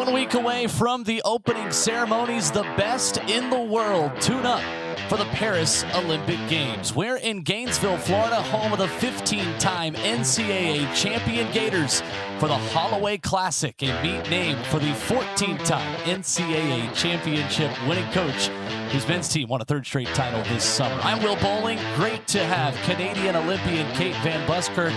1 week away from the opening ceremonies, the best in the world. Tune up for the Paris Olympic Games. We're in Gainesville, Florida, home of the 15-time NCAA champion Gators for the Holloway Classic, a meet named for the 14-time NCAA championship winning coach whose men's team won a third straight title this summer. I'm Will Boling. Great to have Canadian Olympian Kate Van Buskirk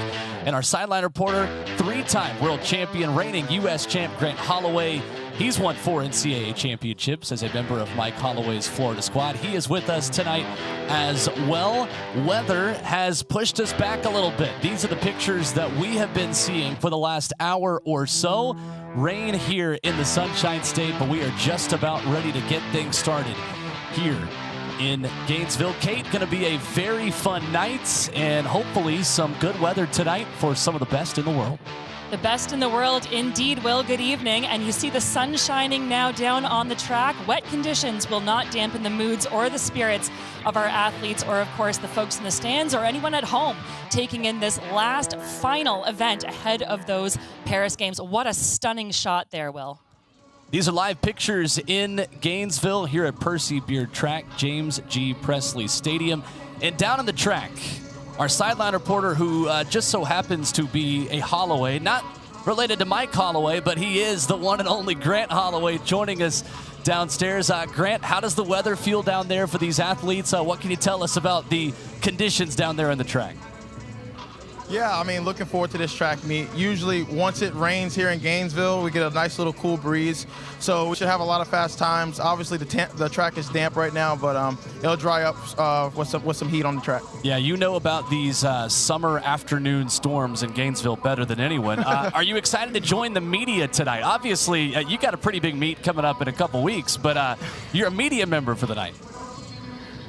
and our sideline reporter, three-time world champion, reigning U.S. champ Grant Holloway. He's won 4 NCAA championships as a member of Mike Holloway's Florida squad. He is with us tonight as well. Weather has pushed us back a little bit. These are the pictures that we have been seeing for the last hour or so. Rain here in the Sunshine State, but we are just about ready to get things started here in Gainesville. Kate, going to be a very fun night and hopefully some good weather tonight for some of the best in the world. The best in the world indeed, Will. Good evening. And you see the sun shining now down on the track. Wet conditions will not dampen the moods or the spirits of our athletes or, of course, the folks in the stands or anyone at home taking in this last final event ahead of those Paris Games. What a stunning shot there, Will. These are live pictures in Gainesville here at Percy Beard Track, James G. Presley Stadium. And down on the track, our sideline reporter, who just so happens to be a Holloway, not related to Mike Holloway, but he is the one and only Grant Holloway joining us downstairs. Grant, how does the weather feel down there for these athletes? What can you tell us about the conditions down there on the track? Yeah, I mean, looking forward to this track meet. Usually, once it rains here in Gainesville, we get a nice little cool breeze. So we should have a lot of fast times. Obviously, the track is damp right now, but it'll dry up with some heat on the track. Yeah, you know about these summer afternoon storms in Gainesville better than anyone. Are you excited to join the media tonight? Obviously, you got a pretty big meet coming up in a couple weeks, but you're a media member for the night.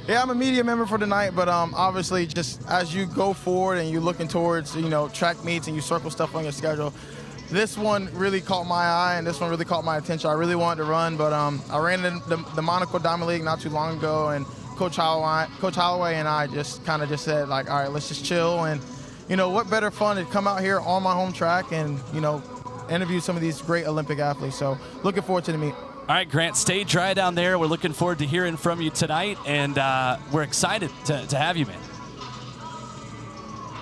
Yeah, I'm a media member for the night, but obviously just as you go forward and you're looking towards, track meets and you circle stuff on your schedule, this one really caught my eye and this one really caught my attention. I really wanted to run, but I ran in the Monaco Diamond League not too long ago, and Coach Holloway and I just said, like, all right, let's just chill. And, what better fun to come out here on my home track and, interview some of these great Olympic athletes. So looking forward to the meet. All right, Grant, stay dry down there. We're looking forward to hearing from you tonight, and we're excited to have you, man.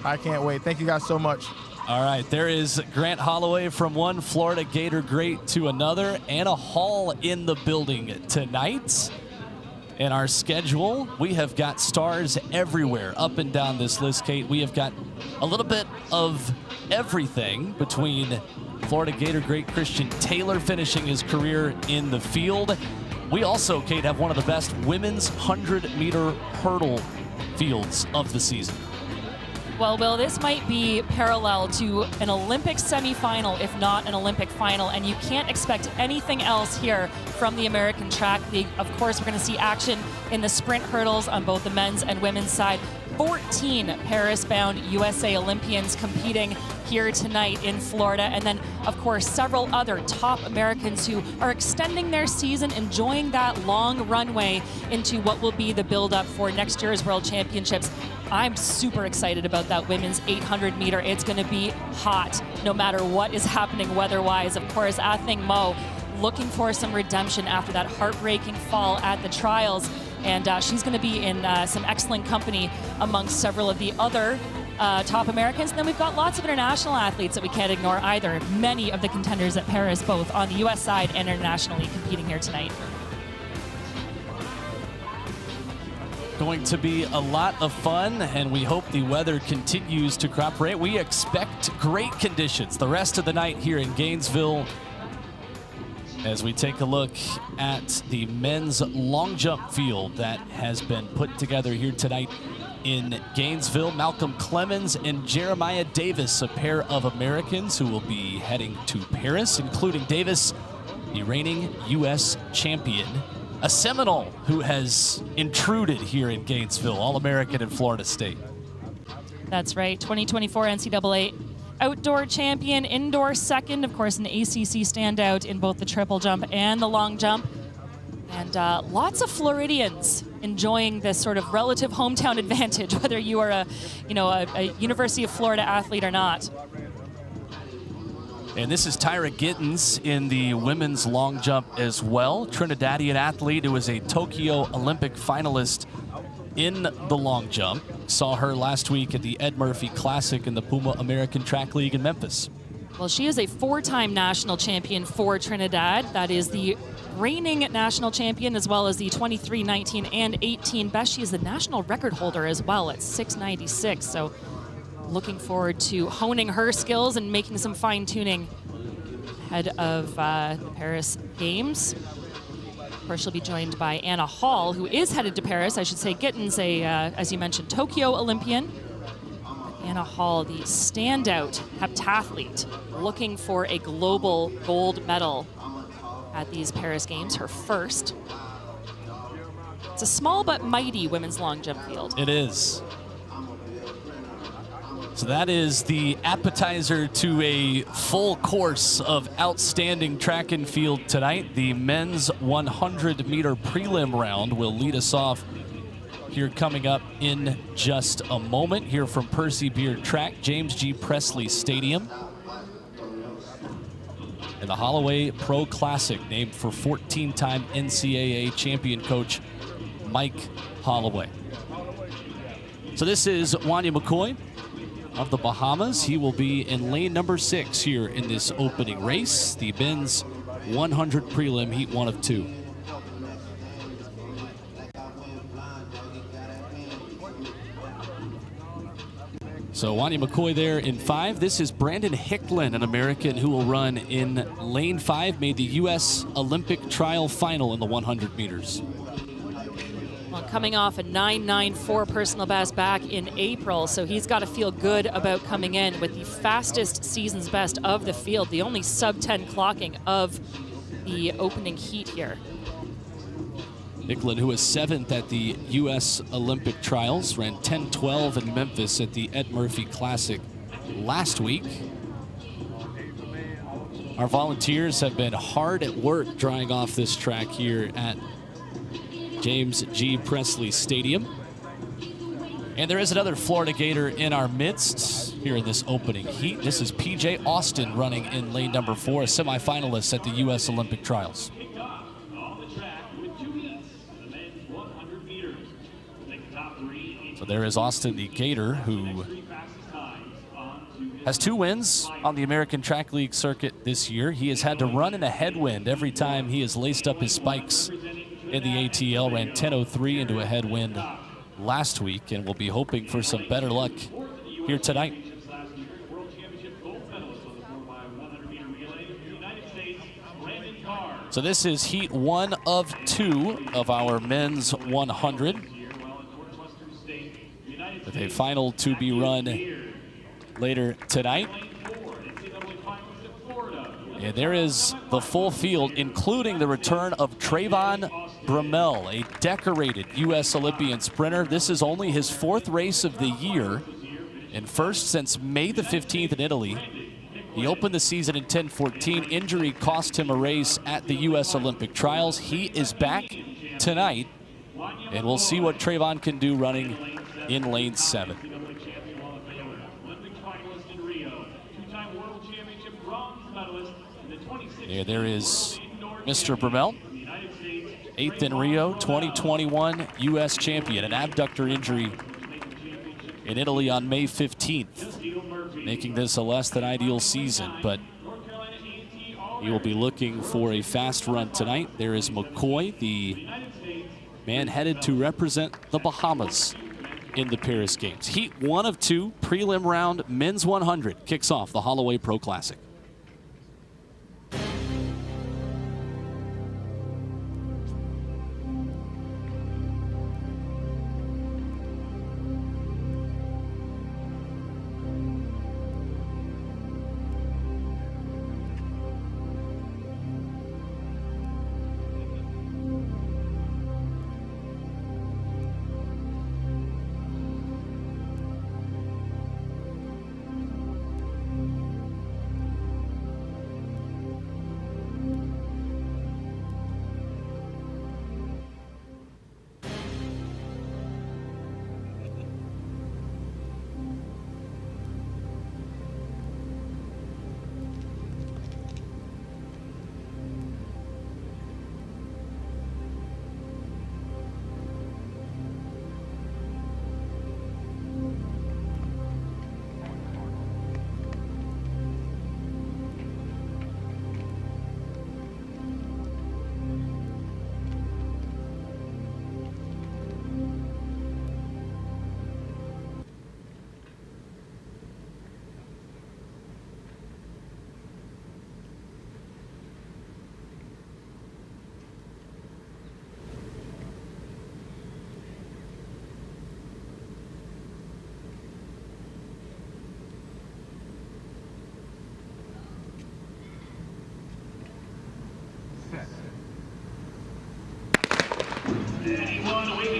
I can't wait. Thank you guys so much. All right, there is Grant Holloway from one Florida Gator great to another. Anna Hall in the building tonight. In our schedule, we have got stars everywhere up and down this list, Kate. We have got a little bit of everything between Florida Gator great Christian Taylor finishing his career in the field. We also, Kate, have one of the best women's 100-meter hurdle fields of the season. Well, Will, this might be parallel to an Olympic semifinal, if not an Olympic final, and you can't expect anything else here from the American Track League. Of course, we're going to see action in the sprint hurdles on both the men's and women's side. 14 Paris-bound USA Olympians competing here tonight in Florida, and then, of course, several other top Americans who are extending their season, enjoying that long runway into what will be the build-up for next year's World Championships. I'm super excited about that women's 800-meter. It's going to be hot no matter what is happening weather-wise. Of course, Athing Mo looking for some redemption after that heartbreaking fall at the trials. And she's going to be in some excellent company amongst several of the other top Americans. And then we've got lots of international athletes that we can't ignore either. Many of the contenders at Paris, both on the U.S. side and internationally, competing here tonight. Going to be a lot of fun, and we hope the weather continues to cooperate. We expect great conditions the rest of the night here in Gainesville as we take a look at the men's long jump field that has been put together here tonight in Gainesville. Malcolm Clemens and Jeremiah Davis, a pair of Americans who will be heading to Paris, including Davis, the reigning U.S. champion, a Seminole who has intruded here in Gainesville, All-American in Florida State. That's right, 2024 NCAA outdoor champion, indoor second, of course, an ACC standout in both the triple jump and the long jump. And lots of Floridians enjoying this sort of relative hometown advantage, whether you are a University of Florida athlete or not. And this is Tyra Gittens in the women's long jump as well. Trinidadian athlete who was a Tokyo Olympic finalist in the long jump. Saw her last week at the Ed Murphy Classic in the Puma American Track League in Memphis. Well, she is a 4-time national champion for Trinidad. That is the reigning national champion, as well as the 23, 19, and 18 best. She is the national record holder as well at 696. So looking forward to honing her skills and making some fine-tuning ahead of the Paris Games. Of course, she'll be joined by Anna Hall, who is headed to Paris. I should say Gittens, as you mentioned, Tokyo Olympian. Anna Hall, the standout heptathlete, looking for a global gold medal at these Paris Games, her first. It's a small but mighty women's long jump field. It is. So that is the appetizer to a full course of outstanding track and field tonight. The men's 100-meter prelim round will lead us off here coming up in just a moment. Here from Percy Beard Track, James G. Presley Stadium. And the Holloway Pro Classic, named for 14-time NCAA champion coach Mike Holloway. So this is Wanya McCoy of the Bahamas. He will be in lane number 6 here in this opening race, the men's 100 prelim, heat 1 of 2. So Wanya McCoy there in 5. This is Brandon Hicklin, an American who will run in lane 5, made the U.S. Olympic trial final in the 100 meters. Well, coming off a 9.94 personal best back in April, so he's got to feel good about coming in with the fastest season's best of the field, the only sub-10 clocking of the opening heat here. Hicklin, who was 7th at the U.S. Olympic trials, ran 10:12 in Memphis at the Ed Murphy Classic last week. Our volunteers have been hard at work drying off this track here at James G. Presley Stadium. And there is another Florida Gator in our midst here in this opening heat. This is PJ Austin running in lane number 4, a semifinalist at the U.S. Olympic trials. So there is Austin the Gator, who has 2 wins on the American Track League circuit this year. He has had to run in a headwind every time he has laced up his spikes in the ATL. Ran 10:03 into a headwind last week, and will be hoping for some better luck here tonight. So this is heat 1 of 2 of our men's 100. With a final to be run later tonight. And there is the full field, including the return of Trayvon Bromell, a decorated U.S. Olympian sprinter. This is only his 4th race of the year, and first since May the 15th in Italy. He opened the season in 10:14. Injury cost him a race at the U.S. Olympic trials. He is back tonight, and we'll see what Trayvon can do running in lane 7. Yeah, there is Mr. Bromell, 8th in Rio, 2021 U.S. champion, an abductor injury in Italy on May 15th, making this a less than ideal season, but he will be looking for a fast run tonight. There is McCoy, the man headed to represent the Bahamas in the Paris Games. Heat 1 of 2, prelim round, men's 100 kicks off the Holloway Pro Classic.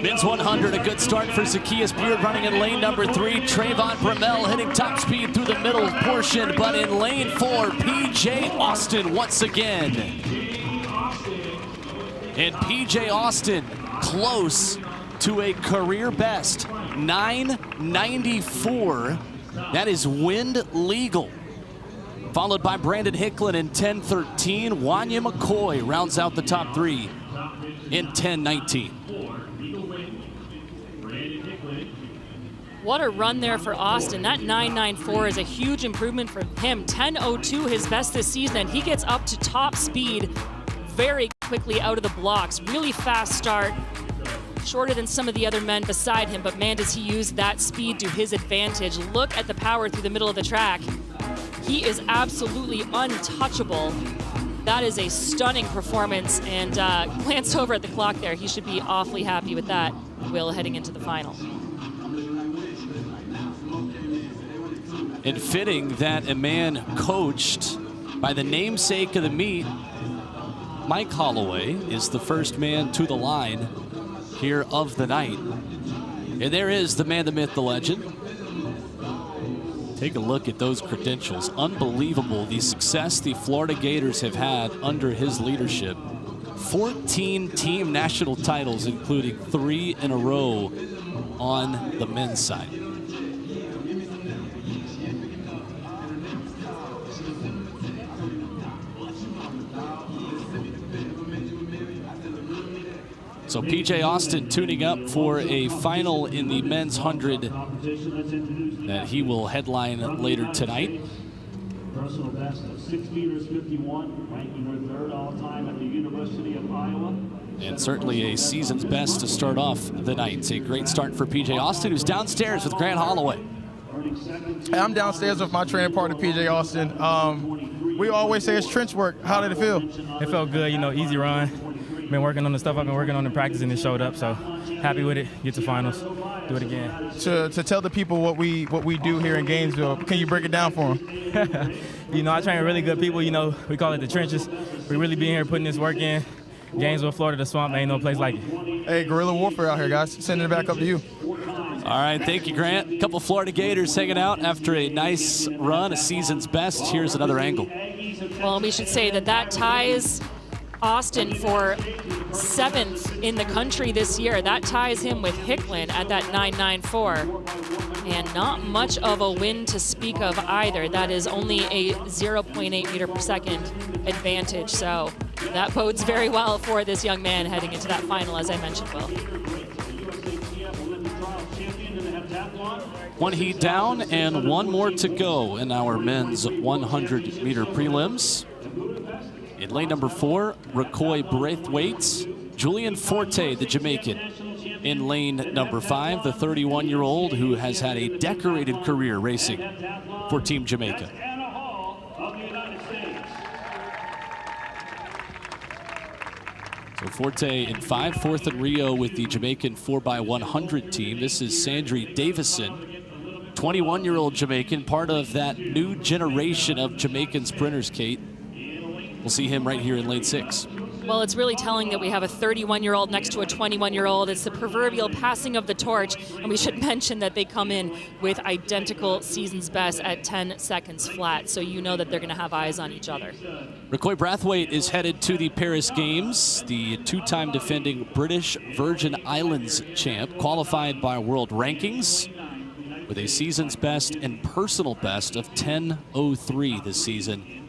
Men's 100, a good start for Zacchaeus Beard running in lane number 3. Trayvon Bromell hitting top speed through the middle portion, but in lane 4, PJ Austin once again. And PJ Austin close to a career best, 994. That is wind legal. Followed by Brandon Hicklin in 10:13. Wanya McCoy rounds out the top 3 in 10:19. What a run there for Austin. That 994 is a huge improvement for him. 10:02, his best this season, and he gets up to top speed very quickly out of the blocks. Really fast start. Shorter than some of the other men beside him, but man, does he use that speed to his advantage. Look at the power through the middle of the track. He is absolutely untouchable. That is a stunning performance, and glanced over at the clock there. He should be awfully happy with that, Will, heading into the final. And fitting that a man coached by the namesake of the meet, Mike Holloway, is the first man to the line here of the night. And there is the man, the myth, the legend. Take a look at those credentials. Unbelievable, the success the Florida Gators have had under his leadership. 14 team national titles, including 3 in a row on the men's side. So PJ Austin tuning up for a final in the men's 100 that he will headline later tonight. Personal best of 6 meters 51, ranking her 3rd all-time at the University of Iowa. And certainly a season's best to start off the night. It's a great start for PJ Austin, who's downstairs with Grant Holloway. I'm downstairs with my training partner, PJ Austin. We always say it's trench work. How did it feel? It felt good, you know, easy run. Been working on the stuff I've been working on in practice, and it showed up. So happy with it. Get to finals. Do it again. To tell the people what we do here in Gainesville, can you break it down for them? You know, I train with really good people. You know, we call it the trenches. We really be here putting this work in. Gainesville, Florida, the swamp, ain't no place like it. Hey, guerrilla warfare out here, guys. Sending it back up to you. All right, thank you, Grant. A couple Florida Gators hanging out after a nice run, a season's best. Here's another angle. Well, we should say that ties Austin for 7th in the country this year. That ties him with Hicklin at that 994. And not much of a win to speak of either. That is only a 0.8 meter per second advantage. So that bodes very well for this young man heading into that final, as I mentioned, Will. One heat down and one more to go in our men's 100 meter prelims. In lane number 4, Rakoy Braithwaite. Julien Forte, the Jamaican, in lane number 5, the 31-year-old who has had a decorated career racing for Team Jamaica. So Forte in 5, 4th in Rio with the Jamaican 4x100 team. This is Sandri Davison, 21-year-old Jamaican, part of that new generation of Jamaican sprinters, Kate. We'll see him right here in lane 6. Well, it's really telling that we have a 31-year-old next to a 21-year-old. It's the proverbial passing of the torch, and we should mention that they come in with identical season's best at 10 seconds flat, so you know that they're going to have eyes on each other. Rakoy Braithwaite is headed to the Paris Games, the 2-time defending British Virgin Islands champ, qualified by world rankings with a season's best and personal best of 10:03 this season.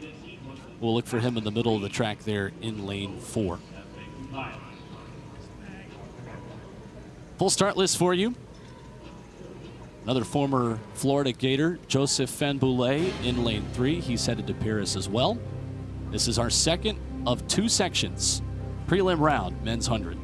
We'll look for him in the middle of the track there in lane 4. Full start list for you. Another former Florida Gator, Joseph Fahnbulleh, in lane 3. He's headed to Paris as well. This is our second of 2 sections. Prelim round, men's 100.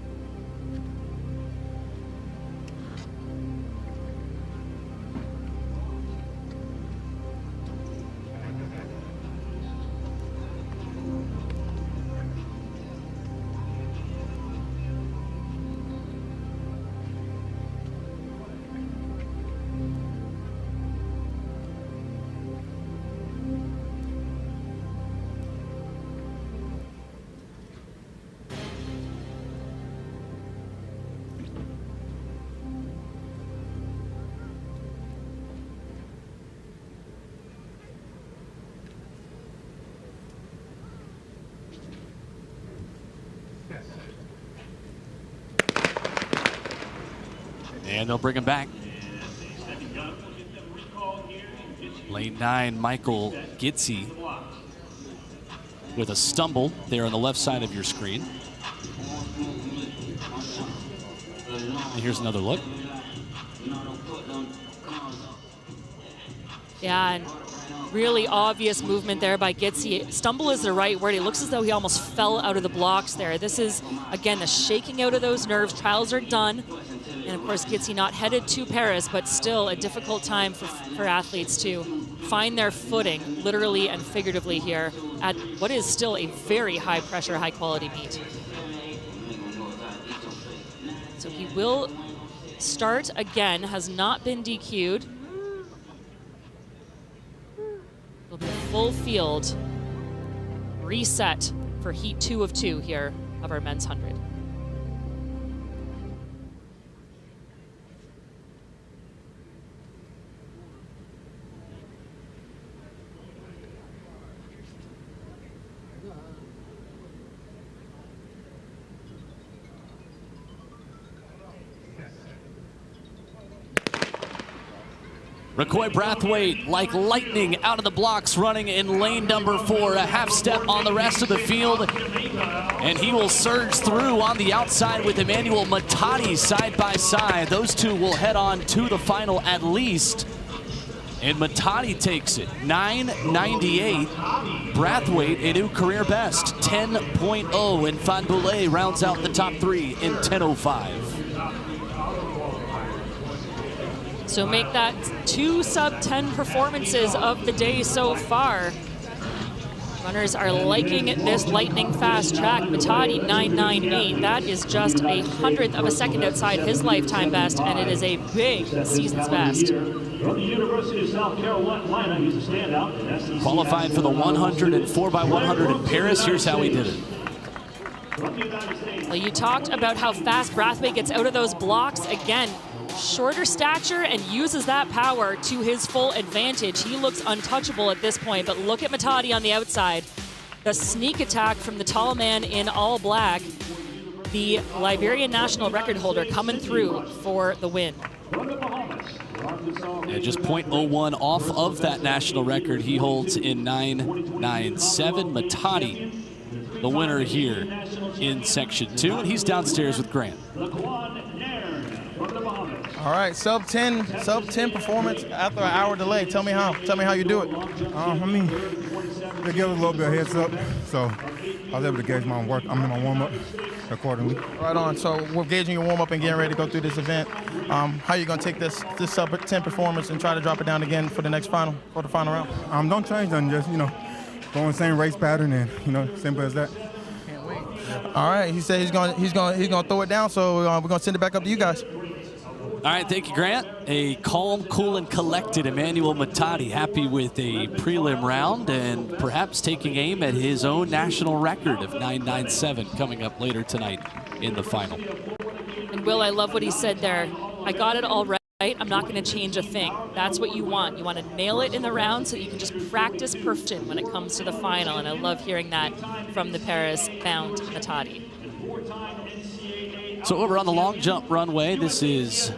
And they'll bring him back. Lane 9, Michael Gitzy with a stumble there on the left side of your screen. And here's another look. Yeah, and really obvious movement there by Gitzy. Stumble is the right word. It looks as though he almost fell out of the blocks there. This is, again, the shaking out of those nerves. Trials are done. And of course, Gitzy not headed to Paris, but still a difficult time for athletes to find their footing, literally and figuratively here, at what is still a very high pressure, high quality meet. So he will start again, has not been DQ'd. It'll be a full field reset for heat 2 of 2 here of our men's 100. McCoy Brathwaite, like lightning, out of the blocks, running in lane number 4, a half step on the rest of the field, and he will surge through on the outside with Emmanuel Matadi side by side. Those two will head on to the final at least, and Matadi takes it, 9:98. Brathwaite, a new career best, 10.0, and Fahnbulleh rounds out the top 3 in 10:05. So make that 2 sub-10 performances of the day so far. Runners are liking this lightning fast track. Matadi 9:98. That is just a 100th of a second outside his lifetime best, and it is a big season's best. From the University of South Carolina, he's a standout. Qualified for the 100 and 4x100 in Paris. Here's how he did it. Well, you talked about how fast Brathwaite gets out of those blocks. Again, shorter stature and uses that power to his full advantage. He looks untouchable at this point, but look at Matadi on the outside. The sneak attack from the tall man in all black. The Liberian national record holder coming through for the win. And just 0.01 off of that national record he holds in 9:97. Matadi, the winner here in section 2, and he's downstairs with Grant. All right, sub 10 performance after an hour delay. Tell me how you do it. I mean, they give us a little bit of heads up, so I was able to gauge my work. I'm in my warm up accordingly. Right on. So we're gauging your warm up and getting ready to go through this event. How are you gonna take this sub 10 performance and try to drop it down again for the next final, for the final round? Don't change nothing. Just go in the same race pattern and simple as that. Can't wait. All right. He said he's gonna throw it down. So we're gonna send it back up to you guys. All right, thank you, Grant. A calm, cool, and collected Emmanuel Matadi, happy with a prelim round and perhaps taking aim at his own national record of 9:97 coming up later tonight in the final. And Will, I love what he said there. I got it all right. I'm not going to change a thing. That's what you want. You want to nail it in the round so you can just practice perfection when it comes to the final. And I love hearing that from the Paris-bound Matadi. So over on the long jump runway, this is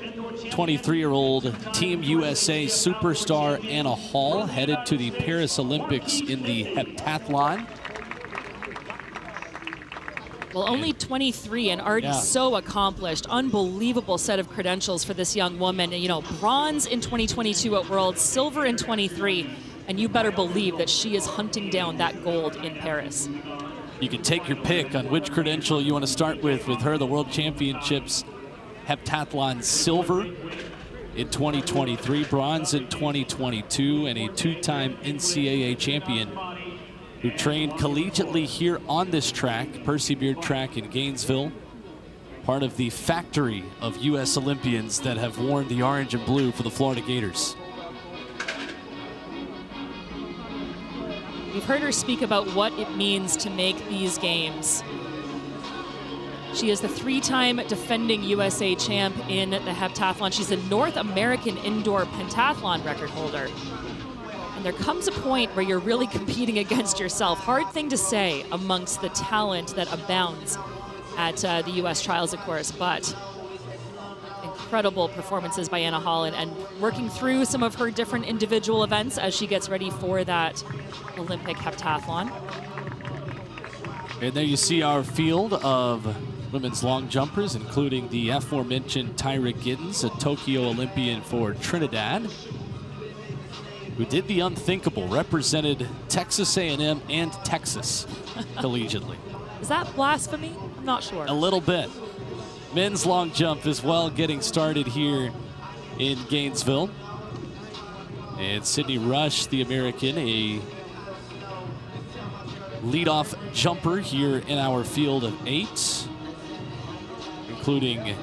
23-year-old Team USA superstar Anna Hall, headed to the Paris Olympics in the heptathlon. Well, only 23 and already so accomplished. Unbelievable set of credentials for this young woman. Bronze in 2022 at Worlds, silver in 23, and you better believe that she is hunting down that gold in Paris. You can take your pick on which credential you want to start with her, the World Championships heptathlon silver in 2023, bronze in 2022, and a 2-time NCAA champion who trained collegiately here on this track, Percy Beard Track in Gainesville, part of the factory of U.S. Olympians that have worn the orange and blue for the Florida Gators. We've heard her speak about what it means to make these games. She is the 3-time defending USA champ in the heptathlon. She's the North American indoor pentathlon record holder. And there comes a point where you're really competing against yourself. Hard thing to say amongst the talent that abounds at the US trials, of course, but incredible performances by Anna Holland and working through some of her different individual events as she gets ready for that Olympic heptathlon. And there you see our field of women's long jumpers, including the aforementioned Tyra Giddens, a Tokyo Olympian for Trinidad, who did the unthinkable, represented Texas A&M and Texas collegiately. Is that blasphemy? I'm not sure. A little bit. Men's long jump as well getting started here in Gainesville. And Sydney Rush, the American, a leadoff jumper here in our field of 8, including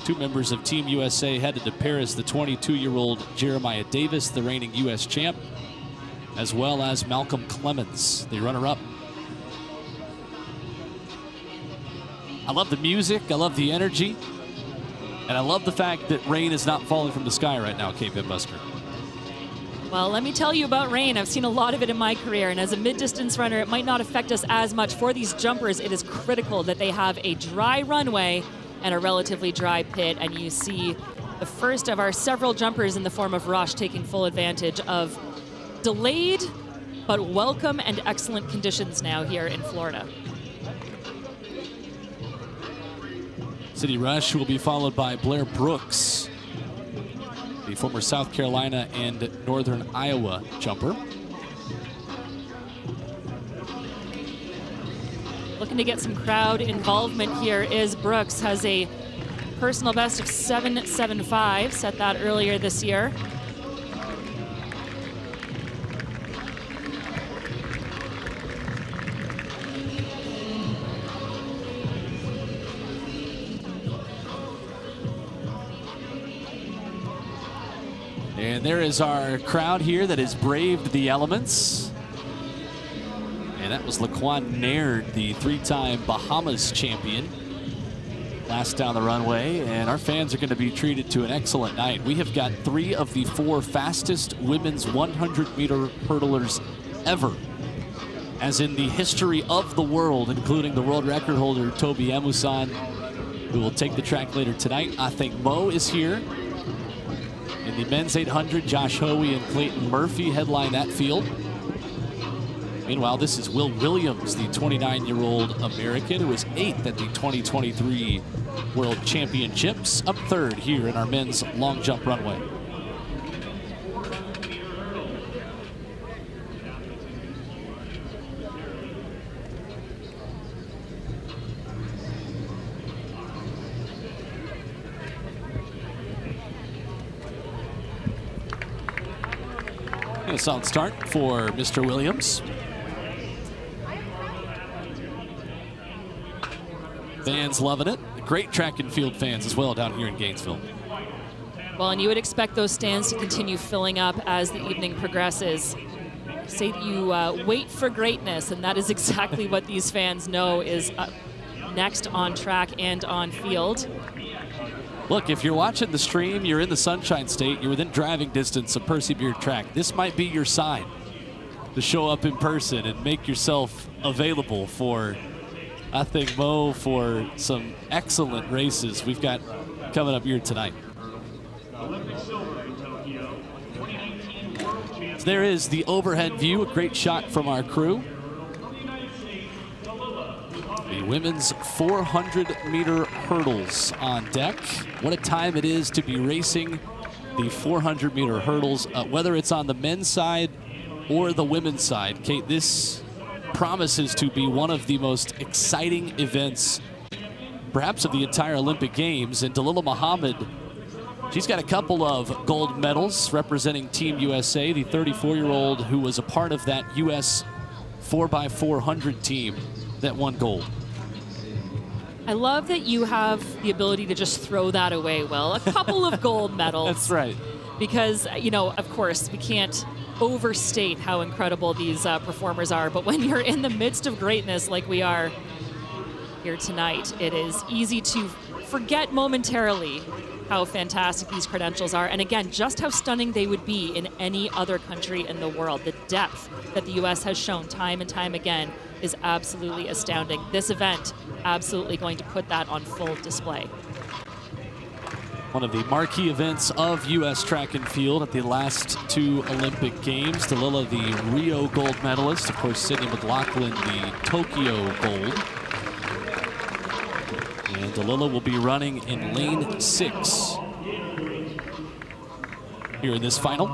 2 members of Team USA headed to Paris, the 22-year-old Jeremiah Davis, the reigning U.S. champ, as well as Malcolm Clemens, the runner-up. I love the music, I love the energy, and I love the fact that rain is not falling from the sky right now, Kate Buster. Well, let me tell you about rain. I've seen a lot of it in my career, and as a mid-distance runner, it might not affect us as much. For these jumpers, it is critical that they have a dry runway and a relatively dry pit, and you see the first of our several jumpers in the form of Rush taking full advantage of delayed but welcome and excellent conditions now here in Florida. Sydney Rush will be followed by Blair Brooks, the former South Carolina and Northern Iowa jumper. Looking to get some crowd involvement here is Brooks, has a personal best of 7.75, set that earlier this year. And there is our crowd here that has braved the elements. And that was Laquan Naird, the 3-time Bahamas champion, last down the runway. And our fans are going to be treated to an excellent night. We have got 3 of the 4 fastest women's 100-meter hurdlers ever, as in the history of the world, including the world record holder Tobi Amusan, who will take the track later tonight. Athing Mo is here. In the men's 800, Josh Hoey and Clayton Murphy headline that field. Meanwhile, this is Will Williams, the 29-year-old American who was 8th at the 2023 World Championships, up 3rd here in our men's long jump runway. A solid start for Mr. Williams. Fans loving it. Great track and field fans as well down here in Gainesville. Well, and you would expect those stands to continue filling up as the evening progresses. Say that you wait for greatness, and that is exactly what these fans know is next on track and on field. Look, if you're watching the stream, you're in the Sunshine State, you're within driving distance of Percy Beard Track, this might be your sign to show up in person and make yourself available for, I think, Mo, for some excellent races we've got coming up here tonight. So there is the overhead view, a great shot from our crew. The women's 400-meter hurdles on deck. What a time it is to be racing the 400-meter hurdles, whether it's on the men's side or the women's side. Kate, this promises to be one of the most exciting events, perhaps of the entire Olympic Games. And Dalilah Muhammad, she's got a couple of gold medals representing Team USA, the 34-year-old who was a part of that U.S. 4x400 team that won gold. I love that you have the ability to just throw that away, Will. A couple of gold medals. That's right. Because, you know, of course, we can't overstate how incredible these performers are. But when you're in the midst of greatness like we are here tonight, it is easy to forget momentarily how fantastic these credentials are. And again, just how stunning they would be in any other country in the world. The depth that the U.S. has shown time and time again is absolutely astounding. This event absolutely going to put that on full display. One of the marquee events of U.S. track and field at the last 2 Olympic Games. Dalilah, the Rio gold medalist. Of course, Sydney McLaughlin, the Tokyo gold. And Dalilah will be running in lane 6 here in this final.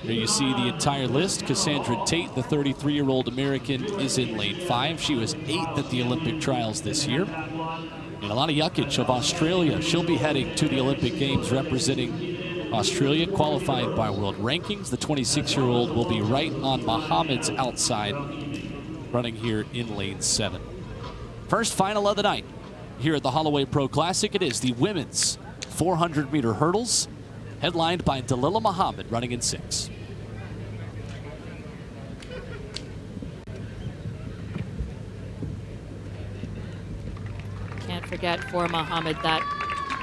Here you see the entire list. Cassandra Tate, the 33-year-old American, is in lane 5. She was 8th at the Olympic trials this year. And Alana Jukic of Australia, she'll be heading to the Olympic Games representing Australia, qualified by world rankings. The 26-year-old will be right on Muhammad's outside, running here in lane 7. First final of the night here at the Holloway Pro Classic. It is the women's 400-meter hurdles, headlined by Dalilah Muhammad, running in 6. Can't forget for Muhammad that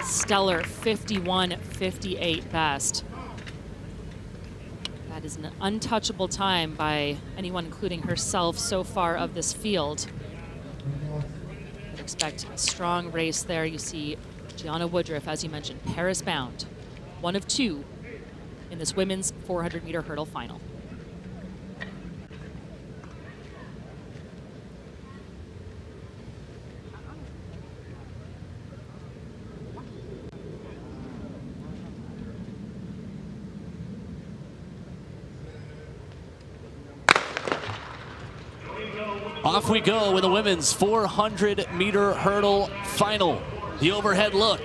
stellar 51.58 best. That is an untouchable time by anyone, including herself, so far of this field. I'd expect a strong race there. You see Gianna Woodruff, as you mentioned, Paris bound, one of 2 in this women's 400-meter hurdle final. Off we go with the women's 400-meter hurdle final. The overhead look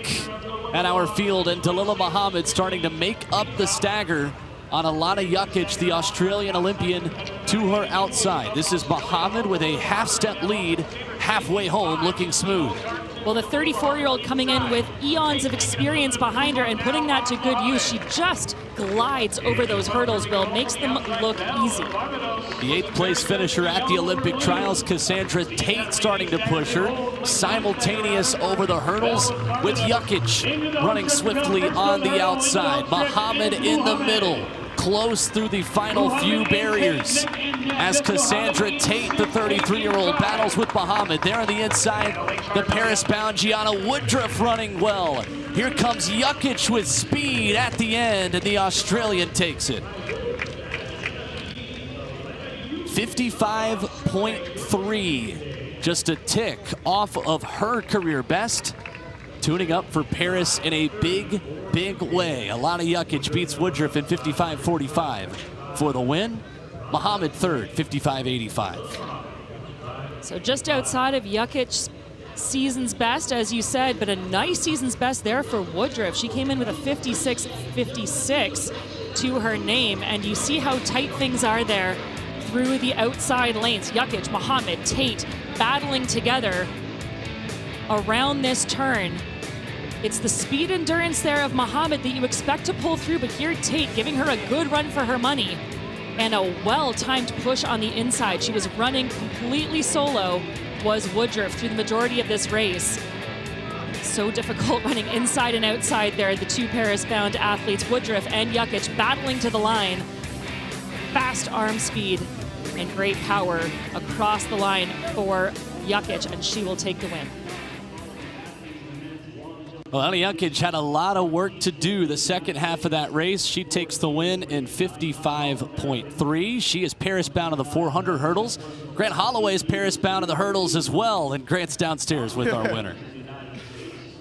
at our field, and Dalilah Muhammad starting to make up the stagger on Alana Jukic, the Australian Olympian, to her outside. This is Muhammad with a half-step lead, halfway home, looking smooth. Well, the 34-year-old coming in with eons of experience behind her and putting that to good use. She just glides over those hurdles, Will, makes them look easy. The 8th place finisher at the Olympic trials, Cassandra Tate, starting to push her. Simultaneous over the hurdles with Jukic running swiftly on the outside. Muhammad in the middle, close through the final few barriers, as Cassandra Tate, the 33-year-old, battles with Muhammad. There on the inside, the Paris-bound Gianna Woodruff running well. Here comes Jukic with speed at the end, and the Australian takes it. 55.3, just a tick off of her career best. Tuning up for Paris in a big, big way. Alana Jukic beats Woodruff in 55.45 for the win. Muhammad third, 55.85. So just outside of Jukic's season's best, as you said, but a nice season's best there for Woodruff. She came in with a 56.56 to her name, and you see how tight things are there through the outside lanes. Jukic, Muhammad, Tate battling together around this turn. It's the speed endurance there of Muhammad that you expect to pull through, but here Tate giving her a good run for her money and a well-timed push on the inside. She was running completely solo, was Woodruff, through the majority of this race. So difficult running inside and outside there, the 2 Paris-bound athletes, Woodruff and Jukic, battling to the line. Fast arm speed and great power across the line for Jukic, and she will take the win. Well, Alana Jukic had a lot of work to do the second half of that race. She takes the win in 55.3. She is Paris-bound on the 400 hurdles. Grant Holloway is Paris-bound on the hurdles as well, and Grant's downstairs with our winner.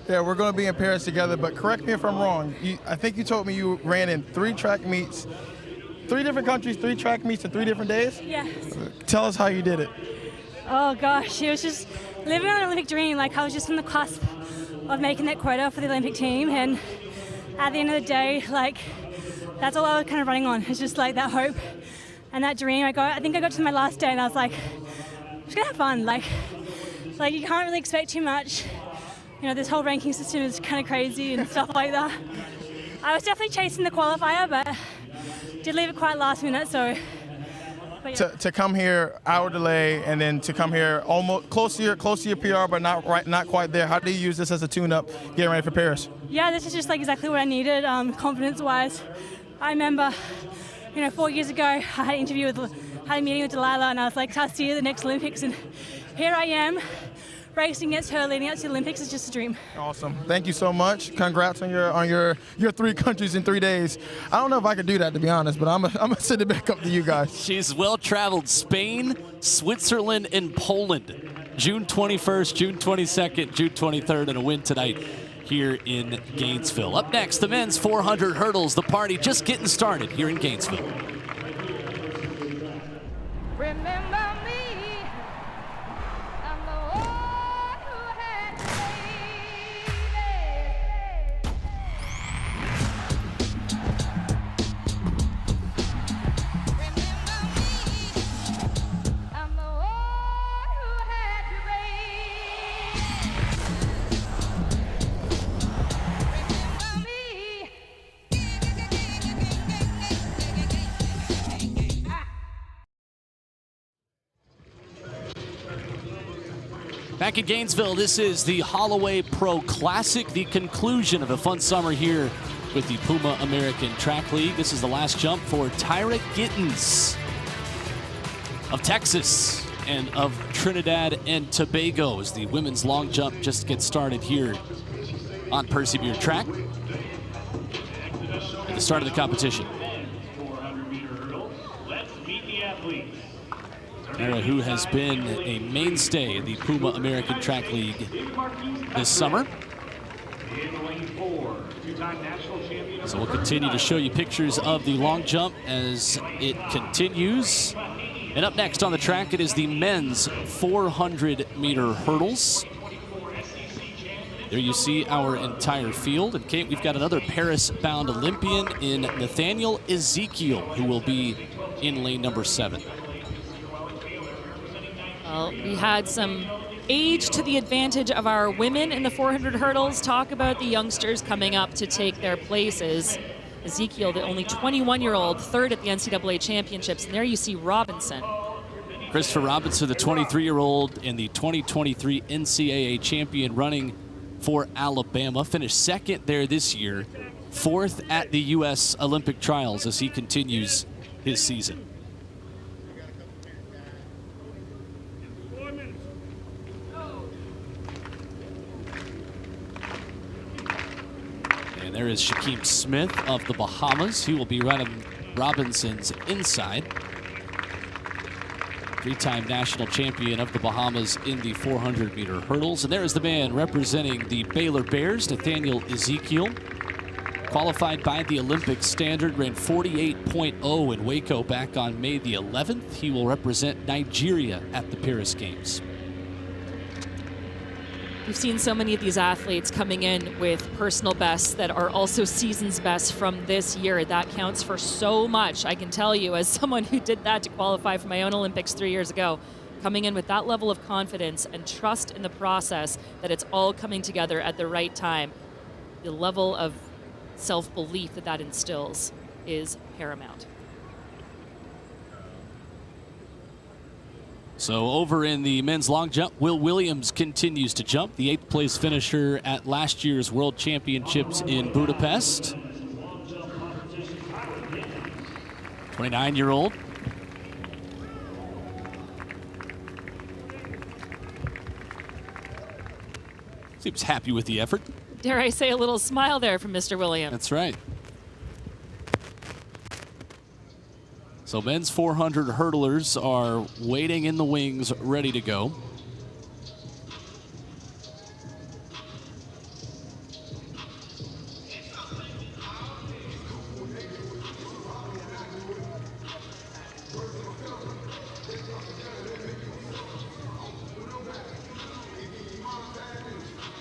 Yeah, we're going to be in Paris together, but correct me if I'm wrong. I think you told me you ran in 3 track meets, 3 different countries, 3 track meets in 3 different days? Yes. Tell us how you did it. Oh gosh, it was just living on an Olympic dream. Like, I was just on the cusp of making that quota for the Olympic team, and at the end of the day, like, that's all I was kind of running on. It's just like that hope and that dream. I think I got to my last day and I was like, I'm just gonna have fun. Like you can't really expect too much. You know, this whole ranking system is kind of crazy and stuff like that. I was definitely chasing the qualifier, but did leave it quite last minute, so. Yeah. To come here, hour delay, and then to come here almost close to your PR, but not quite there. How do you use this as a tune-up, getting ready for Paris? Yeah, this is just like exactly what I needed, confidence-wise. I remember, 4 years ago, I had a meeting with Dalilah, and I was like, I'll see you at the next Olympics, and here I am, racing against her leading up to the Olympics is just a dream. Awesome. Thank you so much. Congrats on your 3 countries in 3 days. I don't know if I could do that, to be honest, but I'm gonna send it back up to you guys. She's well-traveled. Spain, Switzerland, and Poland. June 21st, June 22nd, June 23rd, and a win tonight here in Gainesville. Up next, the men's 400 hurdles. The party just getting started here in Gainesville. Remember me, I'm the one who had you, baby. Remember me, I'm the one who had you, baby. Remember me. Back in Gainesville, this is the Holloway Pro Classic, the conclusion of a fun summer here with the Puma American Track League. This is the last jump for Tyra Gittens of Texas and of Trinidad and Tobago as the women's long jump just gets started here on Percy Beer Track at the start of the competition. 400-meter hurdle. Let's meet the athletes. Tyra, who has been a mainstay in the Puma American Track League this summer. In lane 4, two-time national champion. So we'll continue to show you pictures of the long jump as it continues. And up next on the track, it is the men's 400-meter hurdles. There you see our entire field. And Kate, we've got another Paris-bound Olympian in Nathaniel Ezekiel, who will be in lane number 7. Well, we had some age to the advantage of our women in the 400 hurdles. Talk about the youngsters coming up to take their places. Ezekiel, the only 21-year-old, third at the NCAA championships. And there you see Robinson. Christopher Robinson, the 23-year-old and the 2023 NCAA champion running for Alabama. Finished second there this year, 4th at the U.S. Olympic trials as he continues his season. There is Shaquem Smith of the Bahamas. He will be running Robinson's inside. 3-time national champion of the Bahamas in the 400-meter hurdles. And there is the man representing the Baylor Bears, Nathaniel Ezekiel. Qualified by the Olympic standard, ran 48.0 in Waco back on May the 11th. He will represent Nigeria at the Paris Games. We've seen so many of these athletes coming in with personal bests that are also season's best from this year. That counts for so much, I can tell you, as someone who did that to qualify for my own Olympics 3 years ago. Coming in with that level of confidence and trust in the process that it's all coming together at the right time. The level of self-belief that that instills is paramount. So over in the men's long jump, Will Williams continues to jump, the 8th place finisher at last year's World Championships in Budapest. 29-year-old. Seems happy with the effort. Dare I say a little smile there from Mr. Williams. That's right. So men's 400 hurdlers are waiting in the wings, ready to go.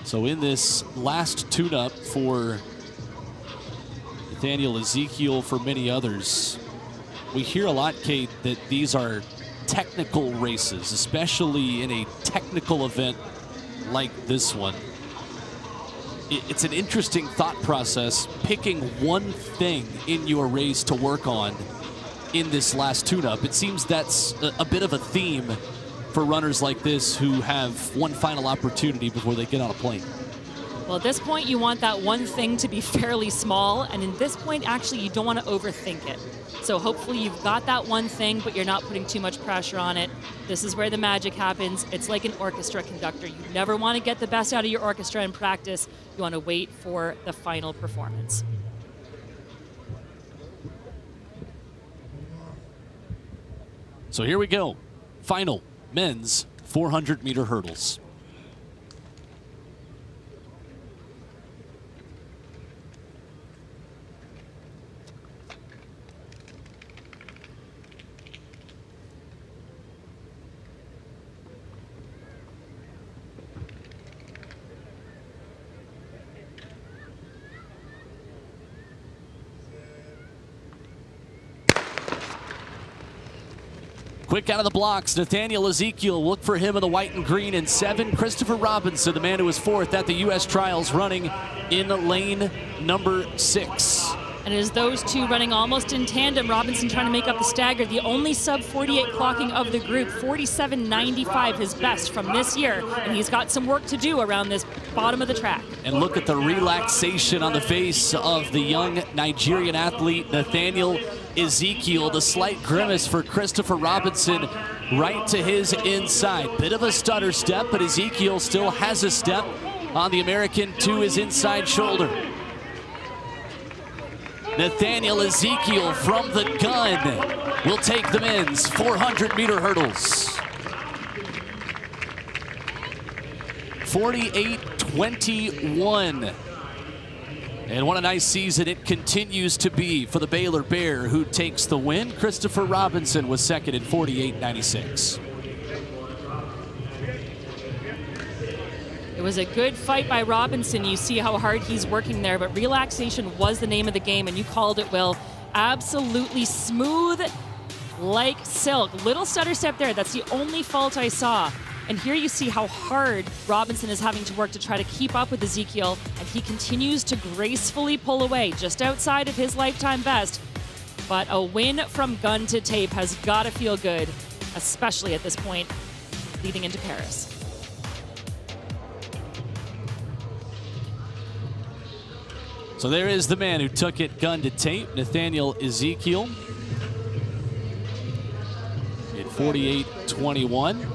So in this last tune-up for Nathaniel Ezekiel, for many others, we hear a lot, Kate, that these are technical races, especially in a technical event like this one. It's an interesting thought process, picking one thing in your race to work on in this last tune-up. It seems that's a bit of a theme for runners like this who have one final opportunity before they get on a plane. Well, at this point, you want that one thing to be fairly small, and in this point, actually, you don't want to overthink it. So hopefully you've got that one thing, but you're not putting too much pressure on it. This is where the magic happens. It's like an orchestra conductor. You never want to get the best out of your orchestra in practice. You want to wait for the final performance. So here we go. Final men's 400-meter hurdles. Quick out of the blocks, Nathaniel Ezekiel. Look for him in the white and green in 7. Christopher Robinson, the man who was 4th at the U.S. Trials, running in lane number 6. And it is those two running almost in tandem. Robinson trying to make up the stagger. The only sub-48 clocking of the group, 47.95, his best from this year. And he's got some work to do around this bottom of the track. And look at the relaxation on the face of the young Nigerian athlete, Nathaniel Ezekiel. The slight grimace for Christopher Robinson right to his inside. Bit of a stutter step, but Ezekiel still has a step on the American to his inside shoulder. Nathaniel Ezekiel from the gun will take the men's 400-meter hurdles. 48-21. And what a nice season it continues to be for the Baylor Bear, who takes the win. Christopher Robinson was second in 48.96. It was a good fight by Robinson. You see how hard he's working there, but relaxation was the name of the game, and you called it, Will. Absolutely smooth like silk. Little stutter step there. That's the only fault I saw. And here you see how hard Robinson is having to work to try to keep up with Ezekiel, and he continues to gracefully pull away just outside of his lifetime best. But a win from gun to tape has got to feel good, especially at this point leading into Paris. So there is the man who took it gun to tape, Nathaniel Ezekiel, in 48-21.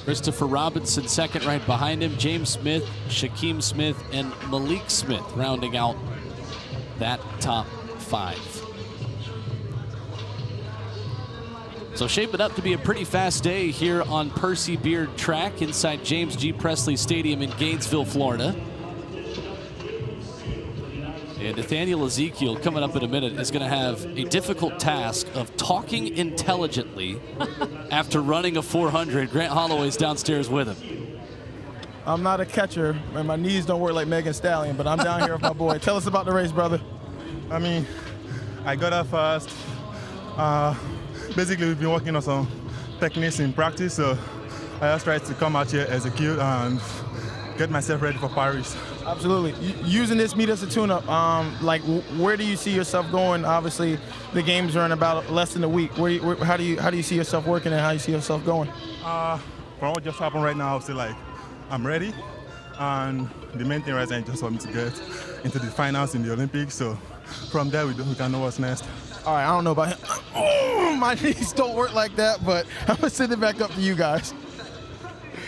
Christopher Robinson second right behind him. James Smith, Shaquem Smith, and Malik Smith rounding out that top 5. So shaping up to be a pretty fast day here on Percy Beard Track inside James G. Presley Stadium in Gainesville, Florida. And Nathaniel Ezekiel, coming up in a minute, is going to have a difficult task of talking intelligently after running a 400. Grant Holloway's downstairs with him. I'm not a catcher, and my knees don't work like Megan Stallion, but I'm down here with my boy. Tell us about the race, brother. I mean, I got up fast. Basically, we've been working on some techniques in practice, so I just tried to come out here, execute, and get myself ready for Paris. Absolutely. Using this meet as a tune-up, like where do you see yourself going? Obviously, the games are in about less than a week. How do you see yourself working, and how do you see yourself going? From what just happened right now, I feel like I'm ready, and the main thing right now is just for me to get into the finals in the Olympics. So from there, we can know what's next. All right, I don't know about him. Oh, my knees don't work like that, but I'm gonna send it back up to you guys.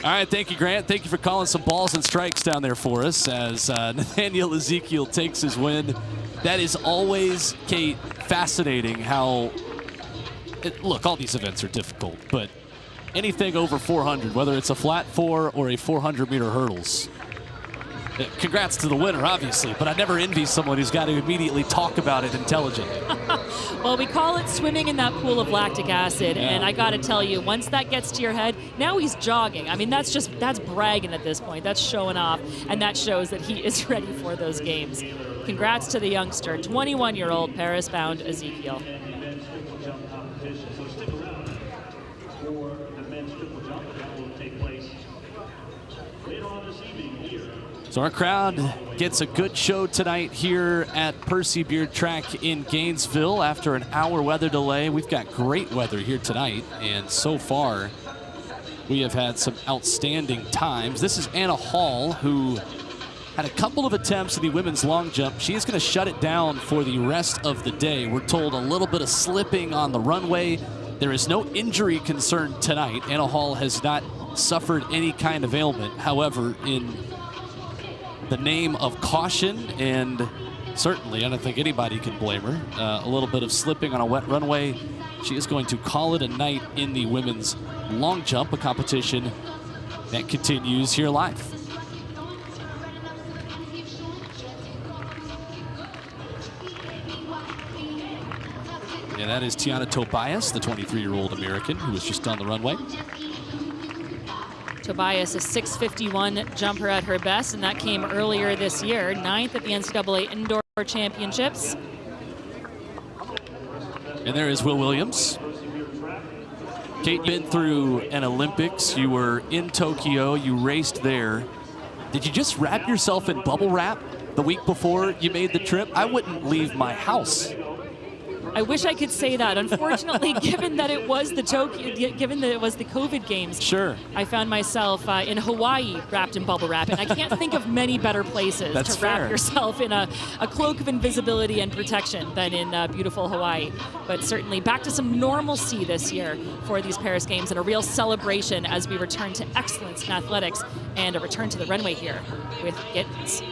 All right, thank you, Grant. Thank you for calling some balls and strikes down there for us as Nathaniel Ezekiel takes his win. That is always, Kate, fascinating how, look, all these events are difficult, but anything over 400, whether it's a flat 4 or a 400-meter hurdles, congrats to the winner, obviously, but I never envy someone who's got to immediately talk about it intelligently. Well, we call it swimming in that pool of lactic acid, and I got to tell you, once that gets to your head, now he's jogging. I mean, that's bragging at this point. That's showing off, and that shows that he is ready for those games. Congrats to the youngster, 21-year-old Paris-bound Ezekiel. So our crowd gets a good show tonight here at Percy Beard Track in Gainesville after an hour weather delay. We've got great weather here tonight, and so far we have had some outstanding times. This is Anna Hall, who had a couple of attempts in the women's long jump. She's going to shut it down for the rest of the day. We're told a little bit of slipping on the runway. There is no injury concern tonight. Anna Hall has not suffered any kind of ailment. However, in the name of caution, and certainly I don't think anybody can blame her, a little bit of slipping on a wet runway, she is going to call it a night in the women's long jump, a competition that continues here live. And that is Tiana Tobias, the 23-year-old American who was just on the runway. Tobias, a 6:51 jumper at her best, and that came earlier this year, 9th at the NCAA Indoor Championships. And there is Will Williams. Kate, you've been through an Olympics. You were in Tokyo. You raced there. Did you just wrap yourself in bubble wrap the week before you made the trip? I wouldn't leave my house. I wish I could say that. Unfortunately, given that it was the COVID games, sure, I found myself in Hawaii wrapped in bubble wrap, and I can't think of many better places to wrap yourself in a cloak of invisibility and protection than in beautiful Hawaii. But certainly back to some normalcy this year for these Paris Games, and a real celebration as we return to excellence in athletics and a return to the runway here with Gittens.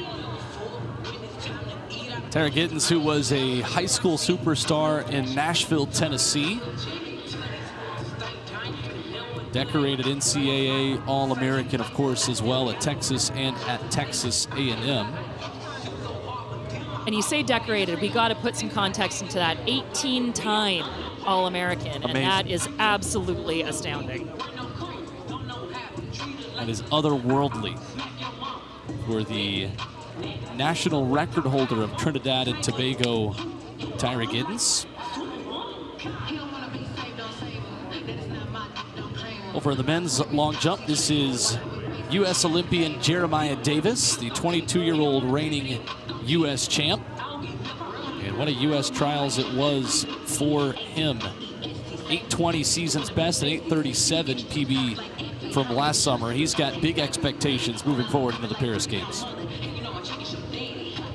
Tara Gittens, who was a high school superstar in Nashville, Tennessee. Decorated NCAA All-American, of course, as well at Texas and at Texas A&M. And you say decorated, we got to put some context into that. 18-time All-American, and that is absolutely astounding. That is otherworldly for the national record holder of Trinidad and Tobago, Tara Gittens. Over the men's long jump, this is U.S. Olympian Jeremiah Davis, the 22-year-old reigning U.S. champ. And what a U.S. trials it was for him. 8:20 season's best and 8:37 PB from last summer. He's got big expectations moving forward into the Paris Games.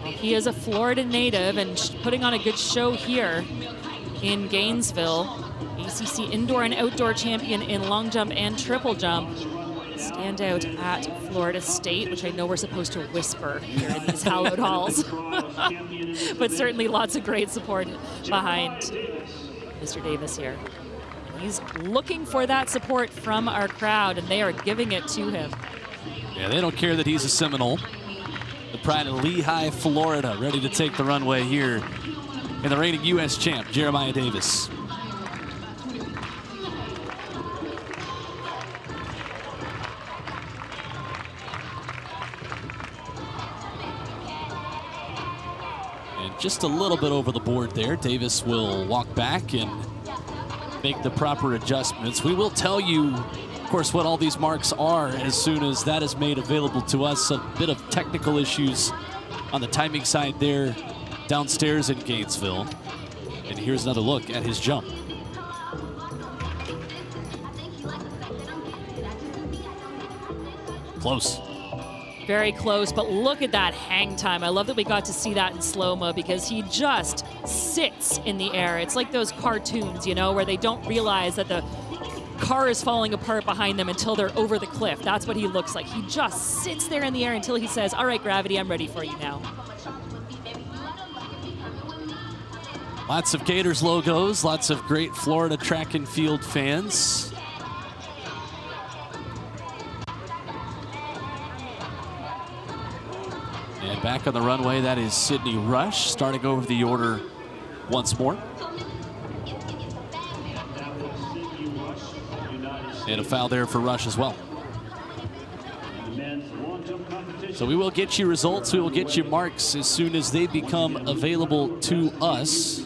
He is a Florida native and putting on a good show here in Gainesville. ACC indoor and outdoor champion in long jump and triple jump. Standout at Florida State, which I know we're supposed to whisper here in these hallowed halls. But certainly lots of great support behind Mr. Davis here. He's looking for that support from our crowd, and they are giving it to him. Yeah, they don't care that he's a Seminole. The pride of Lehigh, Florida, ready to take the runway here in the reigning U.S. champ, Jeremiah Davis. And just a little bit over the board there. Davis will walk back and make the proper adjustments. We will tell you, of course, what all these marks are as soon as that is made available to us. A bit of technical issues on the timing side there downstairs in Gainesville. And here's another look at his jump. Close. Very close, but look at that hang time. I love that we got to see that in slow-mo because he just sits in the air. It's like those cartoons, you know, where they don't realize that the car is falling apart behind them until they're over the cliff. That's what he looks like. He just sits there in the air until he says, all right, gravity, I'm ready for you now. Lots of Gators logos, lots of great Florida track and field fans. And back on the runway, that is Sydney Rush, starting over the order once more. And a foul there for Rush as well. So we will get you results, we will get you marks as soon as they become available to us.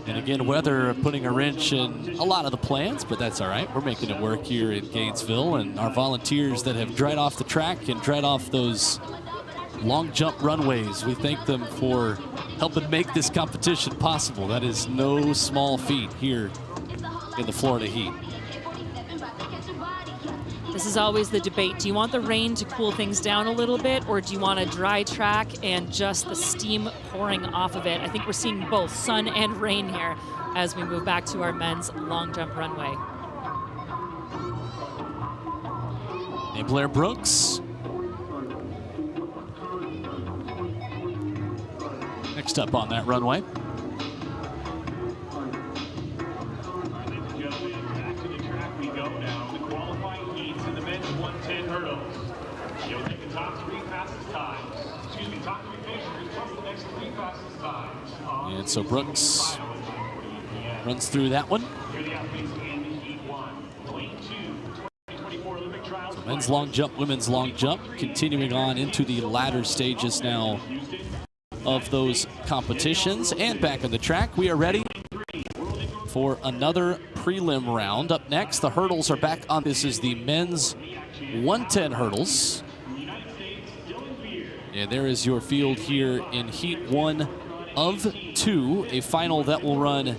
And again, weather putting a wrench in a lot of the plans, but that's all right. We're making it work here in Gainesville, and our volunteers that have dried off the track and dried off those long jump runways, we thank them for helping make this competition possible. That is no small feat here in the Florida heat. This is always the debate. Do you want the rain to cool things down a little bit, or do you want a dry track and just the steam pouring off of it? I think we're seeing both sun and rain here as we move back to our men's long jump runway. And Blair Brooks. Next up on that runway. And so Brooks runs through that one. So men's long jump, women's long jump, continuing on into the latter stages now of those competitions. And back on the track, we are ready for another prelim round. Up next, the hurdles are back on. This is the men's 110 hurdles. And there is your field here in heat 1 of 2, a final that will run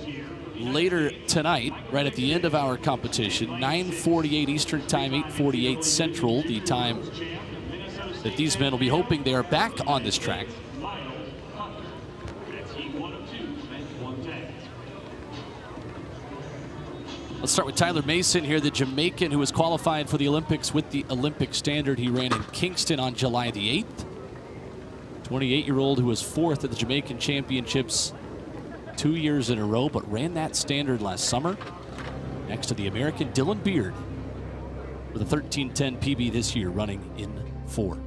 later tonight, right at the end of our competition, 9:48 Eastern Time, 8:48 Central, the time that these men will be hoping they are back on this track. Let's start with Tyler Mason here, the Jamaican who was qualified for the Olympics with the Olympic standard. He ran in Kingston on July the 8th. 28-year-old who was 4th at the Jamaican Championships 2 years in a row, but ran that standard last summer. Next to the American Dylan Beard with a 13:10 PB this year, running in 4.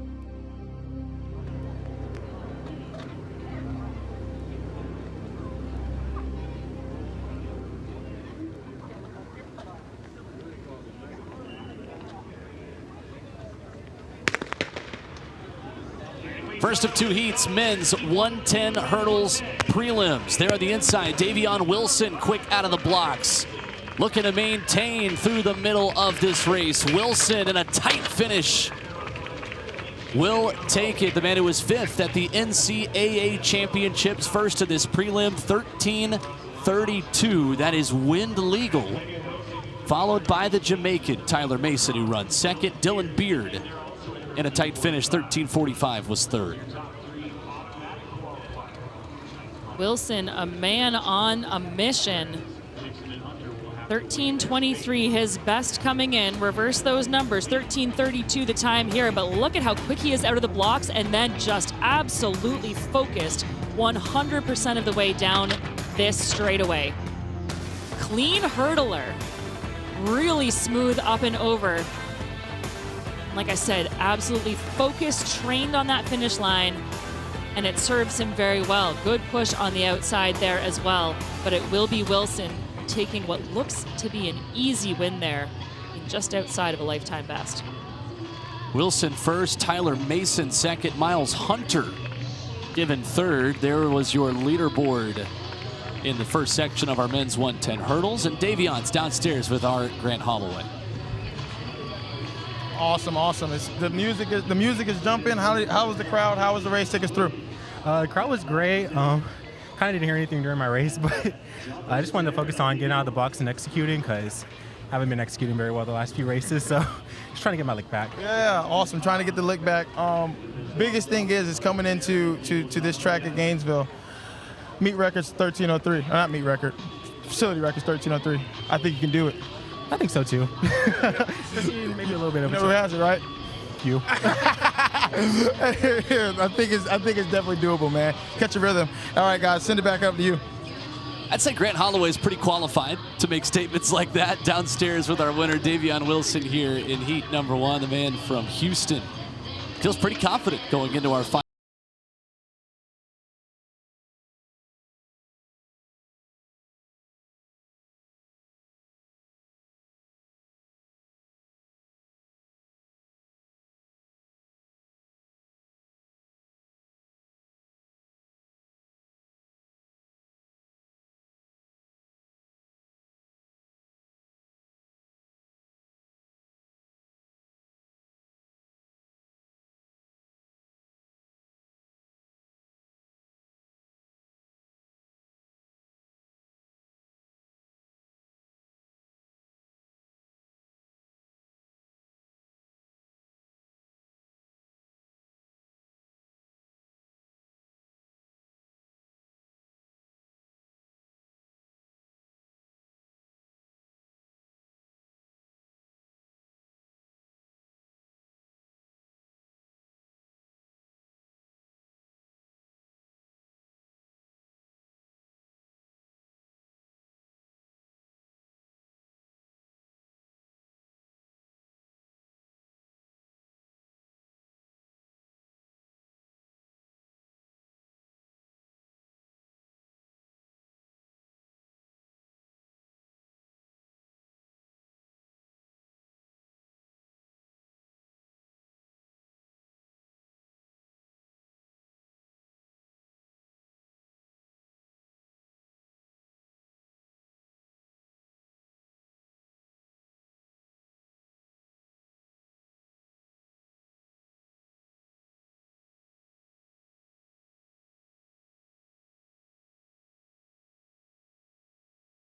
First of 2 heats, men's 110 hurdles prelims. There on the inside, Davion Wilson quick out of the blocks. Looking to maintain through the middle of this race. Wilson in a tight finish will take it. The man who was 5th at the NCAA Championships, first of this prelim, 13:32. That is wind legal. Followed by the Jamaican, Tyler Mason, who runs 2nd. Dylan Beard in a tight finish, 13:45 was 3rd. Wilson, a man on a mission. 13:23, his best coming in. Reverse those numbers, 13:32 the time here, but look at how quick he is out of the blocks and then just absolutely focused 100% of the way down this straightaway. Clean hurdler, really smooth up and over. Like I said, absolutely focused, trained on that finish line, and it serves him very well. Good push on the outside there as well, but it will be Wilson taking what looks to be an easy win there, just outside of a lifetime best. Wilson first, Tyler Mason second, Miles Hunter given 3rd. There was your leaderboard in the first section of our men's 110 hurdles, and Davion's downstairs with our Grant Holloway. Awesome, awesome. The music is jumping. How was the crowd? How was the race? Take us through. The crowd was great. Kind of didn't hear anything during my race, but I just wanted to focus on getting out of the box and executing because I haven't been executing very well the last few races. So just trying to get my lick back. Yeah, awesome. Trying to get the lick back. Biggest thing is coming into this track at Gainesville. Meet record's 13:03. Not meet record. Facility record's 13:03. I think you can do it. I think so too. Maybe a little bit of. You know who has it, right? You. I think it's definitely doable, man. Catch a rhythm. All right, guys, send it back up to you. I'd say Grant Holloway is pretty qualified to make statements like that. Downstairs with our winner, Davion Wilson, here in heat number 1, the man from Houston. Feels pretty confident going into our final.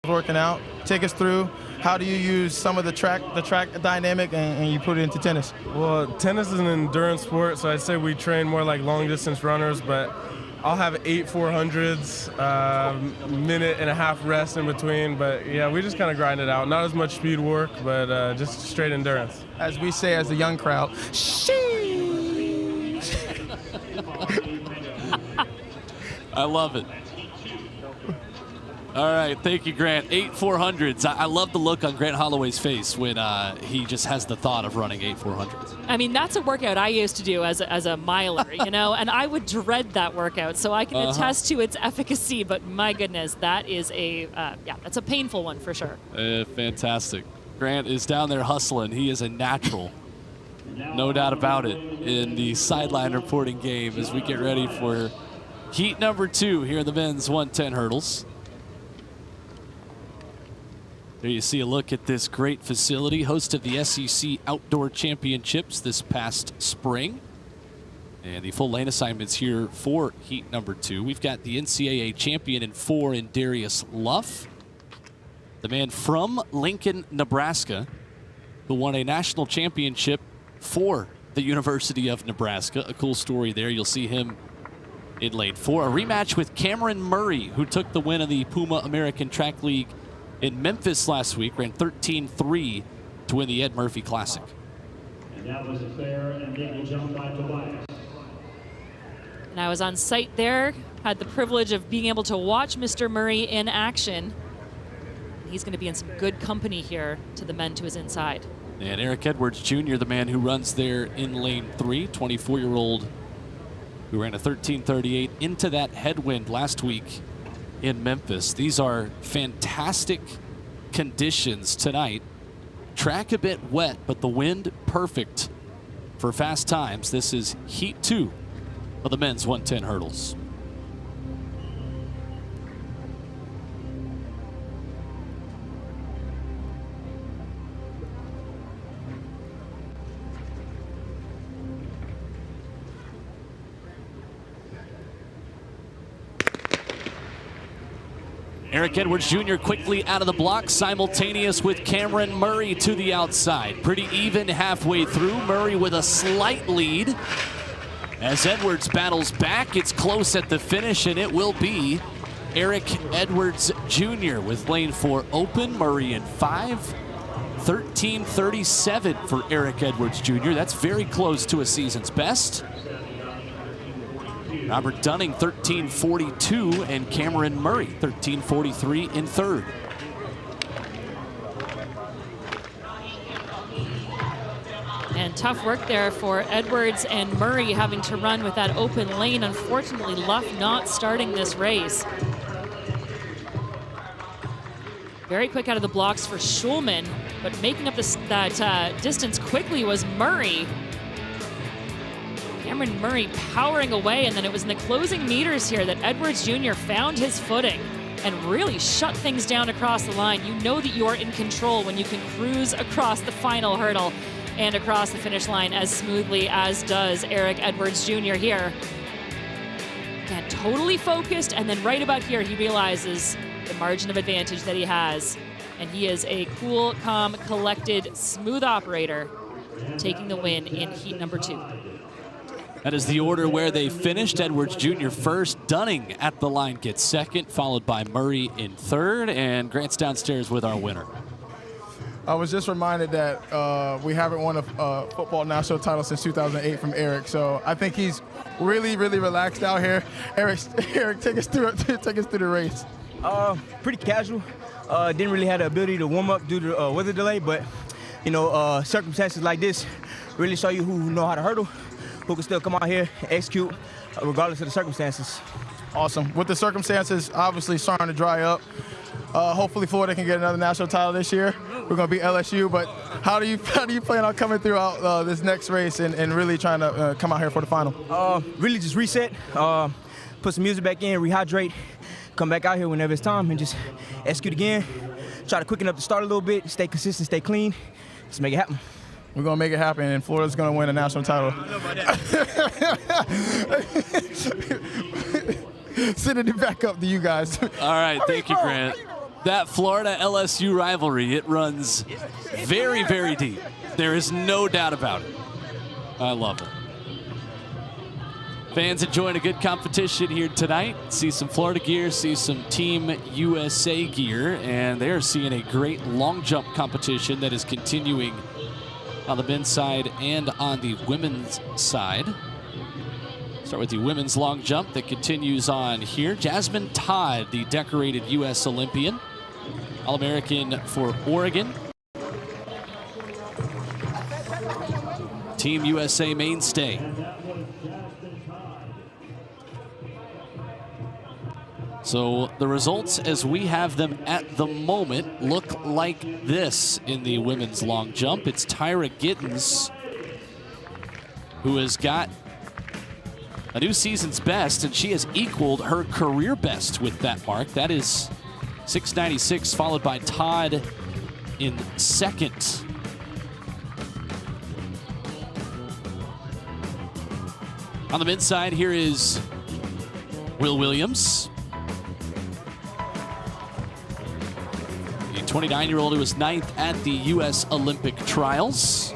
working out. Take us through. How do you use some of the track dynamic and you put it into tennis? Well, tennis is an endurance sport, so I'd say we train more like long distance runners, but I'll have 8 400s, minute and a half rest in between. But yeah, we just kind of grind it out. Not as much speed work, but just straight endurance. As we say as the young crowd, sheesh. I love it. All right, thank you, Grant. 8 400s. I love the look on Grant Holloway's face when he just has the thought of running 8 400s. I mean, that's a workout I used to do as a miler, you know, and I would dread that workout. So I can attest to its efficacy, but my goodness, that is that's a painful one for sure. Fantastic. Grant is down there hustling. He is a natural, no doubt about it, in the sideline reporting game as we get ready for heat number 2 here in the men's 110 hurdles. There you see a look at this great facility, host of the SEC Outdoor Championships this past spring. And the full lane assignments here for heat number 2. We've got the NCAA champion in 4 in Darius Luff, the man from Lincoln, Nebraska, who won a national championship for the University of Nebraska. A cool story there. You'll see him in lane 4. A rematch with Cameron Murray, who took the win in the Puma American Track League in Memphis last week, ran 13-3 to win the Ed Murphy Classic. And that was a fair and legal jump by Tobias. And I was on site there, had the privilege of being able to watch Mr. Murray in action. He's going to be in some good company here to the men to his inside. And Eric Edwards Jr., the man who runs there in lane 3, 24-year-old who ran a 13:38 into that headwind last week in Memphis. These are fantastic conditions tonight. Track a bit wet, but the wind perfect for fast times. This is heat 2 of the men's 110 hurdles. Eric Edwards Jr. quickly out of the block, simultaneous with Cameron Murray to the outside. Pretty even halfway through. Murray with a slight lead. As Edwards battles back, it's close at the finish, and it will be Eric Edwards Jr. with lane 4 open. Murray in 5. 13:37 for Eric Edwards Jr. That's very close to a season's best. Robert Dunning, 13:42, and Cameron Murray, 13:43 in 3rd. And tough work there for Edwards and Murray having to run with that open lane. Unfortunately, Luff not starting this race. Very quick out of the blocks for Schulman, but making up that distance quickly was Murray. Cameron Murray powering away, and then it was in the closing meters here that Edwards Jr. found his footing and really shut things down across the line. You know that you are in control when you can cruise across the final hurdle and across the finish line as smoothly as does Eric Edwards Jr. here. Again, totally focused, and then right about here he realizes the margin of advantage that he has. And he is a cool, calm, collected, smooth operator, taking the win in heat number 2. That is the order where they finished. Edwards Jr. first, Dunning at the line gets second, followed by Murray in 3rd, and Grant's downstairs with our winner. I was just reminded that we haven't won a football national title since 2008 from Eric, so I think he's really, really relaxed out here. Eric, take us through the race. Pretty casual. Didn't really have the ability to warm up due to weather delay, but you know, circumstances like this really show you who know how to hurdle, who can still come out here and execute regardless of the circumstances. Awesome. With the circumstances obviously starting to dry up, hopefully Florida can get another national title this year. We're going to beat LSU, but how do you plan on coming throughout this next race and really trying to come out here for the final? Really just reset, put some music back in, rehydrate, come back out here whenever it's time and just execute again. Try to quicken up the start a little bit, stay consistent, stay clean, just make it happen. We're going to make it happen, and Florida's going to win a national title. Sending it back up to you guys. All right, thank you, Grant. That Florida LSU rivalry, it runs very, very deep. There is no doubt about it. I love it. Fans enjoying a good competition here tonight. See some Florida gear, see some Team USA gear, and they're seeing a great long jump competition that is continuing on the men's side and on the women's side. Start with the women's long jump that continues on here. Jasmine Todd, the decorated U.S. Olympian, All-American for Oregon. Team USA mainstay. So the results as we have them at the moment look like this in the women's long jump. It's Tyra Gittens who has got a new season's best, and she has equaled her career best with that mark. That is 6:96, followed by Todd in second. On the men's side, here is Will Williams. The 29-year-old who was ninth at the U.S. Olympic trials.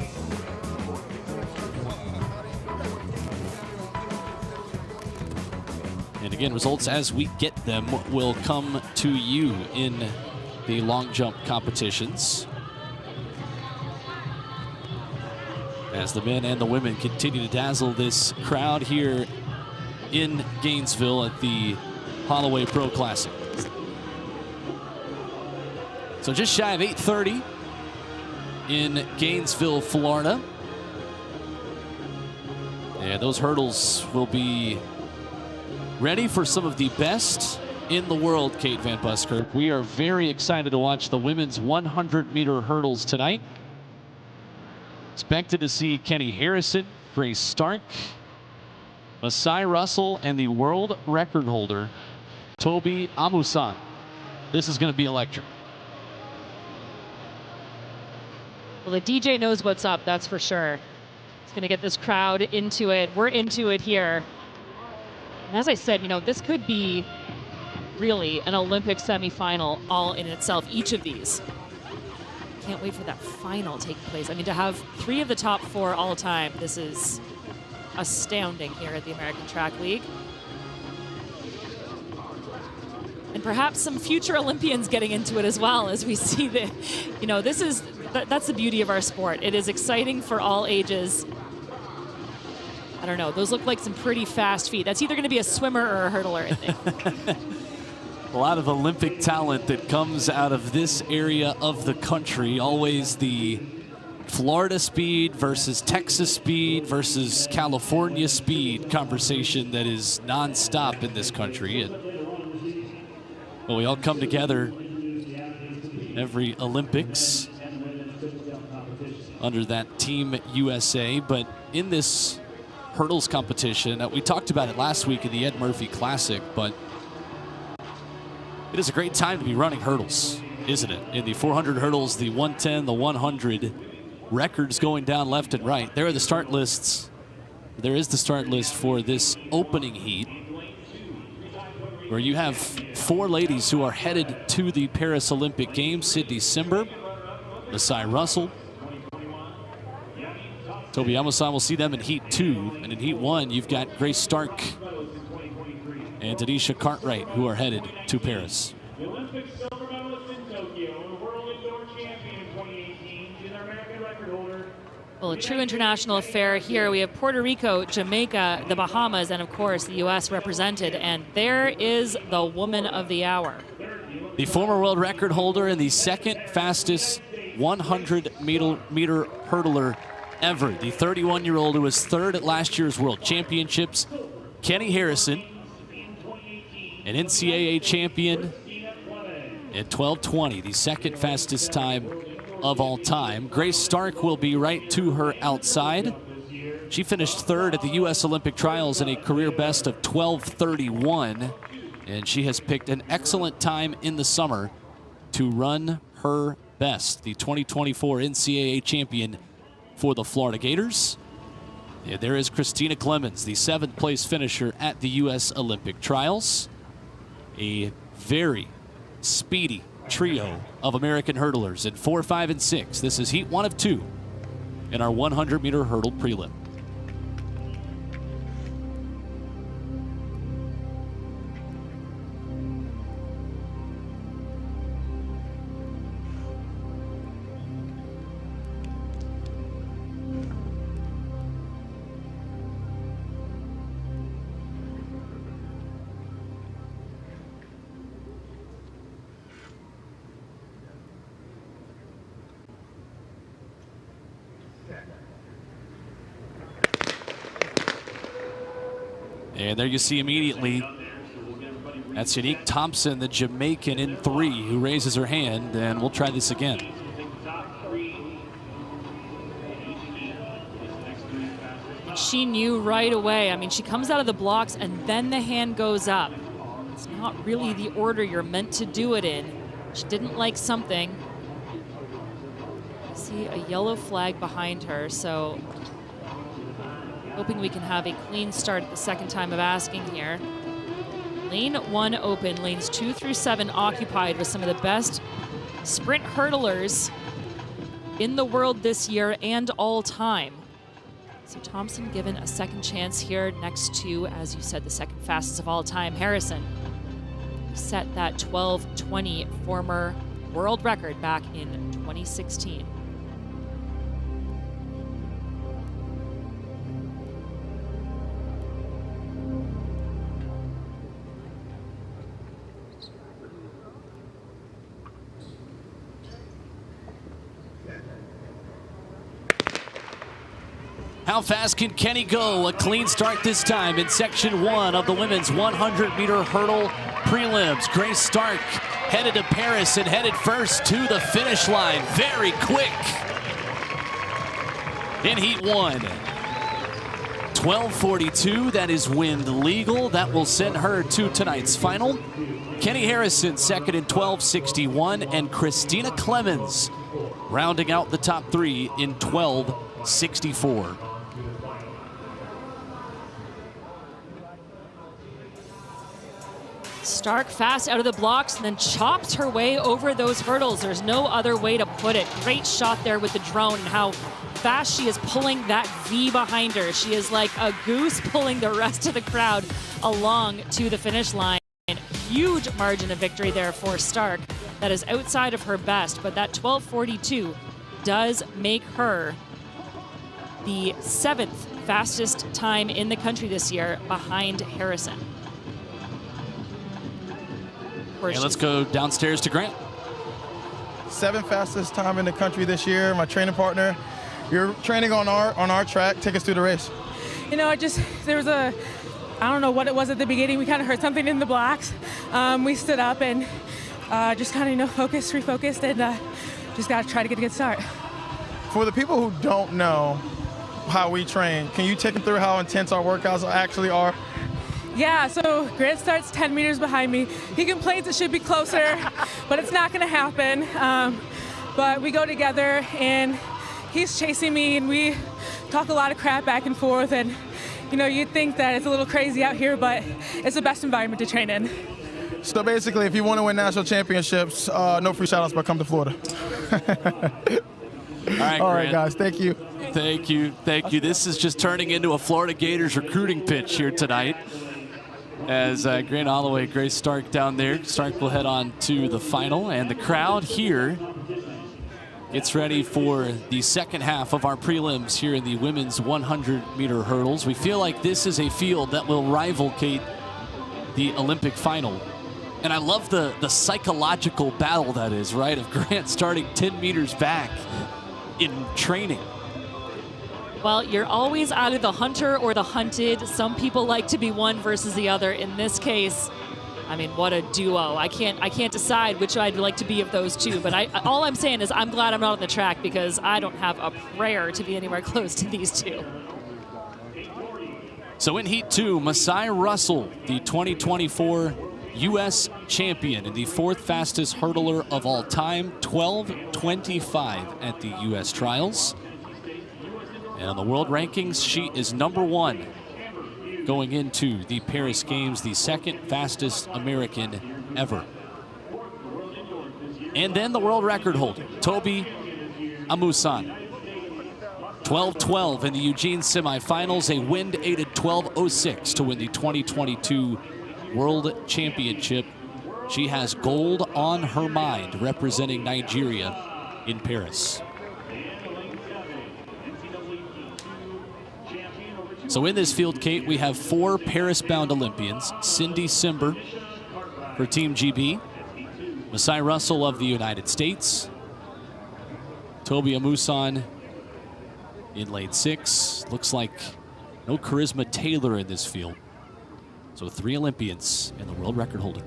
And again, results as we get them will come to you in the long jump competitions, as the men and the women continue to dazzle this crowd here in Gainesville at the Holloway Pro Classic. So just shy of 8:30 in Gainesville, Florida. And those hurdles will be ready for some of the best in the world, Kate Van Buskirk. We are very excited to watch the women's 100-meter hurdles tonight. Expected to see Keni Harrison, Grace Stark, Masai Russell, and the world record holder, Tobi Amusan. This is going to be electric. Well, the DJ knows what's up, that's for sure. It's going to get this crowd into it. We're into it here. And as I said, you know, this could be really an Olympic semifinal all in itself, each of these. Can't wait for that final taking place. I mean, to have 3 of the top 4 all time, this is astounding here at the American Track League. And perhaps some future Olympians getting into it as well, as we see that, you know, this is, that's the beauty of our sport. It is exciting for all ages. I don't know, those look like some pretty fast feet. That's either going to be a swimmer or a hurdler, I think. A lot of Olympic talent that comes out of this area of the country. Always the Florida speed versus Texas speed versus California speed conversation that is nonstop in this country. And well, we all come together every Olympics under that Team USA. But in this hurdles competition, we talked about it last week in the Ed Murphy Classic, but it is a great time to be running hurdles, isn't it? In the 400 hurdles, the 110, the 100, records going down left and right. There are the start lists. There is the start list for this opening heat, where you have 4 ladies who are headed to the Paris Olympic Games. Sydney Simber, Masai Russell, Tobi Amusan. Will see them in Heat 2. And in Heat 1, you've got Grace Stark and Tanisha Cartwright, who are headed to Paris. The Olympic silver medalist in Tokyo and the world indoor champion in 2018 is our American record holder. Well, a true international affair here. We have Puerto Rico, Jamaica, the Bahamas, and of course the U.S. represented. And there is the woman of the hour. The former world record holder and the second fastest 100-meter hurdler ever. The 31-year-old who was 3rd at last year's World Championships, Keni Harrison, an NCAA champion at 12:20, the second fastest time of all time. Grace Stark will be right to her outside. She finished 3rd at the U.S. Olympic trials in a career best of 12:31, and she has picked an excellent time in the summer to run her best. The 2024 NCAA champion for the Florida Gators. And there is Christina Clemens, the 7th place finisher at the U.S. Olympic trials. A very speedy trio of American hurdlers in 4, 5, and 6. This is heat 1 of 2 in our 100-meter hurdle prelim. And there you see immediately, that's Unique Thompson, the Jamaican, in 3, who raises her hand, and we'll try this again. She knew right away. I mean, she comes out of the blocks and then the hand goes up. It's not really the order you're meant to do it in. She didn't like something. See a yellow flag behind her, so hoping we can have a clean start at the second time of asking here. Lane 1 open, lanes 2 through 7 occupied with some of the best sprint hurdlers in the world this year and all time. So Thompson given a second chance here next to, as you said, the second fastest of all time, Harrison, who set that 12:20 former world record back in 2016. How fast can Keni go? A clean start this time in section 1 of the women's 100-meter hurdle prelims. Grace Stark headed to Paris and headed first to the finish line. Very quick in heat 1. 12:42, that is wind legal. That will send her to tonight's final. Keni Harrison second in 12:61, and Christina Clemens rounding out the top 3 in 12:64. Stark fast out of the blocks and then chops her way over those hurdles. There's no other way to put it. Great shot there with the drone and how fast she is pulling that V behind her. She is like a goose pulling the rest of the crowd along to the finish line. Huge margin of victory there for Stark. That is outside of her best, but that 12:42 does make her the 7th fastest time in the country this year behind Harrison. And let's go downstairs to Grant. 7th fastest time in the country this year. My training partner, you're training on our track. Take us through the race. You know, there was I don't know what it was at the beginning. We kind of heard something in the blocks. We stood up and just kind of, refocused, and just got to try to get a good start. For the people who don't know how we train, can you take them through how intense our workouts actually are? Yeah, so Grant starts 10 meters behind me. He complains it should be closer, but it's not going to happen. But we go together, and he's chasing me, and we talk a lot of crap back and forth. And, you'd think that it's a little crazy out here, but it's the best environment to train in. So basically, if you want to win national championships, no free shout-outs, but come to Florida. All right, guys, thank you. Thank you. This is just turning into a Florida Gators recruiting pitch here tonight. As Grant Holloway, Grace Stark down there. Stark will head on to the final, and the crowd here gets ready for the second half of our prelims here in the women's 100-meter hurdles. We feel like this is a field that will rival, Kate, the Olympic final. And I love the psychological battle that is, right, of Grant starting 10 meters back in training. Well, you're always either the hunter or the hunted. Some people like to be one versus the other. In this case, I mean, what a duo. I can't decide which I'd like to be of those two, but all I'm saying is I'm glad I'm not on the track because I don't have a prayer to be anywhere close to these two. So in heat 2, Masai Russell, the 2024 U.S. champion and the 4th fastest hurdler of all time, 12:25 at the U.S. trials. And on the world rankings, she is number 1 going into the Paris Games, the 2nd fastest American ever. And then the world record holder, Tobi Amusan. 12-12 in the Eugene semifinals, a wind-aided 12:06 to win the 2022 World Championship. She has gold on her mind representing Nigeria in Paris. So in this field, Kate, we have 4 Paris-bound Olympians. Cindy Simber for Team GB. Masai Russell of the United States. Tobi Amusan in lane 6. Looks like no Charisma Taylor in this field. So 3 Olympians and the world record holder.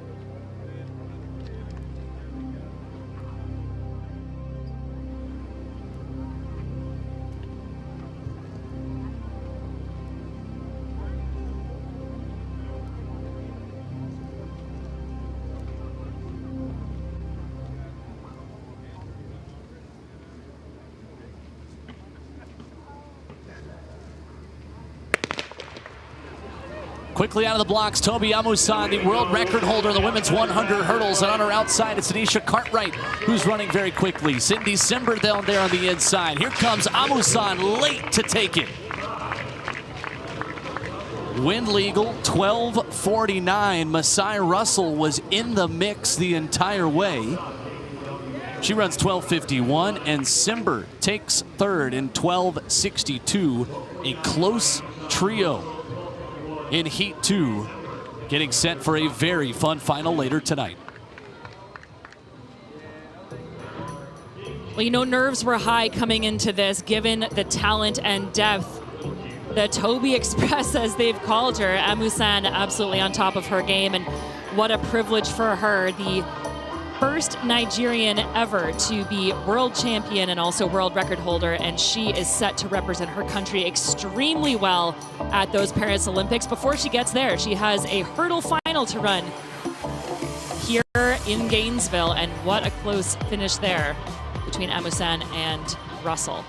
Quickly out of the blocks, Tobi Amusan, the world record holder in the women's 100 hurdles. And on her outside, it's Anisha Cartwright, who's running very quickly. Cindy Simber down there on the inside. Here comes Amusan, late to take it. Wind legal, 12:49. Masai Russell was in the mix the entire way. She runs 12:51, and Simber takes third in 12:62. A close trio in Heat 2, getting set for a very fun final later tonight. Well, you know, nerves were high coming into this, given the talent and depth that Tobi Express, as they've called her. Amusan absolutely on top of her game, and what a privilege for her. The first Nigerian ever to be world champion and also world record holder, and she is set to represent her country extremely well at those Paris Olympics. Before she gets there, she has a hurdle final to run here in Gainesville, and what a close finish there between Amusan and Russell.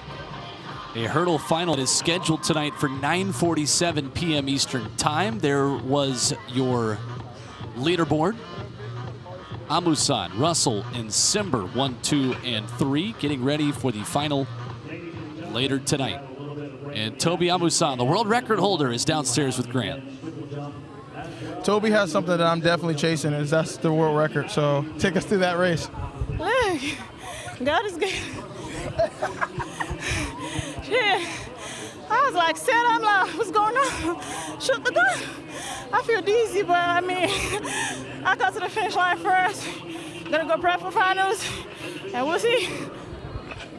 A hurdle final is scheduled tonight for 9:47 p.m. Eastern Time. There was your leaderboard. Amusan, Russell, and Simber 1, 2, and 3, getting ready for the final later tonight. And Tobi Amusan, the world record holder, is downstairs with Grant. Tobi has something that I'm definitely chasing, and that's the world record. So take us through that race. Look, God is good. Shit. I was like, set, I'm like, what's going on? Shoot the gun. I feel dizzy, but I mean, I got to the finish line first. Gonna go prep for finals, and we'll see.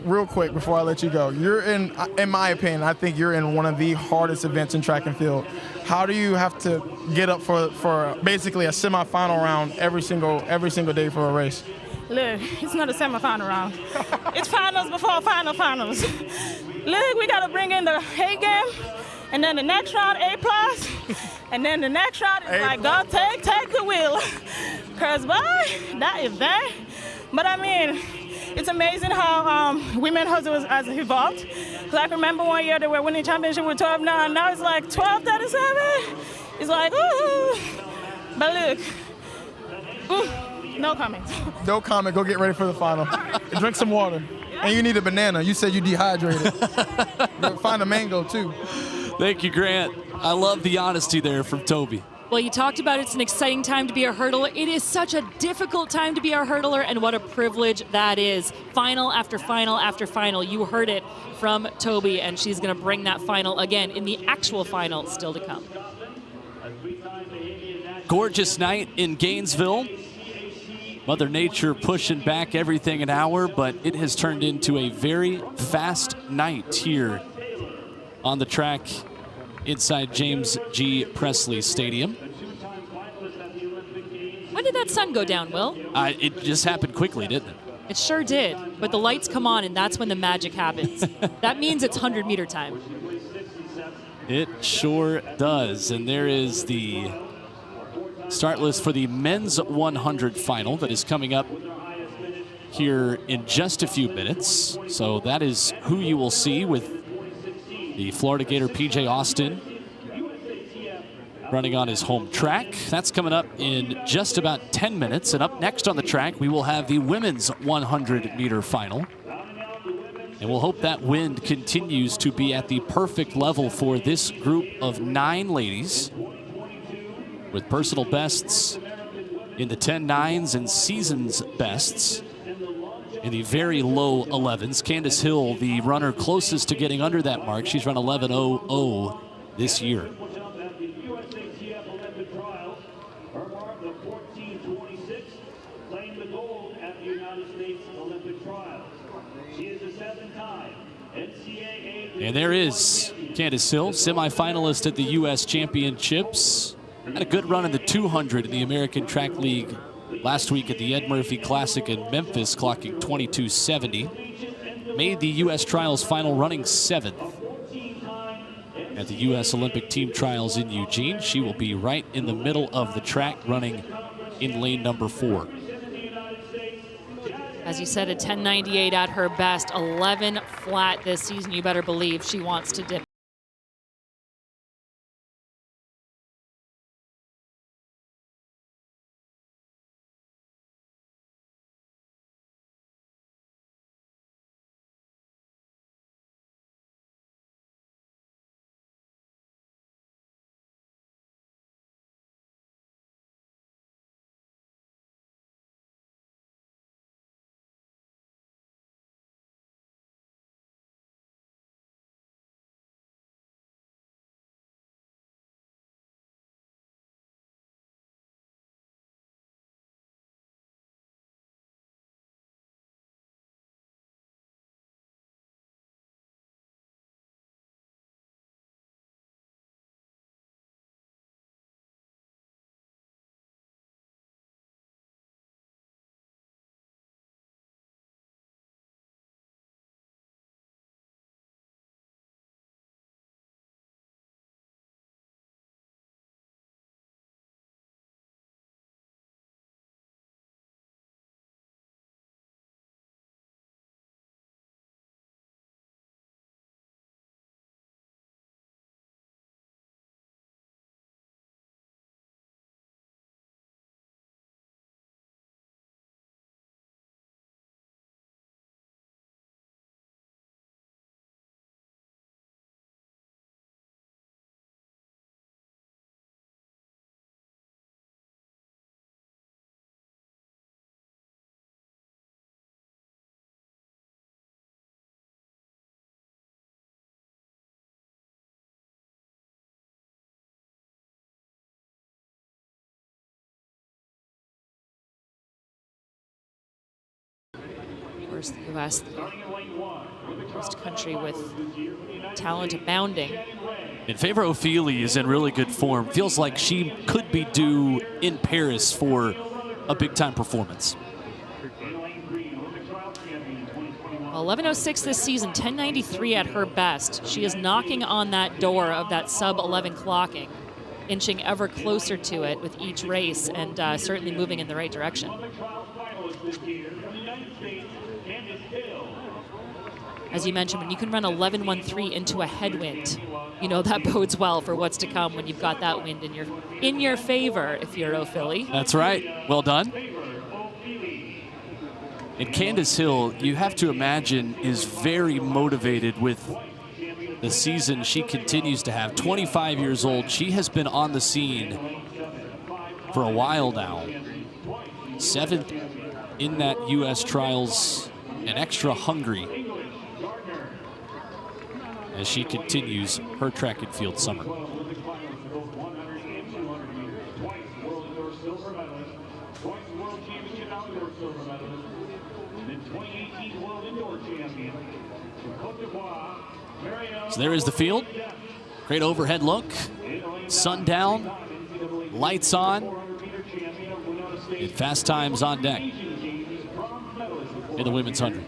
Real quick before I let you go, you're in my opinion, I think you're in one of the hardest events in track and field. How do you have to get up for basically a semifinal round every single day for a race? Look, it's not a semifinal round. It's finals before finals. Look, we gotta bring in the A game, and then the next round A+, and then the next round is like, God, take the wheel. Cause boy, that event. But I mean, it's amazing how women hustle has evolved. Cause I can remember one year they were winning championship with 12:9. Now it's like 12:37. It's like, ooh. But look, no comment. No comment. Go get ready for the final. Drink some water. And you need a banana. You said you dehydrated. Find a mango, too. Thank you, Grant. I love the honesty there from Tobi. Well, you talked about it's an exciting time to be a hurdler. It is such a difficult time to be a hurdler, and what a privilege that is. Final after final after final. You heard it from Tobi, and she's going to bring that final again in the actual final still to come. Gorgeous night in Gainesville. Mother Nature pushing back everything an hour, but it has turned into a very fast night here on the track inside James G. Presley Stadium. When did that sun go down, Will? It just happened quickly, didn't it? It sure did, but the lights come on, and that's when the magic happens. That means it's 100-meter time. It sure does, and there is the start list for the men's 100 final that is coming up here in just a few minutes. So that is who you will see with the Florida Gator PJ Austin running on his home track. That's coming up in just about 10 minutes. And up next on the track, we will have the women's 100-meter final. And we'll hope that wind continues to be at the perfect level for this group of 9 ladies, with personal bests in the 10.9s and season's bests in the very low 11s. Candace Hill, the runner closest to getting under that mark. She's run 11.00 this year. And there is Candace Hill, semifinalist at the U.S. Championships. Had a good run in the 200 in the American Track League last week at the Ed Murphy Classic in Memphis, clocking 22:70. Made the U.S. Trials final running 7th at the U.S. Olympic Team Trials in Eugene. She will be right in the middle of the track, running in lane number 4. As you said, a 10.98 at her best, 11 flat this season. You better believe she wants to dip. Of course, the U.S., the first country with talent abounding. And Favour Ofili is in really good form. Feels like she could be due in Paris for a big-time performance. 11.06 this season, 10.93 at her best. She is knocking on that door of that sub-11 clocking, inching ever closer to it with each race, and certainly moving in the right direction. As you mentioned, when you can run 11.13 into a headwind, you know that bodes well for what's to come when you've got that wind in your favor if you're Ofili. That's right. Well done. And Candace Hill, you have to imagine, is very motivated with the season she continues to have. 25 years old. She has been on the scene for a while now. 7th in that U.S. Trials and extra hungry as she continues her track and field summer. So there is the field. Great overhead look. Sun down, lights on, and fast times on deck in the women's 100.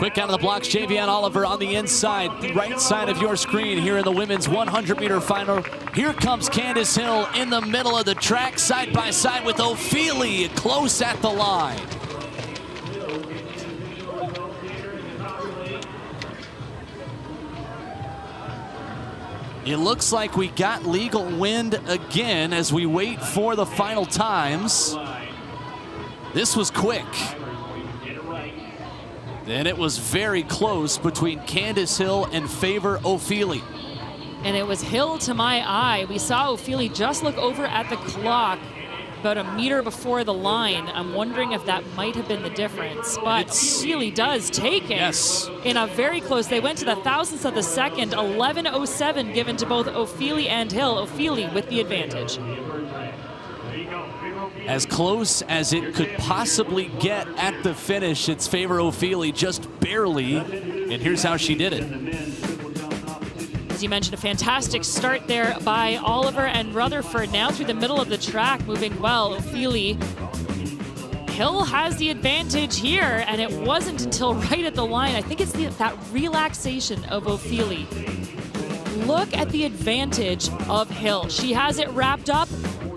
Quick out of the blocks, Javion Oliver on the inside, right side of your screen here in the women's 100-meter final. Here comes Candace Hill in the middle of the track, side by side with Ofili, close at the line. It looks like we got legal wind again as we wait for the final times. This was quick. Then it was very close between Candace Hill and Favour Ofili. And it was Hill to my eye. We saw Ofili just look over at the clock about a meter before the line. I'm wondering if that might have been the difference, but Ofili does take it. Yes. In a very close, they went to the thousandths of the second, 11:07 given to both Ofili and Hill. Ofili with the advantage. As close as it could possibly get at the finish, it's Favour Ofili just barely, and here's how she did it. As you mentioned, a fantastic start there by Oliver and Rutherford. Now through the middle of the track, moving well. Ofili. Hill has the advantage here, and it wasn't until right at the line. I think it's that relaxation of Ofili. Look at the advantage of Hill. She has it wrapped up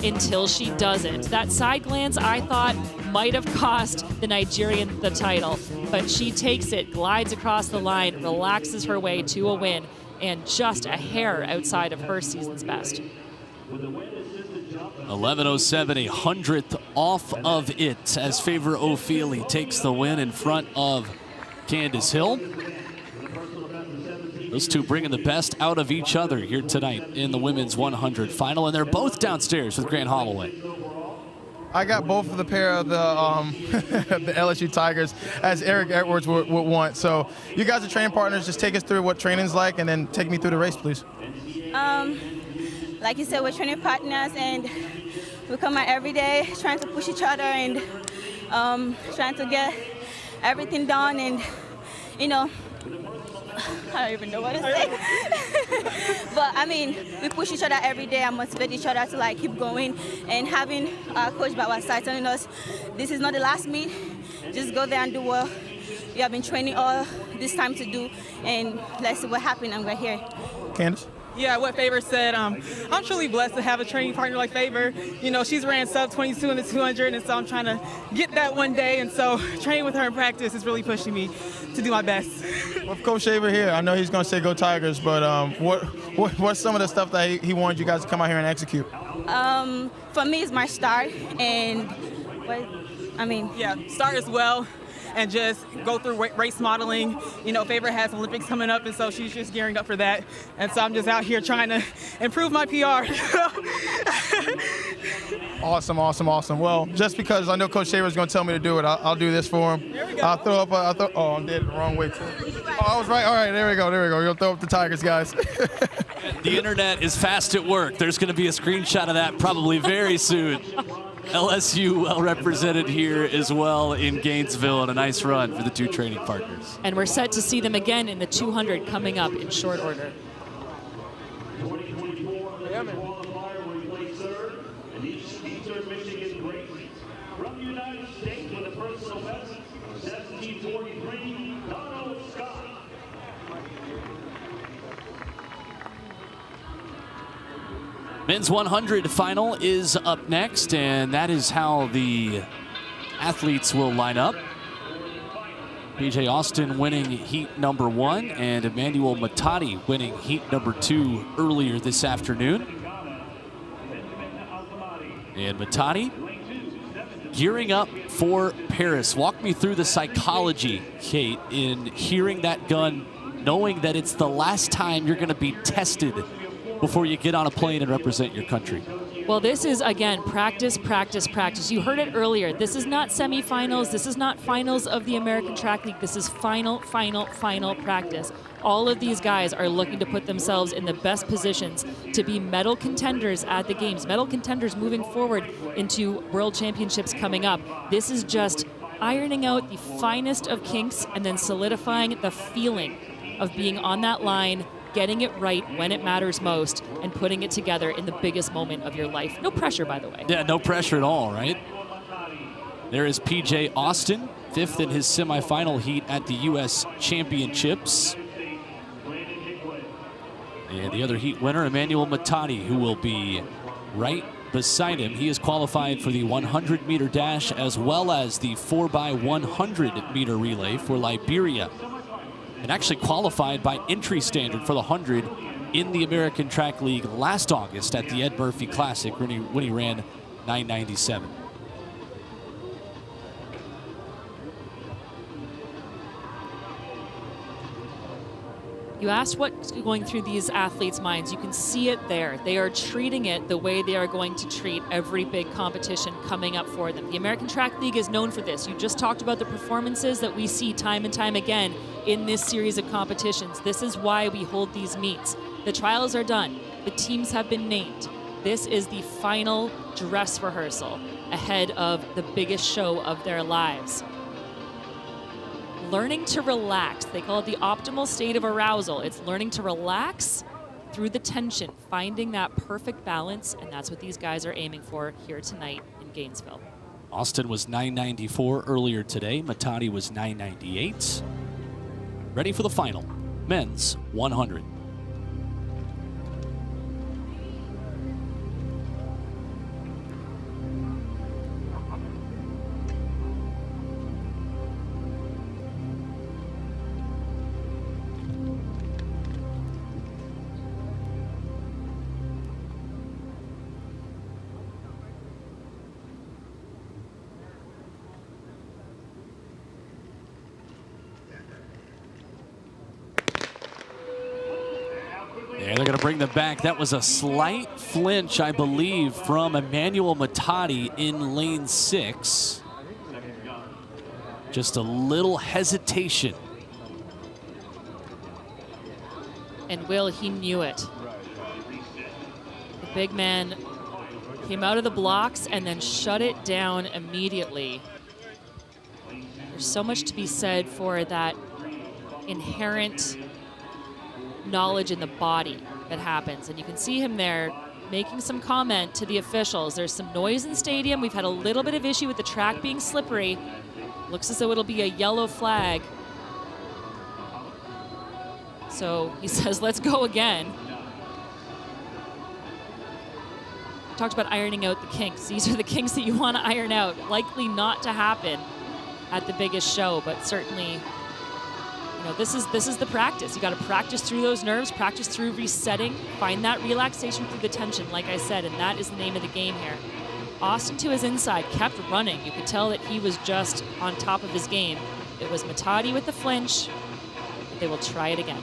until she doesn't. That side glance, I thought, might have cost the Nigerian the title, but she takes it, glides across the line, relaxes her way to a win, and just a hair outside of her season's best. 11:07, a hundredth off of it as Favour Ofili takes the win in front of Candace Hill. Those two bringing the best out of each other here tonight in the women's 100 final, and they're both downstairs with Grant Holloway. I got both of the pair of the the LSU Tigers, as Eric Edwards would want. So you guys are training partners. Just take us through what training's like, and then take me through the race, please. Like you said, we're training partners, and we come out every day trying to push each other and trying to get everything done. And, you know, I don't even know what to say. But, I mean, we push each other every day and motivate each other to, like, keep going. And having our coach by our side telling us this is not the last meet. Just go there and do what we have been training all this time to do. And let's see what happens, and we're here. Candace? Yeah, what Favour said, I'm truly blessed to have a training partner like Favour. You know, she's ran sub 22 in the 200, and so I'm trying to get that one day. And so training with her in practice is really pushing me to do my best. With Coach Shaver here, I know he's going to say go Tigers, but what's some of the stuff that he wanted you guys to come out here and execute? For me, it's my start, and start as well. And just go through race modeling. You know, Favour has Olympics coming up, and so she's just gearing up for that. And so I'm just out here trying to improve my PR. Awesome. Well, just because I know Coach Shaver is going to tell me to do it, I'll do this for him. There we go. I'll throw up I did it the wrong way, too. Oh, I was right. All right, there we go. We're going to throw up the Tigers, guys. The internet is fast at work. There's going to be a screenshot of that probably very soon. LSU well represented here as well in Gainesville, and a nice run for the two training partners. And we're set to see them again in the 200 coming up in short order. Yeah, man. From the United States with a personal best, 17:43, Donald Scott. Men's 100 final is up next, and that is how the athletes will line up. PJ Austin winning heat number 1, and Emmanuel Matadi winning heat number 2 earlier this afternoon. And Matadi gearing up for Paris. Walk me through the psychology, Kate, in hearing that gun, knowing that it's the last time you're going to be tested before you get on a plane and represent your country. Well, this is, again, practice. You heard it earlier. This is not semifinals. This is not finals of the American Track League. This is final practice. All of these guys are looking to put themselves in the best positions to be medal contenders at the games, medal contenders moving forward into World Championships coming up. This is just ironing out the finest of kinks and then solidifying the feeling of being on that line, getting it right when it matters most, and putting it together in the biggest moment of your life. No pressure, by the way. Yeah, no pressure at all, right? There is PJ Austin, 5th in his semifinal heat at the U.S. Championships. And the other heat winner, Emmanuel Matadi, who will be right beside him. He is qualified for the 100-meter dash as well as the 4x100-meter relay for Liberia. And actually qualified by entry standard for the 100 in the American Track League last August at the Ed Murphy Classic when he ran 9:97. You asked what's going through these athletes' minds. You can see it there. They are treating it the way they are going to treat every big competition coming up for them. The American Track League is known for this. You just talked about the performances that we see time and time again in this series of competitions. This is why we hold these meets. The trials are done. The teams have been named. This is the final dress rehearsal ahead of the biggest show of their lives. Learning to relax. They call it the optimal state of arousal. It's learning to relax through the tension, finding that perfect balance, and that's what these guys are aiming for here tonight in Gainesville. Austin was 9:94 earlier today. Matadi was 9:98. Ready for the final, men's 100. And they're going to bring them back. That was a slight flinch, I believe, from Emmanuel Matadi in lane 6. Just a little hesitation. And Will, he knew it. The big man came out of the blocks and then shut it down immediately. There's so much to be said for that inherent knowledge in the body that happens. And you can see him there making some comment to the officials. There's some noise in the stadium. We've had a little bit of issue with the track being slippery. Looks as though it'll be a yellow flag. So he says, let's go again. Talked about ironing out the kinks. These are the kinks that you want to iron out. Likely not to happen at the biggest show, but certainly, you know, this is the practice. You got to practice through those nerves, practice through resetting, find that relaxation through the tension, like I said, and that is the name of the game here. Austin to his inside, kept running. You could tell that he was just on top of his game. It was Matadi with the flinch. They will try it again.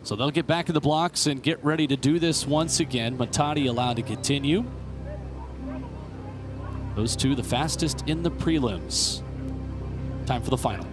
So they'll get back in the blocks and get ready to do this once again. Matadi allowed to continue. Those two the fastest in the prelims. Time for the final.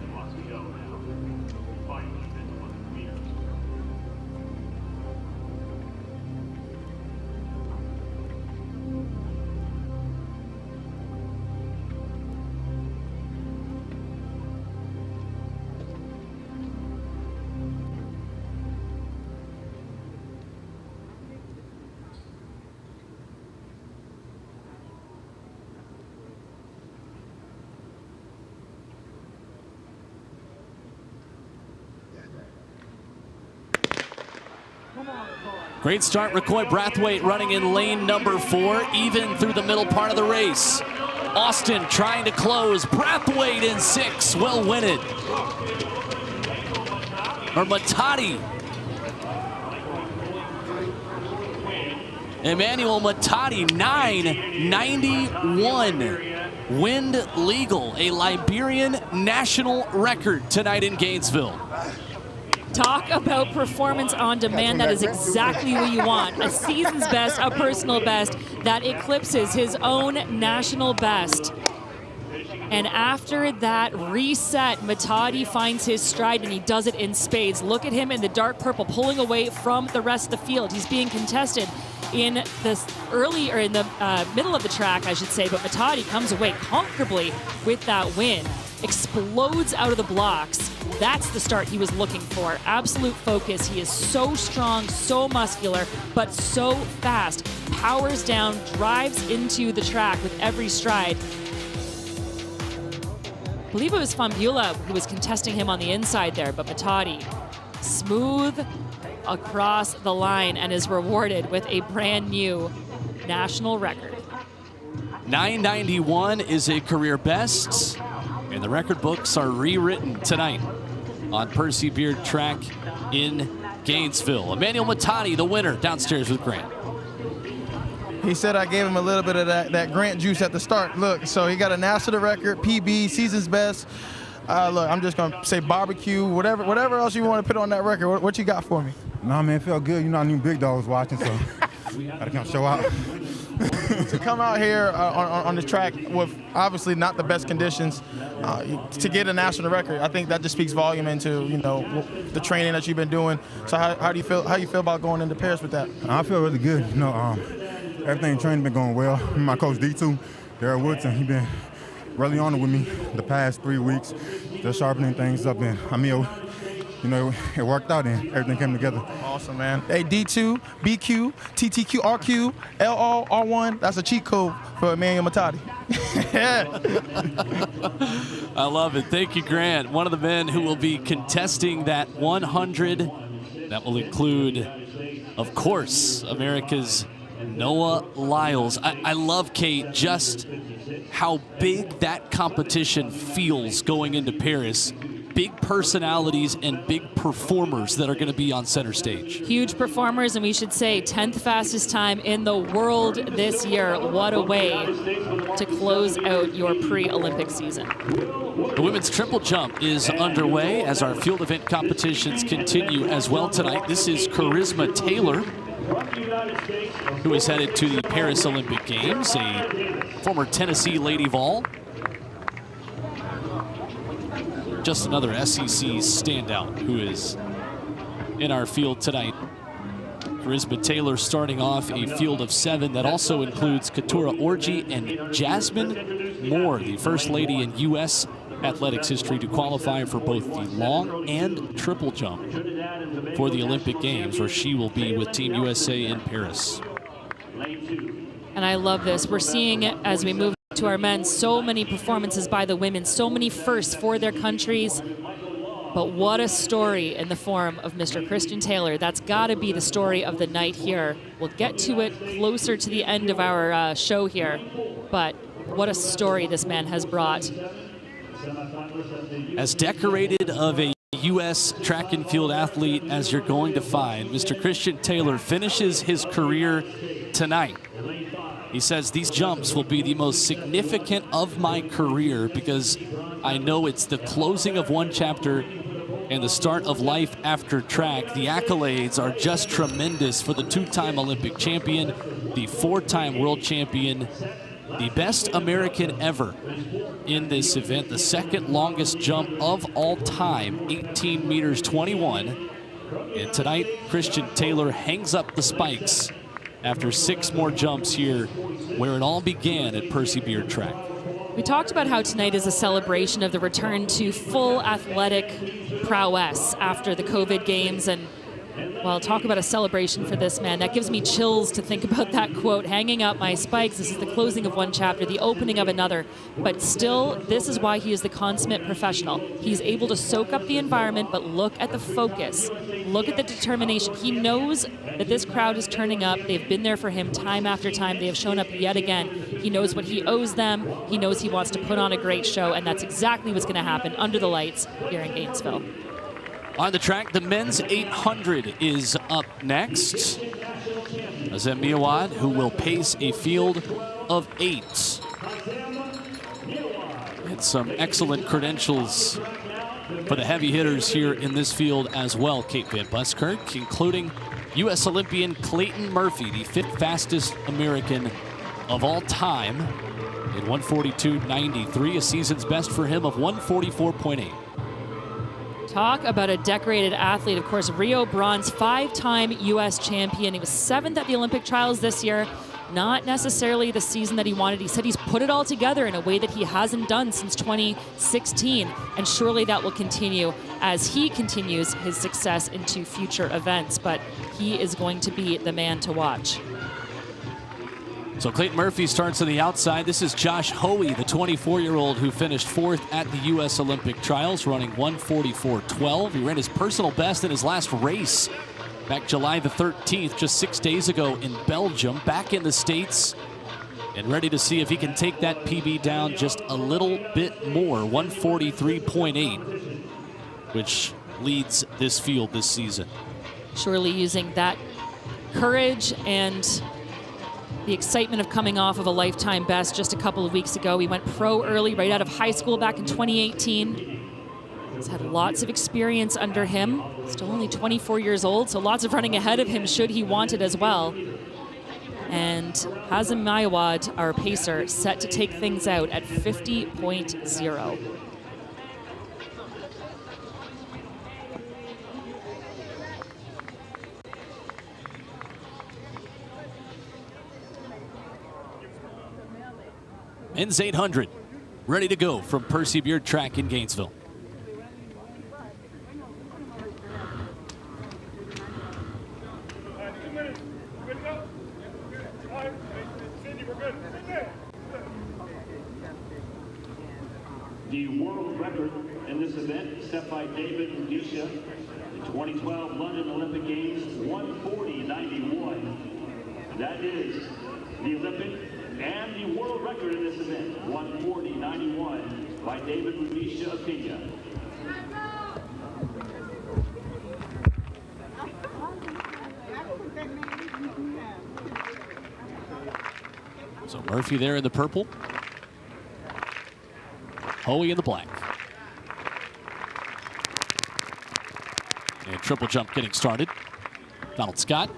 Great start, McCoy Brathwaite running in lane number 4, even through the middle part of the race. Austin trying to close, Brathwaite in 6, will win it. Or Matadi. Emmanuel Matadi, 9:91. Wind legal, a Liberian national record tonight in Gainesville. Talk about performance on demand. That is exactly what you want. A season's best, a personal best that eclipses his own national best. And after that reset, Matadi finds his stride, and he does it in spades. Look at him in the dark purple, pulling away from the rest of the field. He's being contested in this early, or in the middle of the track, I should say, but Matadi comes away comfortably with that win. explodes out of the blocks. That's the start he was looking for. Absolute focus. He is so strong, so muscular, but so fast. Powers down, drives into the track with every stride. I believe it was Fahnbulleh who was contesting him on the inside there, but Matadi smooth across the line and is rewarded with a brand new national record. 991 is a career best, and the record books are rewritten tonight on Percy Beard Track in Gainesville. Emmanuel Matadi, the winner, downstairs with Grant. He said I gave him a little bit of that Grant juice at the start. Look, so he got a national record, PB, season's best. Look, I'm just gonna say barbecue, whatever else you want to put on that record. What you got for me? Nah, man, it felt good. You know, I knew Big Dog was watching, so gotta come show out. To come out here on the track with obviously not the best conditions, to get a national record, I think that just speaks volume into the training that you've been doing. So how do you feel? How you feel about going into Paris with that? I feel really good. You know, everything in training been going well. My coach D2, Darryl Woodson, he been really on it with me the past 3 weeks, just sharpening things up. And I mean, it worked out and everything came together. Awesome, man. Hey, D2, BQ, TTQ, RQ, LR, R1, that's a cheat code for Emmanuel Matadi. I love it. Thank you, Grant. One of the men who will be contesting that 100. That will include, of course, America's Noah Lyles. I love, Kate, just how big that competition feels going into Paris. Big personalities and big performers that are going to be on center stage. Huge performers, and we should say 10th fastest time in the world this year. What a way to close out your pre-Olympic season. The women's triple jump is underway as our field event competitions continue as well tonight. This is Charisma Taylor, who is headed to the Paris Olympic Games, a former Tennessee Lady Vol. Just another SEC standout who is in our field tonight. Charisma Taylor starting off a field of 7 that also includes Katura Orji and Jasmine Moore, the first lady in U.S. athletics history to qualify for both the long and triple jump for the Olympic Games, where she will be with Team USA in Paris. And I love this. We're seeing, as we move to our men, so many performances by the women, so many firsts for their countries. But what a story in the form of Mr. Christian Taylor. That's got to be the story of the night here. We'll get to it closer to the end of our show here. But what a story this man has brought. As decorated of a U.S. track and field athlete as you're going to find, Mr. Christian Taylor finishes his career tonight. He says these jumps will be the most significant of my career because I know it's the closing of one chapter and the start of life after track. The accolades are just tremendous for the 2-time Olympic champion, the 4-time world champion, the best American ever in this event, the second longest jump of all time, 18 meters 21. And tonight, Christian Taylor hangs up the spikes after 6 more jumps here, where it all began at Percy Beard Track. We talked about how tonight is a celebration of the return to full athletic prowess after the COVID games, and well, talk about a celebration for this man. That gives me chills to think about that quote, hanging up my spikes. This is the closing of one chapter, the opening of another. But still, this is why he is the consummate professional. He's able to soak up the environment, but look at the focus. Look at the determination. He knows that this crowd is turning up. They've been there for him time after time. They have shown up yet again. He knows what he owes them. He knows he wants to put on a great show, and that's exactly what's going to happen under the lights here in Gainesville. On the track, the men's 800 is up next. Azem Miawad, who will pace a field of 8. And some excellent credentials for the heavy hitters here in this field as well, Kate Van Buskirk, including U.S. Olympian Clayton Murphy, the 5th fastest American of all time in 142.93, a season's best for him of 144.8. Talk about a decorated athlete. Of course, Rio bronze, 5-time U.S. champion. He was 7th at the Olympic trials this year. not necessarily the season that he wanted. He said he's put it all together in a way that he hasn't done since 2016, and surely that will continue as he continues his success into future events, but he is going to be the man to watch. So Clayton Murphy starts on the outside. This is Josh Hoey, the 24-year-old who finished 4th at the U.S. Olympic trials, running 1:44.12. He ran his personal best in his last race back July the 13th, just 6 days ago in Belgium, back in the States, and ready to see if he can take that PB down just a little bit more, 143.8, which leads this field this season. Surely using that courage and the excitement of coming off of a lifetime best just a couple of weeks ago. He went pro early, right out of high school back in 2018. He's had lots of experience under him. Still only 24 years old, so lots of running ahead of him should he want it as well. And Hazem Mayawad, our pacer, set to take things out at 50.0. Men's 800, ready to go from Percy Beard Track in Gainesville. The world record in this event set by David Rudisha, the 2012 London Olympic Games, 140.91. That is the Olympic and the world record in this event, 140.91 by David Rudisha of Kenya. So Murphy there in the purple. Hoey in the black. And triple jump getting started. Donald Scott.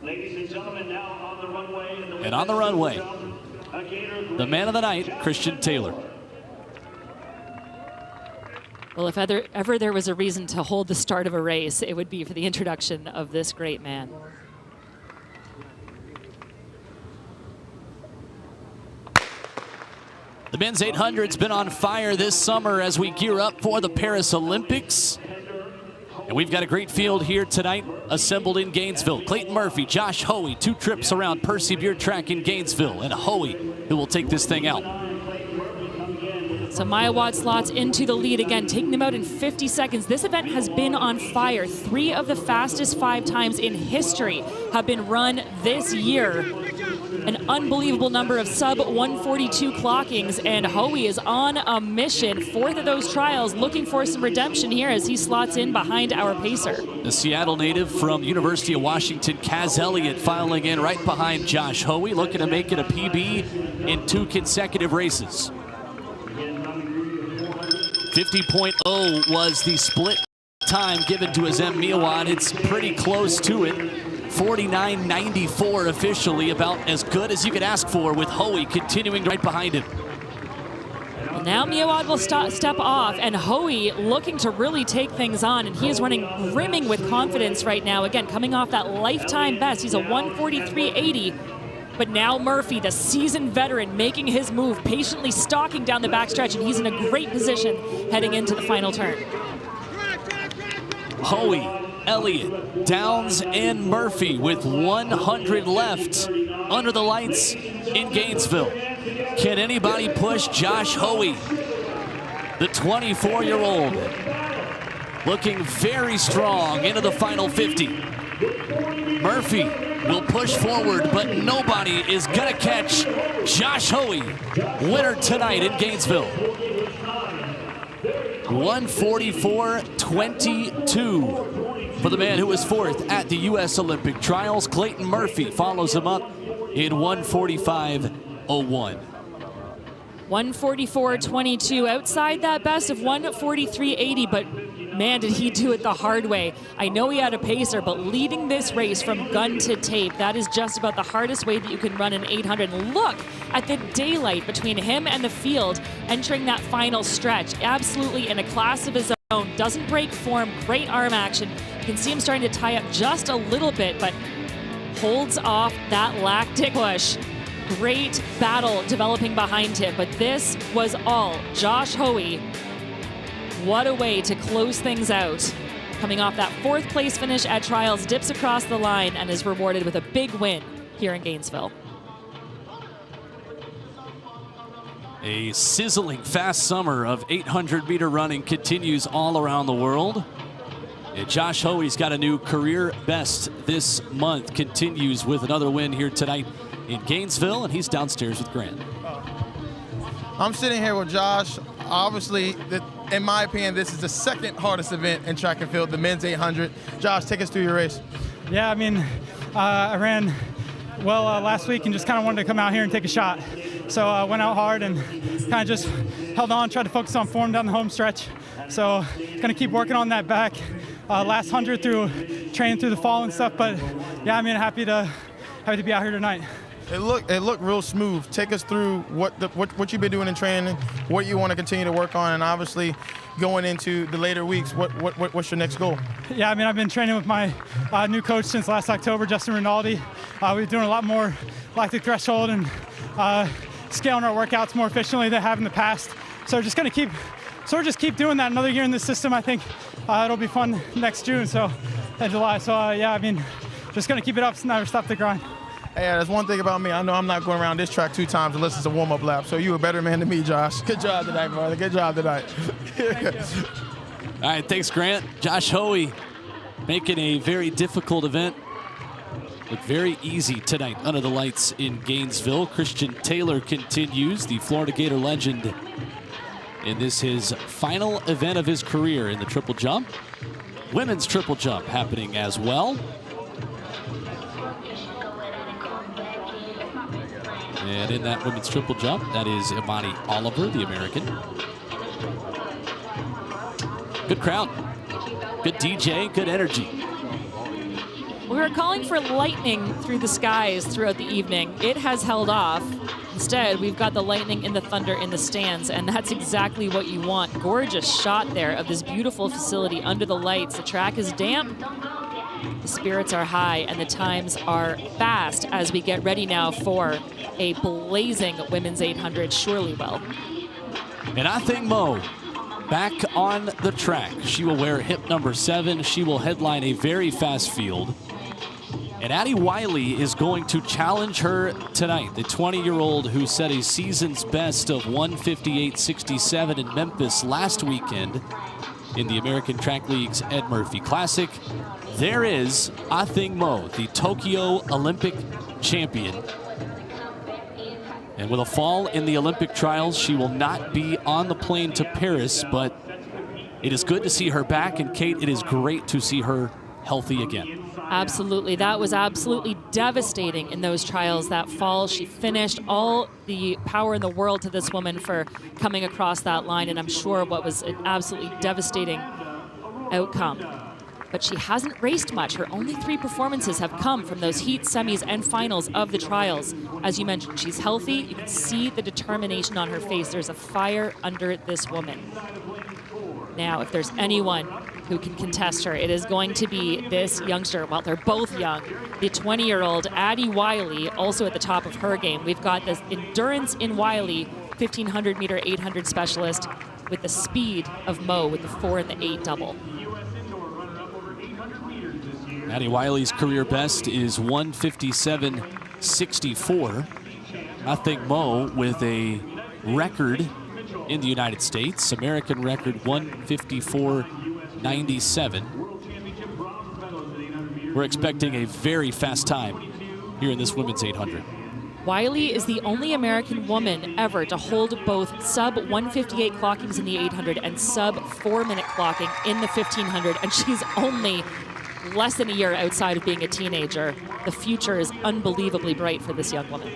Ladies and gentlemen, now on the runway. And on the runway, the man of the night, Christian Taylor. Well, if ever there was a reason to hold the start of a race, it would be for the introduction of this great man. The men's 800's been on fire this summer as we gear up for the Paris Olympics. And we've got a great field here tonight, assembled in Gainesville. Clayton Murphy, Josh Hoey, 2 trips around Percy Beard Track in Gainesville, and Hoey who will take this thing out. So Mayawad slots into the lead again, taking them out in 50 seconds. This event has been on fire. 3 of the fastest 5 times in history have been run this year. An unbelievable number of sub-142 clockings, and Hoey is on a mission. 4th of those trials, looking for some redemption here as he slots in behind our pacer. The Seattle native from University of Washington, Kaz Elliott, filing in right behind Josh Hoey, looking to make it a PB in 2 consecutive races. 50.0 was the split time given to Hazem Mayawad. It's pretty close to it. 49.94 officially, about as good as you could ask for, with Hoey continuing right behind him. Well, now Mayawad will step off, and Hoey looking to really take things on, and he is running brimming with confidence right now. Again, coming off that lifetime best. He's a 143.80. But now Murphy, the seasoned veteran, making his move, patiently stalking down the backstretch, and he's in a great position heading into the final turn. Hoey, Elliott, Downs, and Murphy with 100 left under the lights in Gainesville. Can anybody push Josh Hoey, the 24-year-old, looking very strong into the final 50. Murphy will push forward, but nobody is gonna catch Josh Hoey, winner tonight in Gainesville. 144.22 for the man who was 4th at the U.S. Olympic trials. Clayton Murphy follows him up in 145.01. 144.22, outside that best of 143.80, but man, did he do it the hard way. I know he had a pacer, but leading this race from gun to tape, that is just about the hardest way that you can run an 800. Look at the daylight between him and the field entering that final stretch. Absolutely in a class of his own. Doesn't break form. Great arm action. You can see him starting to tie up just a little bit, but holds off that lactic push. Great battle developing behind him, but this was all Josh Hoey. What a way to close things out. Coming off that 4th place finish at trials, dips across the line and is rewarded with a big win here in Gainesville. A sizzling fast summer of 800-meter running continues all around the world. And Josh Hoey's got a new career best this month. Continues with another win here tonight in Gainesville, and he's downstairs with Grant. I'm sitting here with Josh. Obviously, in my opinion, this is the 2nd hardest event in track and field, the men's 800. Josh, take us through your race. Yeah, I mean, I ran well last week and just kind of wanted to come out here and take a shot. So I went out hard and kind of just held on, tried to focus on form down the home stretch. So going to keep working on that back last 100 through training through the fall and stuff. But yeah, I mean, happy to be out here tonight. It looked real smooth. Take us through what you've been doing in training, what you want to continue to work on, and obviously going into the later weeks, what's your next goal? Yeah, I mean, I've been training with my new coach since last October, Justin Rinaldi. We've been doing a lot more lactic threshold and scaling our workouts more efficiently than I have in the past. So just going to keep doing that another year in the system. I think it'll be fun next June, so in July. So yeah, I mean, just going to keep it up, never stop the grind. Hey, there's one thing about me. I know I'm not going around this track 2 times unless it's a warm-up lap. So you a better man than me, Josh. Good job tonight, brother. Good job tonight. All right, thanks, Grant. Josh Hoey making a very difficult event look very easy tonight under the lights in Gainesville. Christian Taylor continues, the Florida Gator legend, in this his final event of his career in the triple jump. Women's triple jump happening as well. And in that women's triple jump, that is Imani Oliver, the American. Good crowd, good DJ, good energy. We were calling for lightning through the skies throughout the evening. It has held off. Instead, we've got the lightning and the thunder in the stands, and that's exactly what you want. Gorgeous shot there of this beautiful facility under the lights. The track is damp, the spirits are high, and the times are fast as we get ready now for a blazing women's 800, surely well. And Athing Mo back on the track. She will wear hip number 7. She will headline a very fast field. And Addy Wiley is going to challenge her tonight, the 20-year-old who set a season's best of 1:58.67 in Memphis last weekend in the American Track League's Ed Murphy Classic. There is Athing Mo, the Tokyo Olympic champion. And with a fall in the Olympic trials, she will not be on the plane to Paris, but it is good to see her back. And Kate, it is great to see her healthy again. Absolutely. That was absolutely devastating in those trials that fall. She finished. All the power in the world to this woman for coming across that line, and I'm sure what was an absolutely devastating outcome. But she hasn't raced much. Her only 3 performances have come from those heat, semis, and finals of the trials. As you mentioned, she's healthy. You can see the determination on her face. There's a fire under this woman. Now, if there's anyone who can contest her, it is going to be this youngster. Well, they're both young. The 20-year-old Addy Wiley, also at the top of her game. We've got this endurance in Wiley, 1,500-meter 800 specialist, with the speed of Mo with the 4 and the 8 double. Addy Wiley's career best is 1:57.64. Athing Mo with a record in the United States, American record 1:54.97. We're expecting a very fast time here in this women's 800. Wiley is the only American woman ever to hold both sub 1:58 clockings in the 800 and sub 4-minute clocking in the 1,500, and she's only less than a year outside of being a teenager. The future is unbelievably bright for this young woman.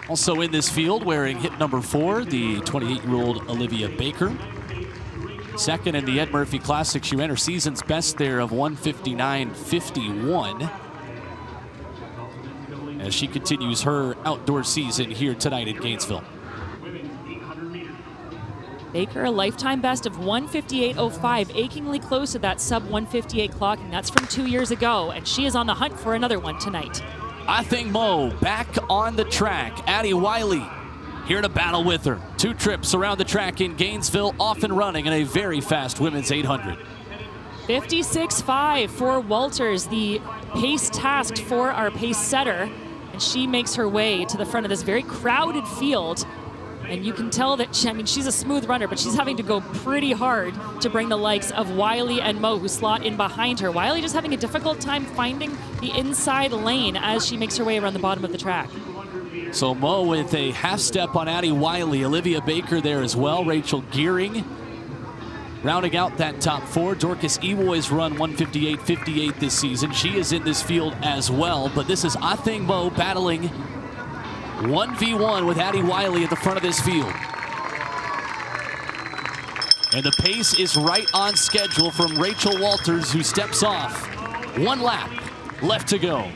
Also in this field, wearing hip number 4, the 28-year-old Olivia Baker. Second in the Ed Murphy Classic. She ran her season's best there of 1:59.51. as she continues her outdoor season here tonight in Gainesville. Baker, a lifetime best of 158.05, achingly close to that sub 158 clock, and that's from 2 years ago, and she is on the hunt for another one tonight. Athing Mo back on the track. Addy Wiley here to battle with her. 2 trips around the track in Gainesville, off and running in a very fast women's 800. 56.5 for Walters, the pace tasked for our pace setter, and she makes her way to the front of this very crowded field. And you can tell that, she's a smooth runner, but she's having to go pretty hard to bring the likes of Wiley and Mo, who slot in behind her. Wiley just having a difficult time finding the inside lane as she makes her way around the bottom of the track. So Mo with a half step on Addy Wiley, Olivia Baker there as well, Rachel Gearing rounding out that top 4. Dorcas Ewoy's run 158.58 this season. She is in this field as well, but this is Athing Mo battling 1v1 with Addy Wiley at the front of this field. And the pace is right on schedule from Rachel Walters, who steps off. 1 lap left to go.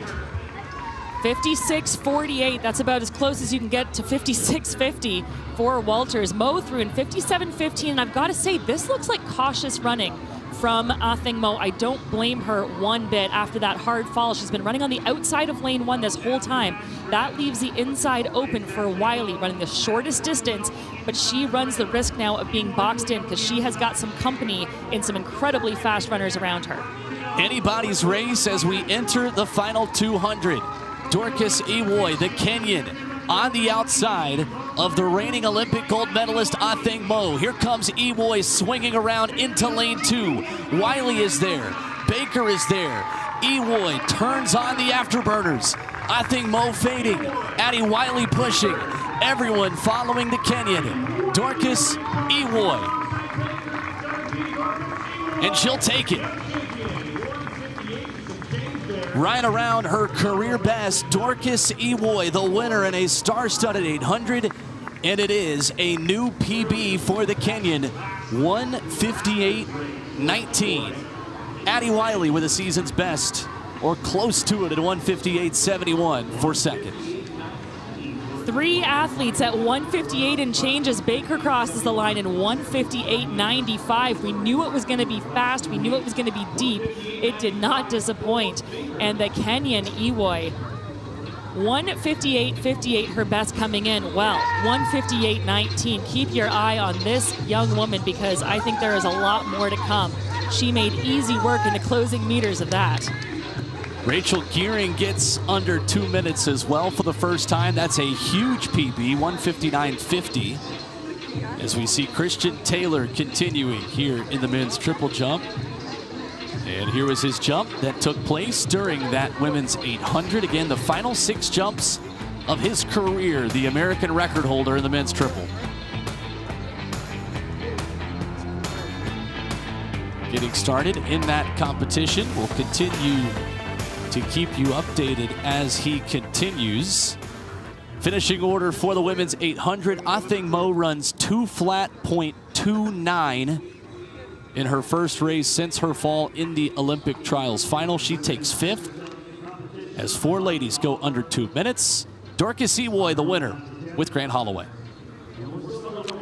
56.48, that's about as close as you can get to 56.50 for Walters. Mo through in 57.15, and I've got to say, this looks like cautious running from Athing Mo. I don't blame her one bit after that hard fall. She's been running on the outside of lane 1 this whole time. That leaves the inside open for Wiley, running the shortest distance, but she runs the risk now of being boxed in because she has got some company in some incredibly fast runners around her. Anybody's race as we enter the final 200. Dorcas Ewoy, the Kenyan, on the outside of the reigning Olympic gold medalist Athing Mo. Here comes Ewoy swinging around into lane 2. Wiley is there. Baker is there. Ewoy turns on the afterburners. Athing Mo fading. Addy Wiley pushing. Everyone following the Kenyan. Dorcas Ewoy. And she'll take it. Right around her career best, Dorcas Ewoy, the winner in a star-studded 800, and it is a new PB for the Kenyan, 158.19. Addy Wiley with a season's best, or close to it at 158.71 for second. 3 athletes at 158 and change as Baker crosses the line in 158.95. We knew it was going to be fast. We knew it was going to be deep. It did not disappoint. And the Kenyan Ewoy, 158.58, her best coming in. Well, 158.19. Keep your eye on this young woman because I think there is a lot more to come. She made easy work in the closing meters of that. Rachel Gearing gets under 2 minutes as well for the first time. That's a huge PB, 159.50. As we see Christian Taylor continuing here in the men's triple jump. And here was his jump that took place during that women's 800. Again, the final 6 jumps of his career, the American record holder in the men's triple. Getting started in that competition. We'll continue to keep you updated as he continues. Finishing order for the women's 800. Athing Mo runs 2 flat .29 in her first race since her fall in the Olympic trials final. She takes 5th as 4 ladies go under 2 minutes. Dorcas Ewoy, the winner with Grant Holloway.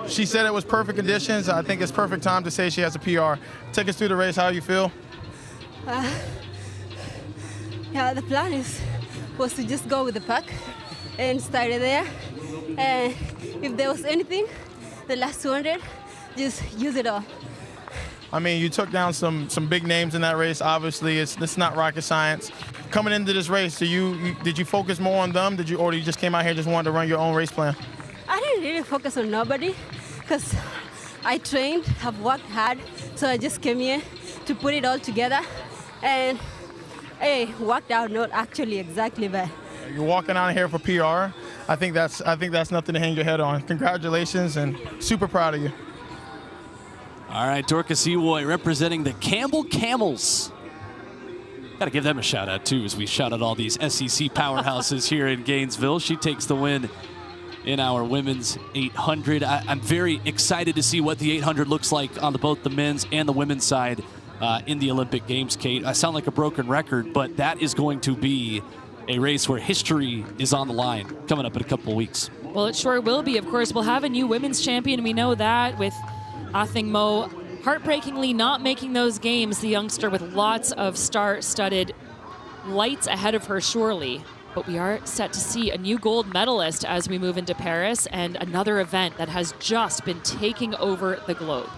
She said it was perfect conditions. I think it's perfect time to say she has a PR. Take us through the race. How you feel? Yeah, the plan was to just go with the pack and started there. And if there was anything, the last 200, just use it all. I mean, you took down some big names in that race. Obviously, it's not rocket science. Coming into this race, did you focus more on them? Or you just came out here and just wanted to run your own race plan? I didn't really focus on nobody because I trained, have worked hard, so I just came here to put it all together. And hey, worked out, not actually exactly, but you're walking out of here for PR. I think that's nothing to hang your head on. Congratulations, and super proud of you. All right, Dorcas Ewoy representing the Campbell Camels. Got to give them a shout out too, as we shout out all these SEC powerhouses here in Gainesville. She takes the win in our women's 800. I'm very excited to see what the 800 looks like on both the men's and the women's side in the Olympic Games, Kate. I sound like a broken record, but that is going to be a race where history is on the line coming up in a couple of weeks. Well, it sure will be. Of course, we'll have a new women's champion. We know that with Athing heartbreakingly not making those games, the youngster with lots of star-studded lights ahead of her, surely. But we are set to see a new gold medalist as we move into Paris, and another event that has just been taking over the globe.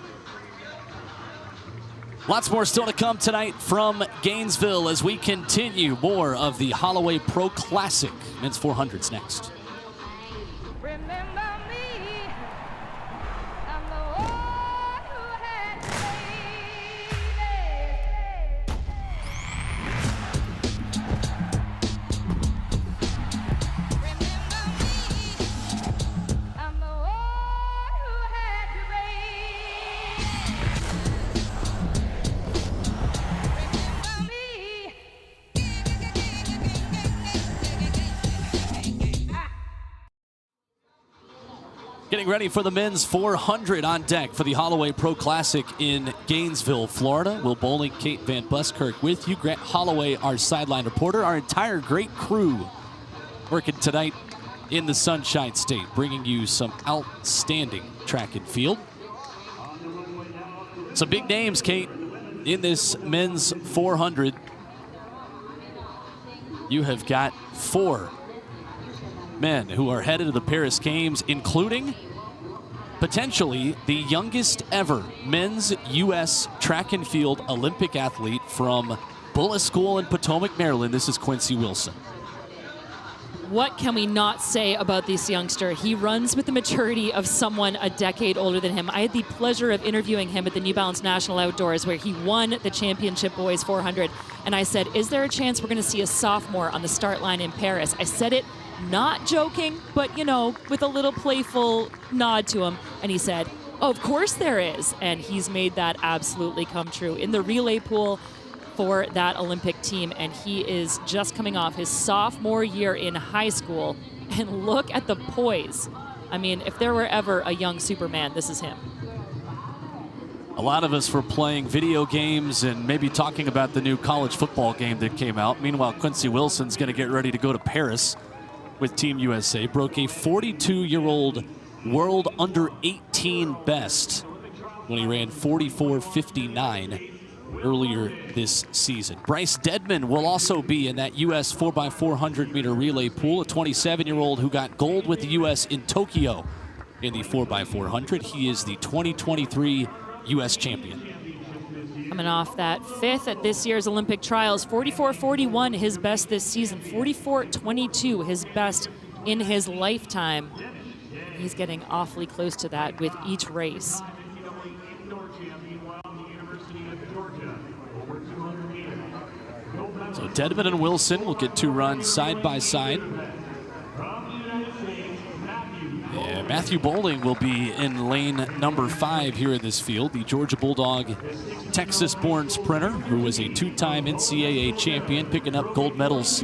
Lots more still to come tonight from Gainesville as we continue more of the Holloway Pro Classic. Men's 400s next. Getting ready for the men's 400 on deck for the Holloway Pro Classic in Gainesville, Florida. Will Boling, Kate Van Buskirk with you. Grant Holloway, our sideline reporter. Our entire great crew working tonight in the Sunshine State, bringing you some outstanding track and field. Some big names, Kate, in this men's 400. You have got 4 men who are headed to the Paris Games, including potentially the youngest ever men's U.S. track and field Olympic athlete from Bullis School in Potomac, Maryland. This is Quincy Wilson. What can we not say about this youngster? He runs with the maturity of someone a decade older than him. I had the pleasure of interviewing him at the New Balance National Outdoors, where he won the championship boys 400. And I said, is there a chance we're going to see a sophomore on the start line in Paris? I said it not joking, but, you know, with a little playful nod to him. And he said, oh, of course there is. And he's made that absolutely come true in the relay pool for that Olympic team. And he is just coming off his sophomore year in high school. And look at the poise. I mean, if there were ever a young Superman, this is him. A lot of us were playing video games and maybe talking about the new college football game that came out. Meanwhile, Quincy Wilson's going to get ready to go to Paris with Team USA. Broke a 42-year-old world under 18 best when he ran 44.59 earlier this season. Bryce Dedman will also be in that U.S. 4x400 meter relay pool, a 27-year-old who got gold with the U.S. in Tokyo in the 4x400. He is the 2023 U.S. champion. Coming off that 5th at this year's Olympic trials, 44.41 his best this season, 44.22 his best in his lifetime. He's getting awfully close to that with each race. So Dedman and Wilson will get 2 runs side by side. Yeah, Matthew Boling will be in lane number 5 here in this field. The Georgia Bulldog, Texas-born sprinter who was a 2-time NCAA champion, picking up gold medals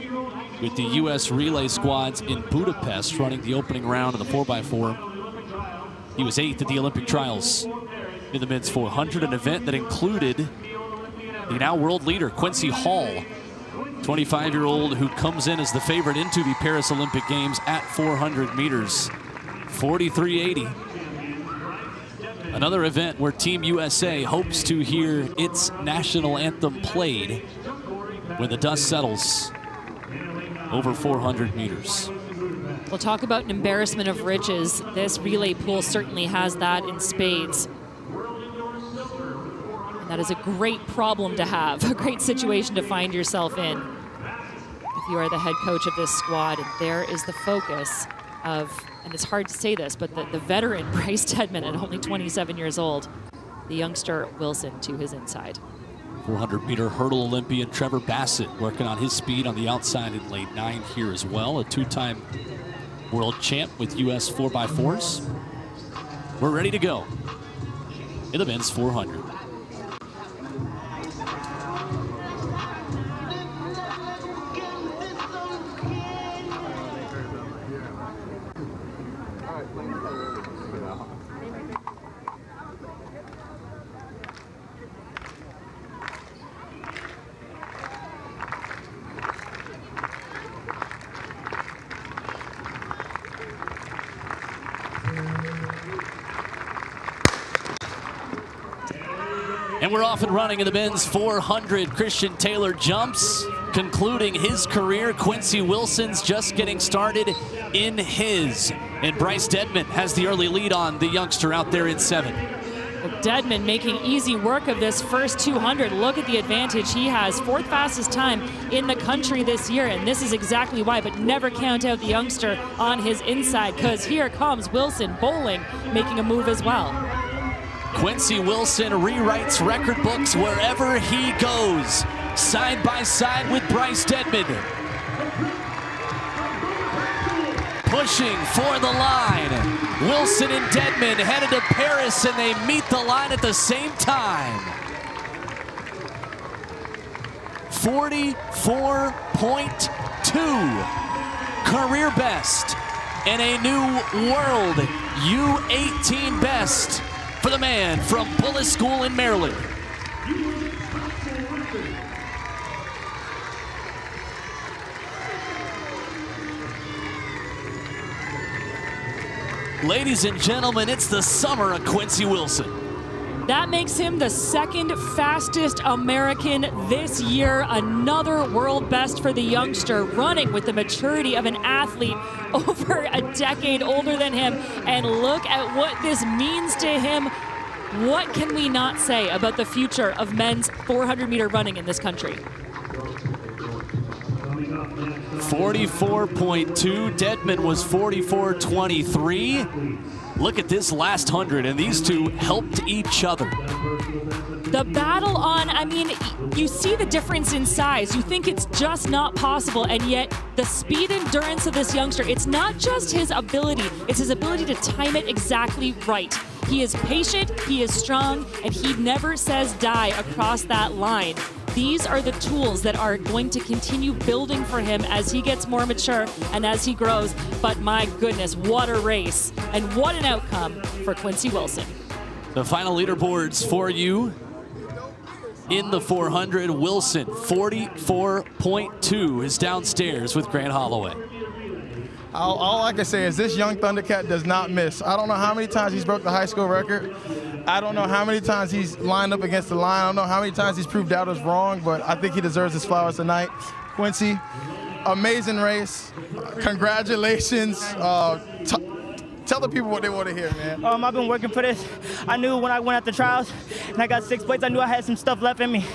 with the U.S. relay squads in Budapest, running the opening round of the 4x4. He was 8th at the Olympic trials in the men's 400, an event that included the now world leader, Quincy Hall, 25-year-old who comes in as the favorite into the Paris Olympic Games at 400 meters. 43.80. Another event where Team USA hopes to hear its national anthem played when the dust settles over 400 meters. We'll talk about an embarrassment of riches. This relay pool certainly has that in spades. And that is a great problem to have, a great situation to find yourself in if you are the head coach of this squad. And there is the focus of, and it's hard to say this, but the veteran Bryce Dedman at only 27 years old, the youngster Wilson to his inside. 400-meter hurdle Olympian Trevor Bassitt working on his speed on the outside in lane 9 here as well. A 2-time world champ with U.S. 4x4s. We're ready to go in the men's 400. And we're off and running in the men's 400. Christian Taylor jumps, concluding his career. Quincy Wilson's just getting started in his. And Bryce Dedman has the early lead on the youngster out there in 7. Dedman making easy work of this first 200. Look at the advantage he has. 4th fastest time in the country this year, and this is exactly why, but never count out the youngster on his inside, because here comes Wilson. Boling making a move as well. Quincy Wilson rewrites record books wherever he goes. Side by side with Bryce Dedman. Pushing for the line. Wilson and Dedman headed to Paris, and they meet the line at the same time. 44.2. Career best and a new world U18 best for the man from Bullis School in Maryland. Ladies and gentlemen, it's the summer of Quincy Wilson. That makes him the 2nd fastest American this year. Another world best for the youngster, running with the maturity of an athlete over a decade older than him. And look at what this means to him. What can we not say about the future of men's 400-meter running in this country? 44.2. Dedman was 44.23. Look at this last 100, and these two helped each other. The battle on, I mean, you see the difference in size. You think it's just not possible, and yet the speed endurance of this youngster, it's not just his ability, it's his ability to time it exactly right. He is patient, he is strong, and he never says die across that line. These are the tools that are going to continue building for him as he gets more mature and as he grows. But my goodness, what a race and what an outcome for Quincy Wilson. The final leaderboards for you in the 400. Wilson, 44.2 is downstairs with Grant Holloway. All I can say is this young Thundercat does not miss. I don't know how many times he's broke the high school record. I don't know how many times he's lined up against the line. I don't know how many times he's proved doubters wrong, but I think he deserves his flowers tonight. Quincy, amazing race. Congratulations. Tell the people what they want to hear, man. I've been working for this. I knew when I went at the trials and I got 6th place, I knew I had some stuff left in me.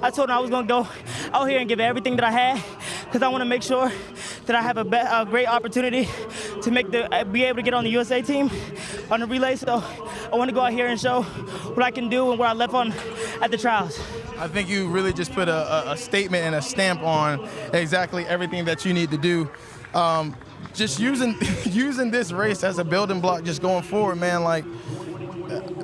I told him I was going to go out here and give everything that I had, because I want to make sure that I have a great opportunity to be able to get on the USA team on the relay. So I want to go out here and show what I can do and where I left on at the trials. I think you really just put a statement and a stamp on exactly everything that you need to do. Just using this race as a building block, just going forward, man. Like,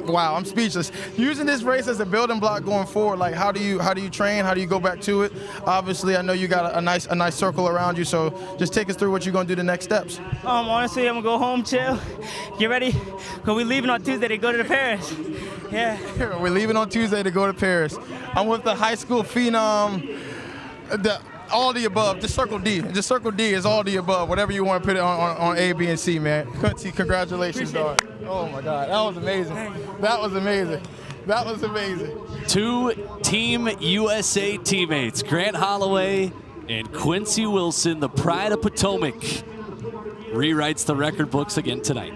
wow, I'm speechless. Using this race as a building block going forward, like how do you train? How do you go back to it? Obviously, I know you got a nice circle around you. So just take us through what you're gonna do the next steps. Honestly, I'm gonna go home, chill, get ready, cause we're leaving on Tuesday to go to Paris. Yeah. We're leaving on Tuesday to go to Paris. I'm with the high school phenom. All the above, just circle D. Just circle D is all the above, whatever you want to put it on A, B, and C, man. Quincy, congratulations, dog. Oh my God, that was amazing. That was amazing. That was amazing. 2 Team USA teammates, Grant Holloway and Quincy Wilson, the pride of Potomac, rewrites the record books again tonight.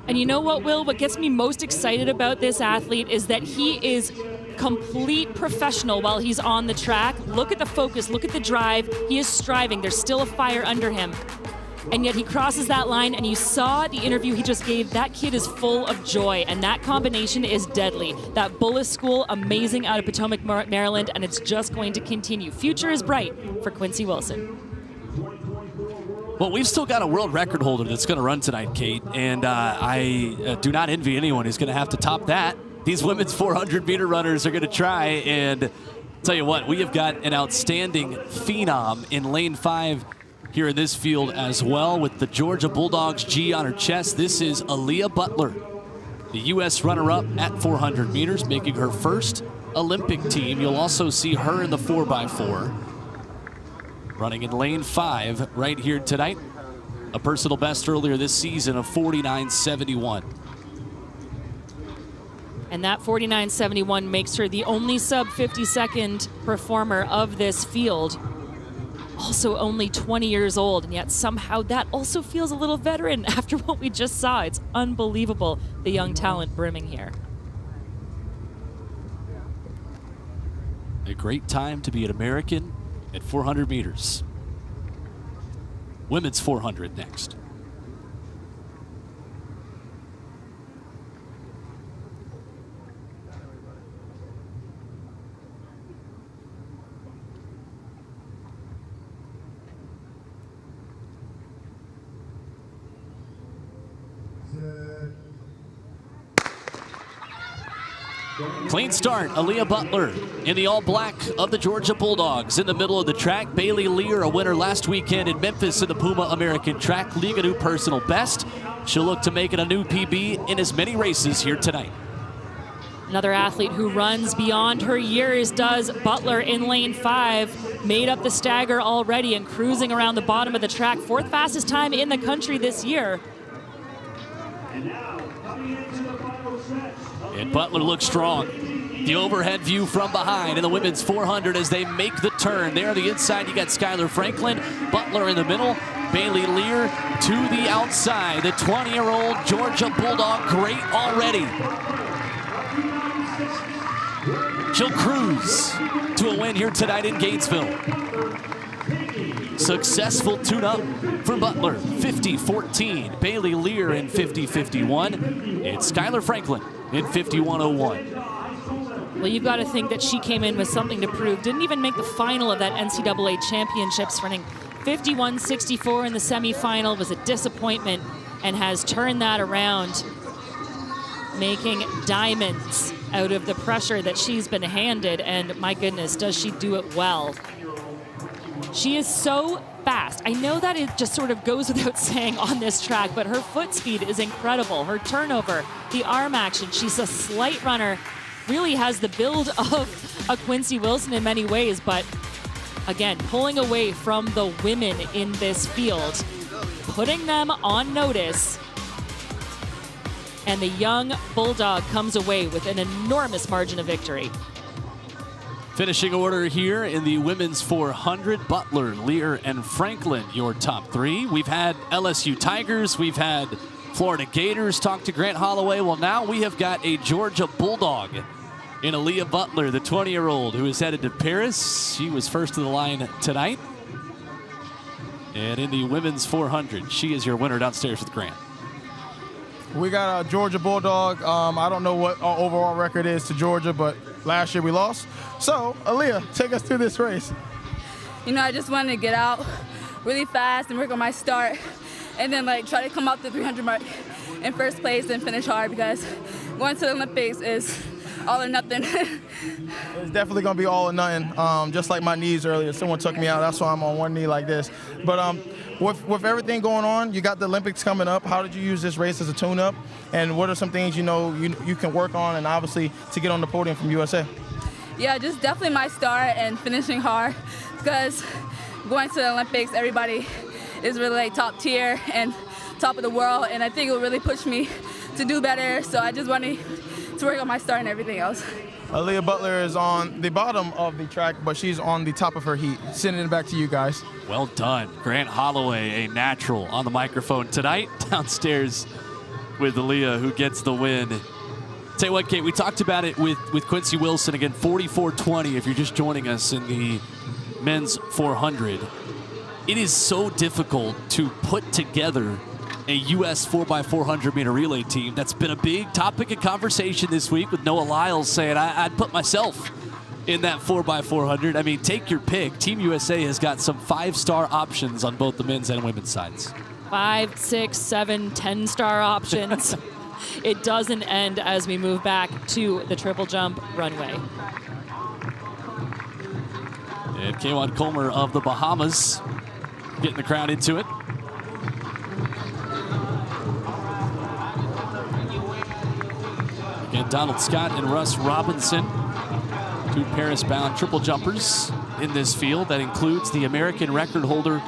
And you know what, Will? What gets me most excited about this athlete is that he is complete professional while he's on the track. Look at the focus, look at the drive. He is striving. There's still a fire under him. And yet he crosses that line, and you saw the interview he just gave. That kid is full of joy, and that combination is deadly. That Bullis School, amazing out of Potomac, Maryland, and it's just going to continue. Future is bright for Quincy Wilson. Well, we've still got a world record holder that's going to run tonight, Kate, and I do not envy anyone who's going to have to top that. These women's 400-meter runners are going to try, and tell you what, we have got an outstanding phenom in lane 5 here in this field as well, with the Georgia Bulldogs G on her chest. This is Aaliyah Butler, the U.S. runner-up at 400 meters, making her first Olympic team. You'll also see her in the 4x4, running in lane 5 right here tonight. A personal best earlier this season of 49.71. And that 49.71 makes her the only sub 50-second performer of this field. Also only 20 years old, and yet somehow that also feels a little veteran after what we just saw. It's unbelievable, the young talent brimming here. A great time to be an American at 400 meters. Women's 400 next. Clean start, Aaliyah Butler in the all-black of the Georgia Bulldogs in the middle of the track. Bailey Lear, a winner last weekend in Memphis in the Puma American Track League, a new personal best. She'll look to make it a new PB in as many races here tonight. Another athlete who runs beyond her years does Butler in lane 5. Made up the stagger already and cruising around the bottom of the track. 4th fastest time in the country this year. And Butler looks strong. The overhead view from behind in the women's 400 as they make the turn. There on the inside, you got Skylar Franklin, Butler in the middle, Bailey Lear to the outside. The 20-year-old Georgia Bulldog, great already. She'll cruise to a win here tonight in Gainesville. Successful tune-up for Butler, 50-14. Bailey Lear in 50-51. It's Skylar Franklin in 51-01. Well, you've got to think that she came in with something to prove. Didn't even make the final of that NCAA championships, running 51-64 in the semifinal. Was a disappointment and has turned that around, making diamonds out of the pressure that she's been handed. And my goodness, does she do it well. She is so fast. I know that it just sort of goes without saying on this track, but her foot speed is incredible. Her turnover, the arm action, she's a slight runner, really has the build of a Quincy Wilson in many ways, but again, pulling away from the women in this field, putting them on notice, and the young Bulldog comes away with an enormous margin of victory. Finishing order here in the women's 400, Butler, Lear, and Franklin, your top 3. We've had LSU Tigers, we've had Florida Gators talk to Grant Holloway. Well, now we have got a Georgia Bulldog in Aaliyah Butler, the 20-year-old who is headed to Paris. She was first to the line tonight. And in the women's 400, she is your winner downstairs with Grant. We got a Georgia Bulldog. I don't know what our overall record is to Georgia, but last year we lost. So, Aaliyah, take us through this race. You know, I just wanted to get out really fast and work on my start, and then try to come out the 300 mark in first place and finish hard, because going to the Olympics is all or nothing. It's definitely going to be all or nothing. Just like my knees earlier, someone took me out. That's why I'm on one knee like this. But with everything going on, you got the Olympics coming up. How did you use this race as a tune-up? And what are some things you can work on, and obviously to get on the podium from USA? Yeah, just definitely my start and finishing hard, because going to the Olympics, everybody is really top tier and top of the world, and I think it will really push me to do better. So I just wanted to work on my start and everything else. Aaliyah Butler is on the bottom of the track, but she's on the top of her heat. Sending it back to you guys. Well done. Grant Holloway, a natural on the microphone tonight, downstairs with Aaliyah, who gets the win. Tell you what, Kate, we talked about it with Quincy Wilson. Again, 44-20 if you're just joining us in the men's 400. It is so difficult to put together a U.S. 4x400 meter relay team. That's been a big topic of conversation this week with Noah Lyles saying, I'd put myself in that 4x400. I mean, take your pick. Team USA has got some 5-star options on both the men's and women's sides. 5, 6, 7, 10-star options. It doesn't end as we move back to the triple jump runway. And Kaywan Comer of the Bahamas getting the crowd into it. Again, Donald Scott and Russ Robinson, 2 Paris-bound triple jumpers in this field. That includes the American record holder,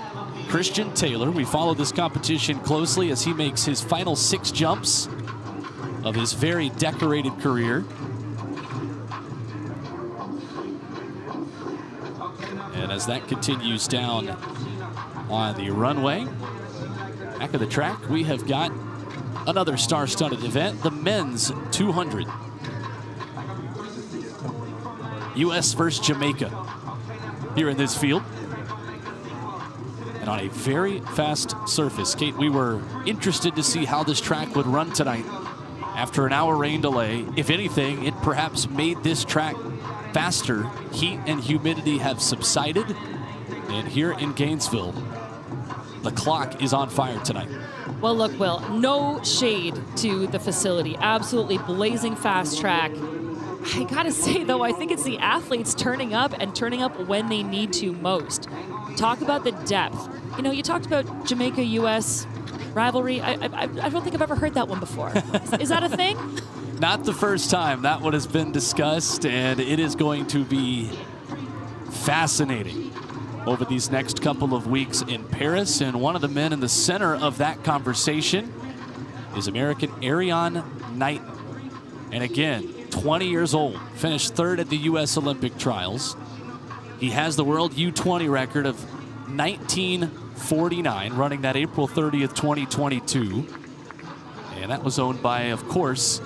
Christian Taylor. We follow this competition closely as he makes his final 6 jumps of his very decorated career. And as that continues down on the runway, back of the track, we have got another star-studded event, the men's 200. U.S. versus Jamaica here in this field. And on a very fast surface. Kate, we were interested to see how this track would run tonight after an hour rain delay. If anything, it perhaps made this track faster. Heat and humidity have subsided. And here in Gainesville, the clock is on fire tonight. Well, look, Will, no shade to the facility. Absolutely blazing fast track. I gotta say, though, I think it's the athletes turning up and turning up when they need to most. Talk about the depth. You know, you talked about Jamaica-U.S. rivalry. I don't think I've ever heard that one before. Is that a thing? Not the first time that one has been discussed, and it is going to be fascinating over these next couple of weeks in Paris. And one of the men in the center of that conversation is American Erriyon Knighton. And again, 20 years old, finished third at the U.S. Olympic trials. He has the world U20 record of 1949, running that April 30th, 2022. And that was owned by, of course,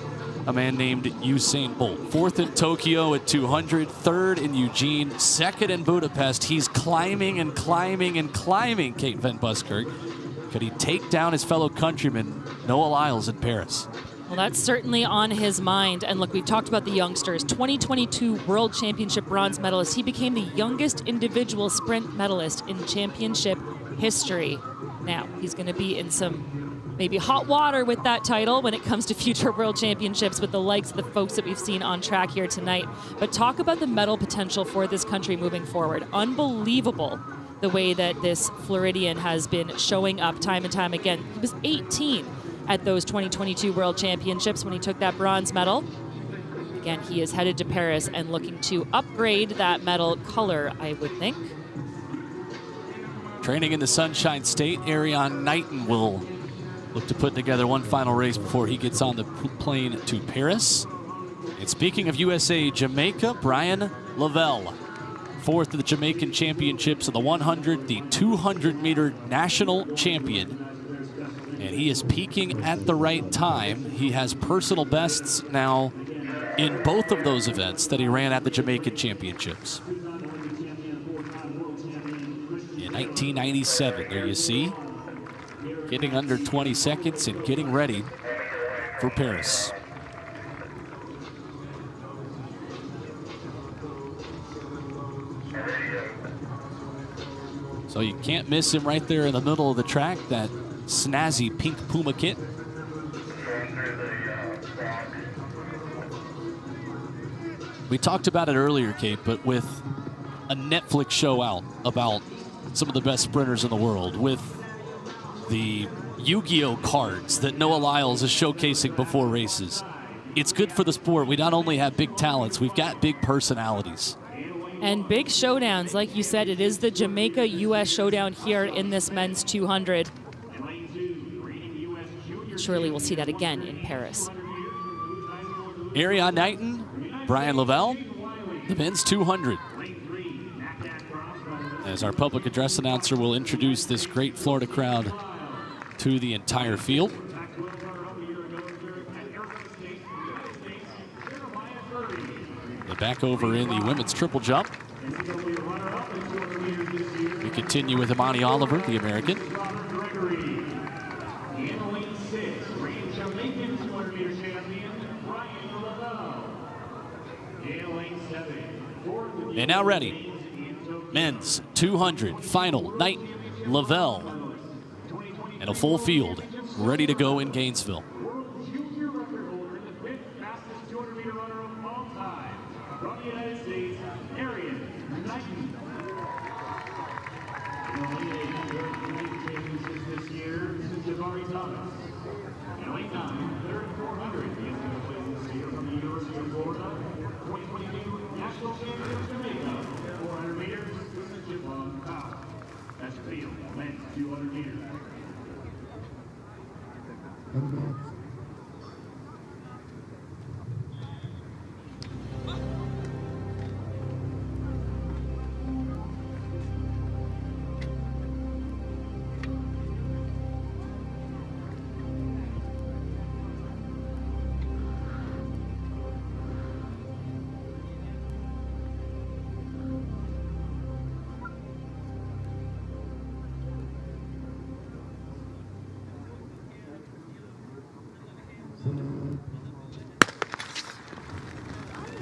a man named Usain Bolt. Fourth in Tokyo at 200, third in Eugene, second in Budapest. He's climbing and climbing and climbing, Kate Van Buskirk. Could he take down his fellow countryman, Noah Lyles, in Paris? Well, that's certainly on his mind. And look, we've talked about the youngsters. 2022 World Championship bronze medalist. He became the youngest individual sprint medalist in championship history. Now, he's going to be in some maybe hot water with that title when it comes to future World Championships with the likes of the folks that we've seen on track here tonight. But talk about the medal potential for this country moving forward. Unbelievable the way that this Floridian has been showing up time and time again. He was 18 at those 2022 World Championships when he took that bronze medal. Again, he is headed to Paris and looking to upgrade that medal color, I would think. Training in the Sunshine State, Erriyon Knighton will look to put together one final race before he gets on the plane to Paris. And speaking of USA, Jamaica, Brian Lavelle, fourth of the Jamaican Championships of the 100, the 200-meter national champion. And he is peaking at the right time. He has personal bests now in both of those events that he ran at the Jamaican Championships. In 1997, there you see, getting under 20 seconds and getting ready for Paris. So you can't miss him right there in the middle of the track, that snazzy pink Puma kit. We talked about it earlier, Kate, but with a Netflix show out about some of the best sprinters in the world, with the Yu-Gi-Oh cards that Noah Lyles is showcasing before races, it's good for the sport. We not only have big talents, we've got big personalities. And big showdowns, like you said, it is the Jamaica-U.S. showdown here in this men's 200. Surely we'll see that again in Paris. Erriyon Knighton, Brian Lavelle, the men's 200. As our public address announcer will introduce this great Florida crowd to the entire field. Back over in the women's triple jump. We continue with Imani Oliver, the American. And now ready. Men's 200 final. Knighton, Lavelle, and a full field ready to go in Gainesville.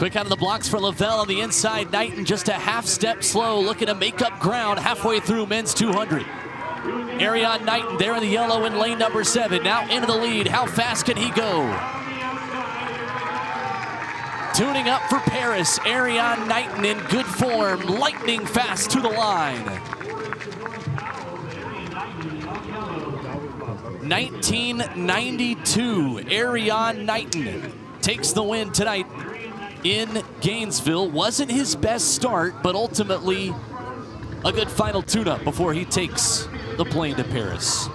Quick out of the blocks for Lavelle on the inside. Knighton just a half step slow, looking to make up ground halfway through men's 200. Erriyon Knighton there in the yellow in lane number 7. Now into the lead. How fast can he go? Tuning up for Paris. Erriyon Knighton in good form. Lightning fast to the line. 1992. Erriyon Knighton takes the win tonight in Gainesville. Wasn't his best start, but ultimately a good final tune-up before he takes the plane to Paris.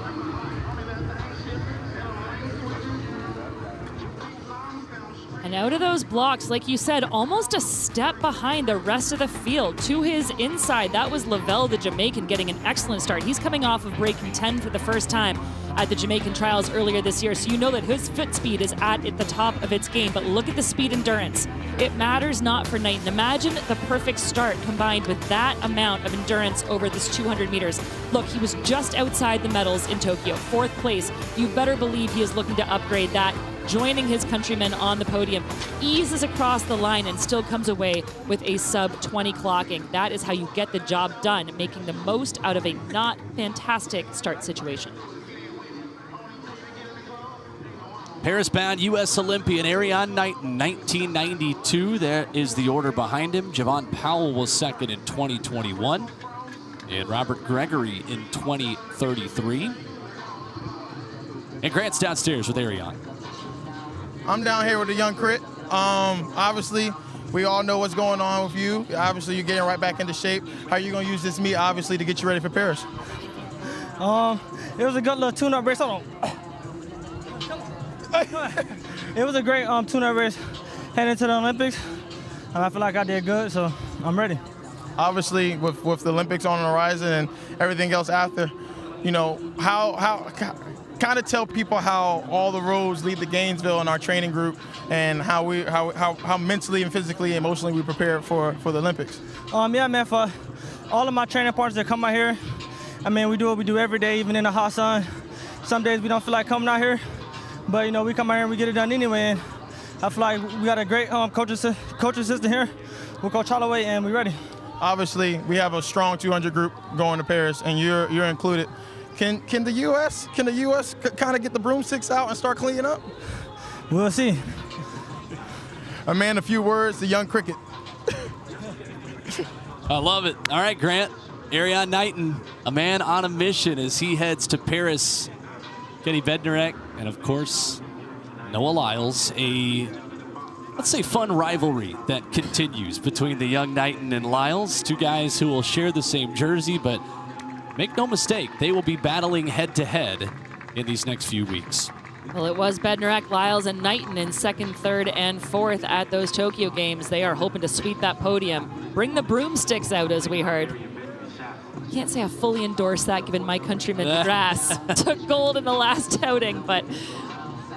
And out of those blocks, like you said, almost a step behind the rest of the field. To his inside, that was Lavelle, the Jamaican, getting an excellent start. He's coming off of breaking 10 for the first time at the Jamaican trials earlier this year, so you know that his foot speed is at the top of its game. But look at the speed endurance. It matters not for Knighton. Imagine the perfect start combined with that amount of endurance over this 200 meters. Look, he was just outside the medals in Tokyo, 4th place. You better believe he is looking to upgrade that, joining his countrymen on the podium, eases across the line and still comes away with a sub-20 clocking. That is how you get the job done, making the most out of a not fantastic start situation. Paris-bound U.S. Olympian Erriyon Knighton, 1992. There is the order behind him. Javon Powell was second in 2021. And Robert Gregory in 2033. And Grant's downstairs with Erriyon. I'm down here with the young crit. Obviously, we all know what's going on with you. Obviously, you're getting right back into shape. How are you going to use this meet, obviously, to get you ready for Paris? It was a good little tune-up race. Hold on. It was a great tune-up race heading into the Olympics. I feel like I did good, so I'm ready. Obviously, with the Olympics on the horizon and everything else after, you know, how kind of tell people how all the roads lead to Gainesville in our training group, and how mentally and physically and emotionally we prepare for the Olympics. Yeah, man, for all of my training partners that come out here, I mean, we do what we do every day, even in the hot sun. Some days we don't feel like coming out here, but, you know, we come out here and we get it done anyway. And I feel like we got a great coaching system here with Coach Holloway, and we're ready. Obviously, we have a strong 200 group going to Paris, and you're included. Can the U.S. kind of get the broomsticks out and start cleaning up? We'll see. A man, a few words, the young cricket. I love it. All right, Grant. Erriyon Knighton, a man on a mission as he heads to Paris. Keni Bednarek, and of course, Noah Lyles. A, let's say, fun rivalry that continues between the young Knighton and Lyles. Two guys who will share the same jersey, but make no mistake, they will be battling head-to-head in these next few weeks. Well, it was Bednarek, Lyles, and Knighton in 2nd, 3rd, and 4th at those Tokyo Games. They are hoping to sweep that podium. Bring the broomsticks out, as we heard. Can't say I fully endorse that, given my countryman Grass took gold in the last outing, but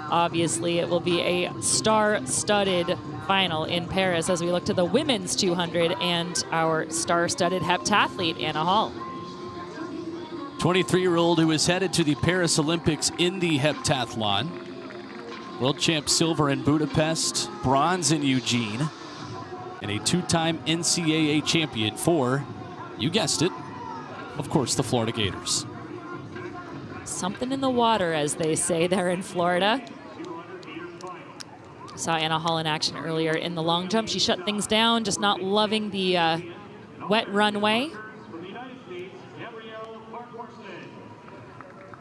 obviously it will be a star-studded final in Paris as we look to the women's 200 and our star-studded heptathlete, Anna Hall. 23-year-old who is headed to the Paris Olympics in the heptathlon. World champ silver in Budapest, bronze in Eugene, and a 2-time NCAA champion for, you guessed it, of course, the Florida Gators. Something in the water, as they say there in Florida. Saw Anna Hall in action earlier in the long jump. She shut things down, just not loving the wet runway.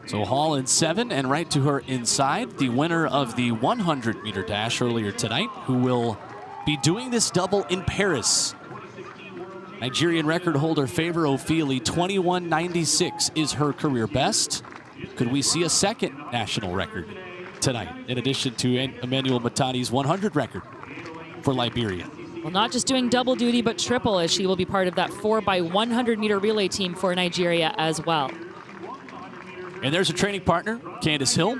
So Hall in 7, and right to her inside, the winner of the 100-meter dash earlier tonight, who will be doing this double in Paris. Nigerian record holder Favour Ofili, 21.96 is her career best. Could we see a second national record tonight, in addition to Emmanuel Matani's 100 record for Liberia? Well, not just doing double duty, but triple, as she will be part of that 4x100-meter relay team for Nigeria as well. And there's a training partner, Candace Hill,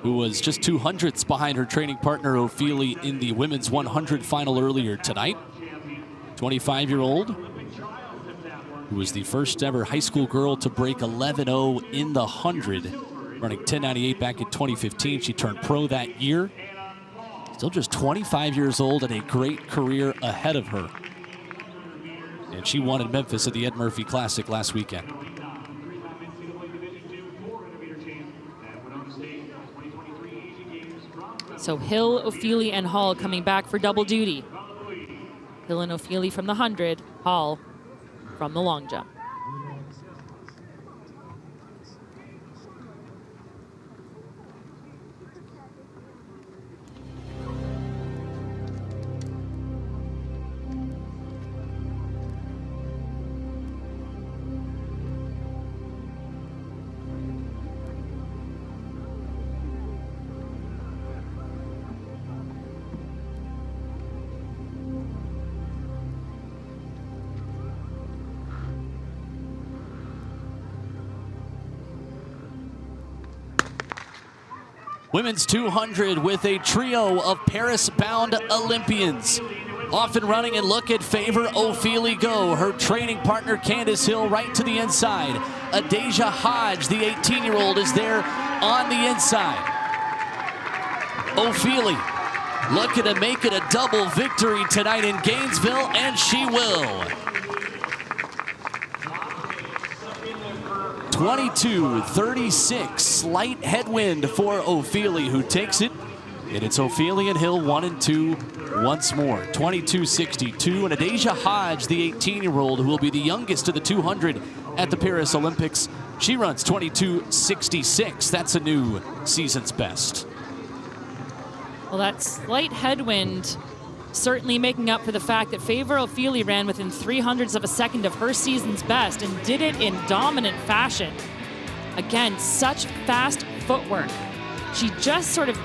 who was just 200ths behind her training partner Ofili in the women's 100 final earlier tonight. 25-year-old, who was the first ever high school girl to break 11.0 in the 100, running 10.98 back in 2015. She turned pro that year. Still just 25 years old and a great career ahead of her. And she won in Memphis at the Ed Murphy Classic last weekend. So Hill, Ofili, and Hall coming back for double duty. Hill and Ofili from the 100, Hall from the long jump. Women's 200 with a trio of Paris-bound Olympians. Off and running, and look at Favour Ofili go. Her training partner, Candace Hill, right to the inside. Adeja Hodge, the 18-year-old, is there on the inside. Ofili looking to make it a double victory tonight in Gainesville, and she will. 22-36, slight headwind for Ofili, who takes it. And it's Ofili and Hill 1 and 2 once more. 22-62, and Adeja Hodge, the 18-year-old, who will be the youngest of the 200 at the Paris Olympics. She runs 22-66. That's a new season's best. Well, that slight headwind certainly making up for the fact that Favour Ofili ran within 0.03 of a second of her season's best and did it in dominant fashion. Again, such fast footwork. She just sort of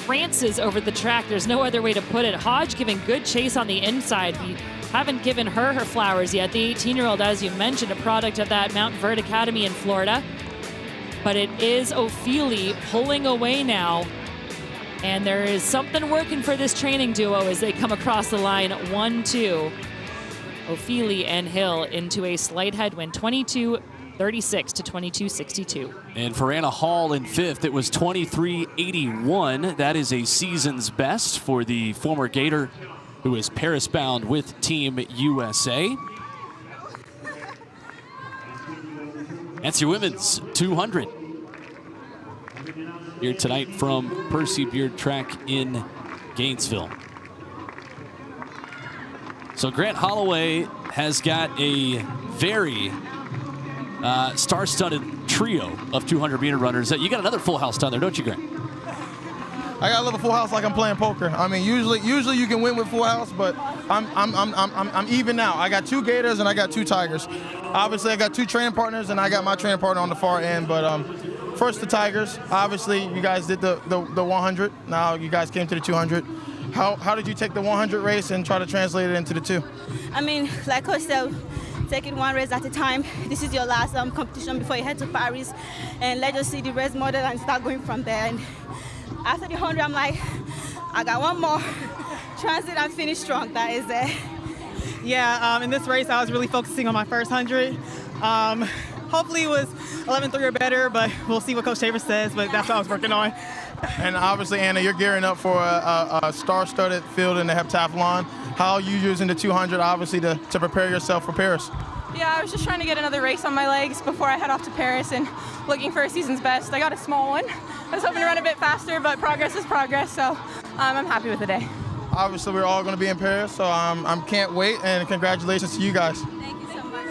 prances over the track. There's no other way to put it. Hodge giving good chase on the inside. We haven't given her flowers yet. The 18-year-old, as you mentioned, a product of that Mount Verde Academy in Florida. But it is Ofili pulling away now. And there is something working for this training duo as they come across the line 1-2. Ofili and Hill into a slight headwind, 22-36 to 22-62. And for Anna Hall in fifth, it was 23-81. That is a season's best for the former Gator, who is Paris-bound with Team USA. That's your women's 200. Here tonight from Percy Beard Track in Gainesville. So Grant Holloway has got a very star-studded trio of 200-meter runners. You got another full house down there, don't you, Grant? I got a little full house like I'm playing poker. I mean, usually you can win with full house, but I'm even now. I got 2 Gators and I got 2 Tigers. Obviously, I got 2 training partners and I got my training partner on the far end. But first the Tigers. Obviously, you guys did the 100. Now you guys came to the 200. How did you take the 100 race and try to translate it into the 2? I mean, like Coach said, take it one race at a time. This is your last competition before you head to Paris, and let's just see the race model and start going from there. And after the 100, I'm like, I got one more. Transit and finish strong. That is it. Yeah, in this race, I was really focusing on my first 100. Hopefully it was 11.3 or better, but we'll see what Coach Trevor says, but that's what I was working on. And obviously, Anna, you're gearing up for a star-studded field in the heptathlon. How are you using the 200, obviously, to prepare yourself for Paris? Yeah, I was just trying to get another race on my legs before I head off to Paris and looking for a season's best. I got a small one. I was hoping to run a bit faster, but progress is progress, so I'm happy with the day. Obviously, we're all going to be in Paris, so I can't wait, and congratulations to you guys. Thank you so much.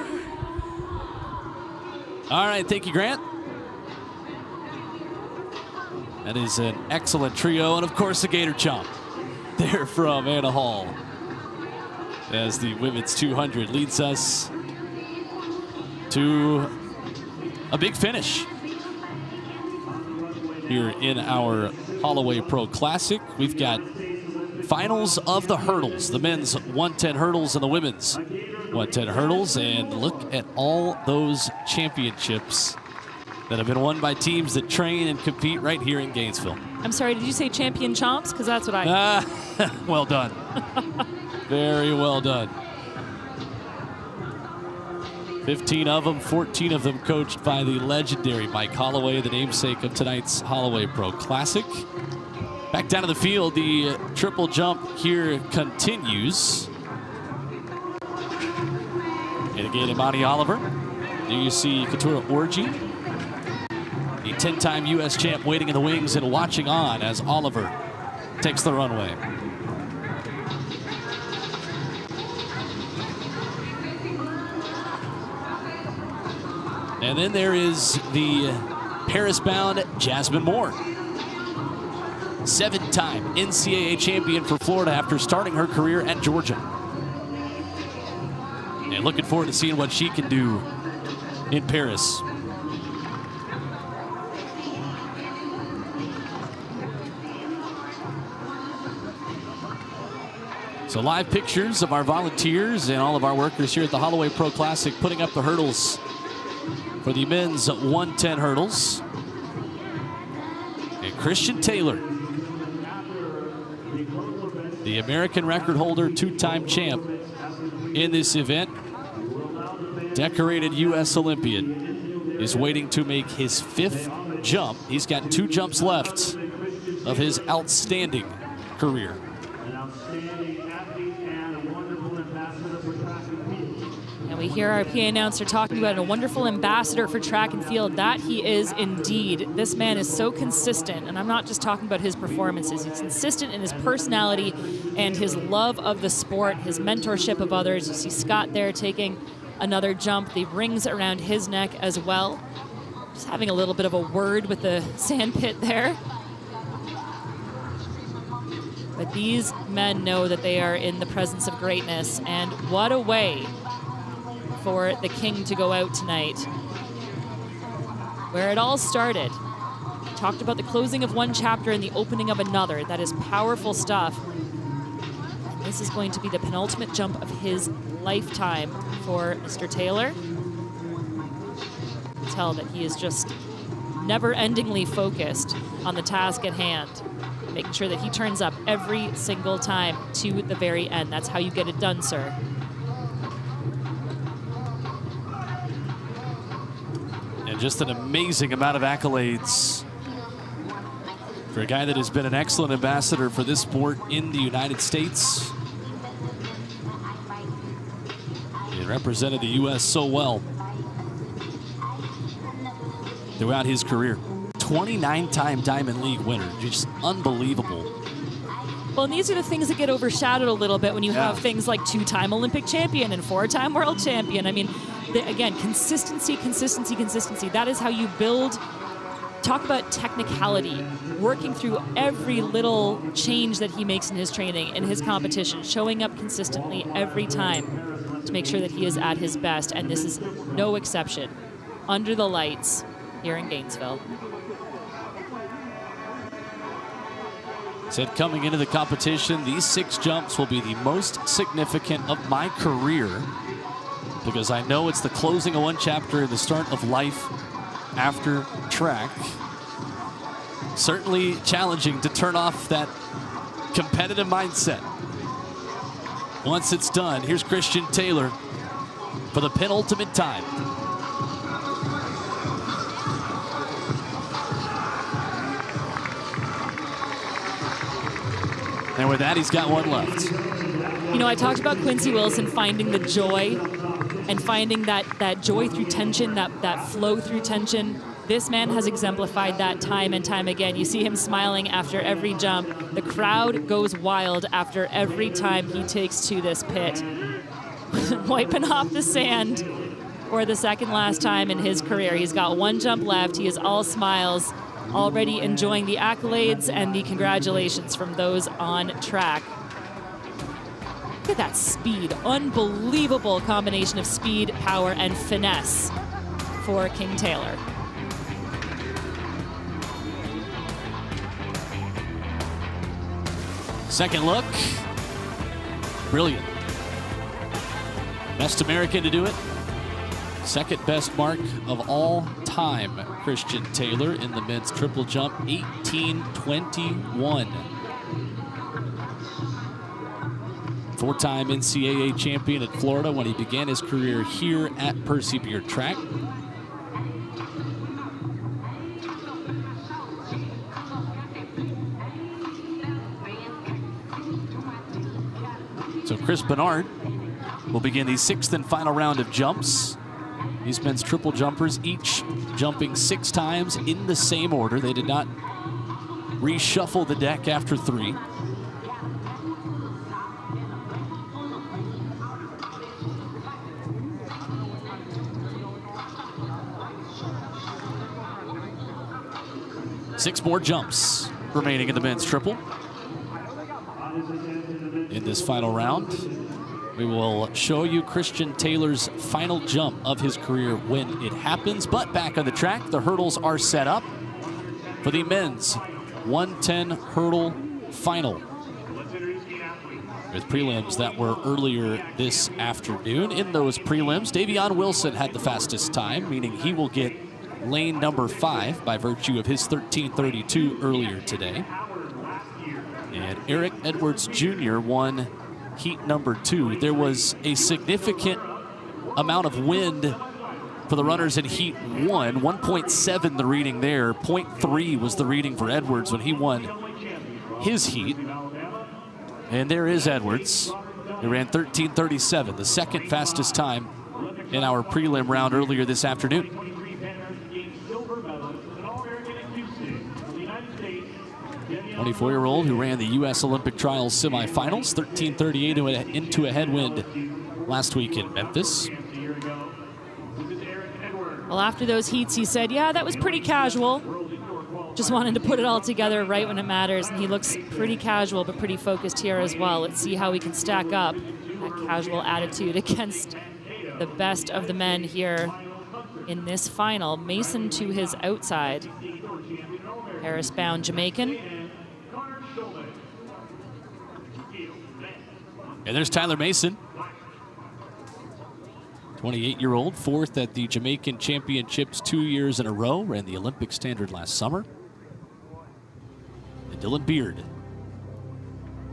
All right, thank you, Grant. That is an excellent trio, and of course, the Gator Chomp there from Anna Hall as the women's 200 leads us to a big finish here in our Holloway Pro Classic. We've got finals of the hurdles, the men's 110 hurdles and the women's 110 hurdles, and look at all those championships that have been won by teams that train and compete right here in Gainesville. I'm sorry, did you say champion chomps? Because that's what I... Well done. Very well done. 15 of them, 14 of them coached by the legendary Mike Holloway, the namesake of tonight's Holloway Pro Classic. Back down to the field, the triple jump here continues. And again, Imani Oliver. There you see Katura Orji, the 10-time U.S. champ, waiting in the wings and watching on as Oliver takes the runway. And then there is the Paris-bound Jasmine Moore. 7-time NCAA champion for Florida after starting her career at Georgia. And looking forward to seeing what she can do in Paris. So live pictures of our volunteers and all of our workers here at the Holloway Pro Classic putting up the hurdles for the men's 110 hurdles. And Christian Taylor, the American record holder, 2-time champ in this event, decorated U.S. Olympian, is waiting to make his 5th jump. He's got 2 jumps left of his outstanding career. And we hear our PA announcer talking about a wonderful ambassador for track and field. That he is indeed. This man is so consistent, and I'm not just talking about his performances. He's consistent in his personality and his love of the sport, his mentorship of others. You see Scott there taking another jump, the rings around his neck as well. Just having a little bit of a word with the sand pit there. But these men know that they are in the presence of greatness, and what a way for the King to go out tonight. Where it all started. We talked about the closing of one chapter and the opening of another. That is powerful stuff. And this is going to be the penultimate jump of his lifetime for Mr. Taylor. Tell that he is just never-endingly focused on the task at hand, making sure that he turns up every single time to the very end. That's how you get it done, sir. And just an amazing amount of accolades for a guy that has been an excellent ambassador for this sport in the United States. He represented the U.S. so well throughout his career. 29-time Diamond League winner, just unbelievable. Well, and these are the things that get overshadowed a little bit when you have things like 2-time Olympic champion and 4-time world champion. I mean, again, consistency, consistency, consistency. That is how you build. Talk about technicality, working through every little change that he makes in his training, in his competition, showing up consistently every time to make sure that he is at his best. And this is no exception. Under the lights here in Gainesville. Said coming into the competition, these 6 jumps will be the most significant of my career because I know it's the closing of one chapter and the start of life after track. Certainly challenging to turn off that competitive mindset. Once it's done, here's Christian Taylor for the penultimate time. And with that, he's got one left. You know, I talked about Quincy Wilson finding the joy and finding that joy through tension, that flow through tension. This man has exemplified that time and time again. You see him smiling after every jump. The crowd goes wild after every time he takes to this pit. Wiping off the sand for the second last time in his career. He's got one jump left. He is all smiles, already enjoying the accolades and the congratulations from those on track. Look at that speed. Unbelievable combination of speed, power, and finesse for King Taylor. Second look. Brilliant. Best American to do it. Second best mark of all time, Christian Taylor in the men's triple jump, 18:21. 4-time NCAA champion at Florida when he began his career here at Percy Beard Track. So Chris Bernard will begin the 6th and final round of jumps. These men's triple jumpers, each jumping 6 times in the same order. They did not reshuffle the deck after 3. Six more jumps remaining in the men's triple. In this final round, we will show you Christian Taylor's final jump of his career when it happens. But back on the track, the hurdles are set up for the men's 110 hurdle final, with prelims that were earlier this afternoon. In those prelims, Davion Wilson had the fastest time, meaning he will get lane number 5 by virtue of his 13:32 earlier today. And Eric Edwards Jr. won heat number 2. There was a significant amount of wind for the runners in heat 1. 1.7 the reading there. 0.3 was the reading for Edwards when he won his heat. And there is Edwards. He ran 13:37, the second fastest time in our prelim round earlier this afternoon. 24-year-old who ran the U.S. Olympic Trials semifinals, 13:38 into a headwind last week in Memphis. Well, after those heats, he said, yeah, that was pretty casual. Just wanted to put it all together right when it matters. And he looks pretty casual, but pretty focused here as well. Let's see how we can stack up that casual attitude against the best of the men here in this final. Mason to his outside. Paris-bound Jamaican. And there's Tyler Mason, 28-year-old, 4th at the Jamaican Championships 2 years in a row, ran the Olympic standard last summer. And Dylan Beard,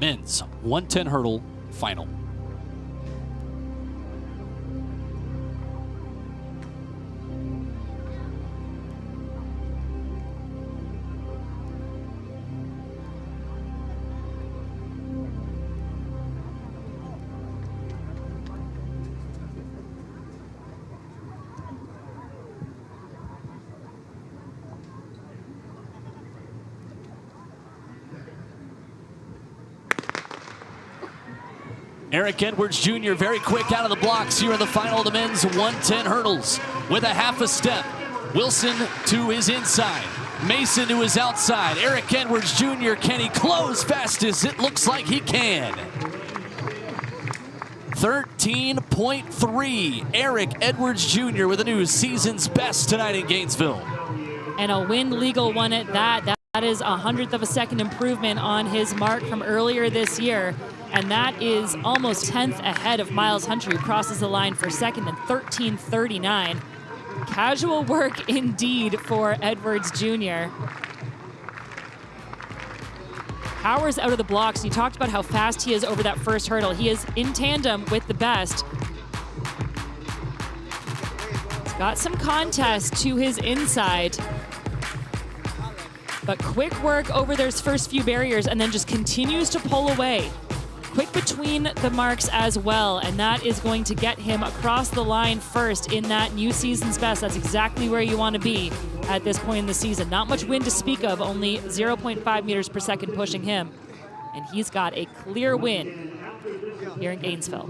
men's 110 hurdle final. Eric Edwards Jr. very quick out of the blocks here in the final of the men's 110 hurdles with a half a step. Wilson to his inside. Mason to his outside. Eric Edwards Jr. Can he close fast as it looks like he can? 13.3. Eric Edwards Jr. with a new season's best tonight in Gainesville. And a wind legal one at that. That is 100th of a second improvement on his mark from earlier this year. And that is almost 10th ahead of Miles Hunter, who crosses the line for second in 13:39. Casual work indeed for Edwards Jr. Powers out of the blocks. You talked about how fast he is over that first hurdle. He is in tandem with the best. He's got some contest to his inside. But quick work over those first few barriers and then just continues to pull away. Quick between the marks as well, and that is going to get him across the line first in that new season's best. That's exactly where you want to be at this point in the season. Not much wind to speak of, only 0.5 meters per second pushing him. And he's got a clear win here in Gainesville.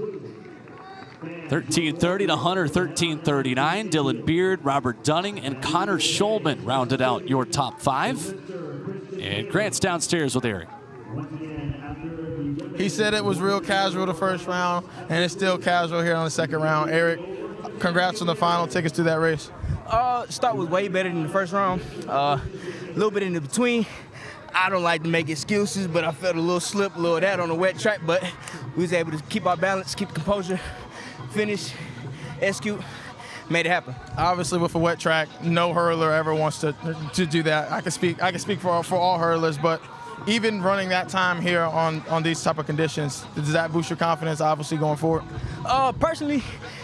13:30 to Hunter, 13:39. Dylan Beard, Robert Dunning, and Connor Schulman rounded out your top 5. And Grant's downstairs with Eric. He said it was real casual the first round, and it's still casual here on the second round. Eric, congrats on the final. Take us through that race. Start was way better than the first round. A little bit in the between. I don't like to make excuses, but I felt a little slip, a little of that on the wet track, but we was able to keep our balance, keep composure, finish, execute, made it happen. Obviously, with a wet track, no hurler ever wants to do that. I can speak for all hurlers, but even running that time here on these type of conditions, does that boost your confidence, obviously, going forward? Personally,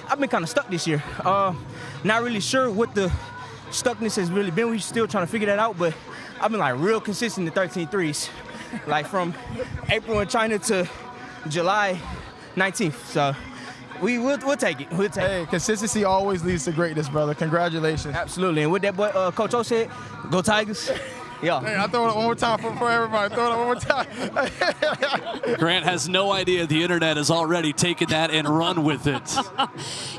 I've been kind of stuck this year. Not really sure what the stuckness has really been. We're still trying to figure that out, but I've been like real consistent in 13.3s. Like from April in China to July 19th. So we'll take it. We'll take it. Consistency always leads to greatness, brother. Congratulations. Absolutely. And with that boy, Coach O said, go Tigers. Yeah. Hey, I throw it one more time for everybody. Throw it one more time. Grant has no idea the internet has already taken that and run with it.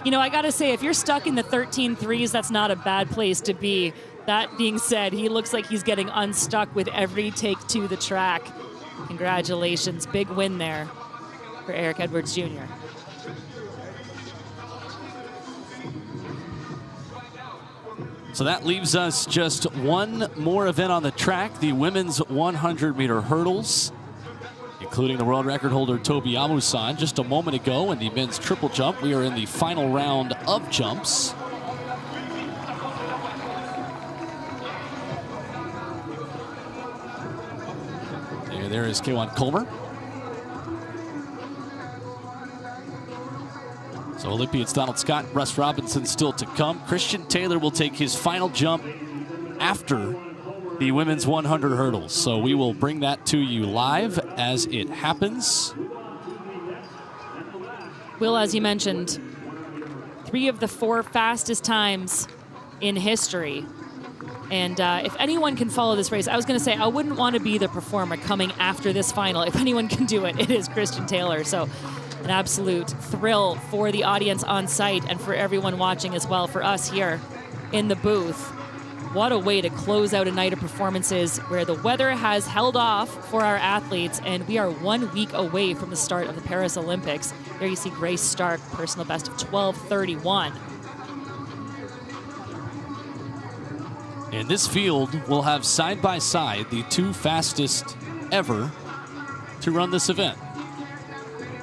You know, I got to say, if you're stuck in the 13 threes, that's not a bad place to be. That being said, he looks like he's getting unstuck with every take to the track. Congratulations. Big win there for Eric Edwards Jr. So that leaves us just one more event on the track, the women's 100-meter hurdles, including the world record holder Tobi Amusan. Just a moment ago in the men's triple jump, we are in the final round of jumps. There is Kwan Colmer. So Olympians Donald Scott, Russ Robinson still to come. Christian Taylor will take his final jump after the women's 100 hurdles. So we will bring that to you live as it happens. Will, as you mentioned, 3 of the 4 fastest times in history. And if anyone can follow this race, I was going to say I wouldn't want to be the performer coming after this final. If anyone can do it, it is Christian Taylor. So an absolute thrill for the audience on site and for everyone watching as well, for us here in the booth. What a way to close out a night of performances where the weather has held off for our athletes, and we are 1 week away from the start of the Paris Olympics. There you see Grace Stark, personal best of 12:31. And this field will have side by side the 2 fastest ever to run this event.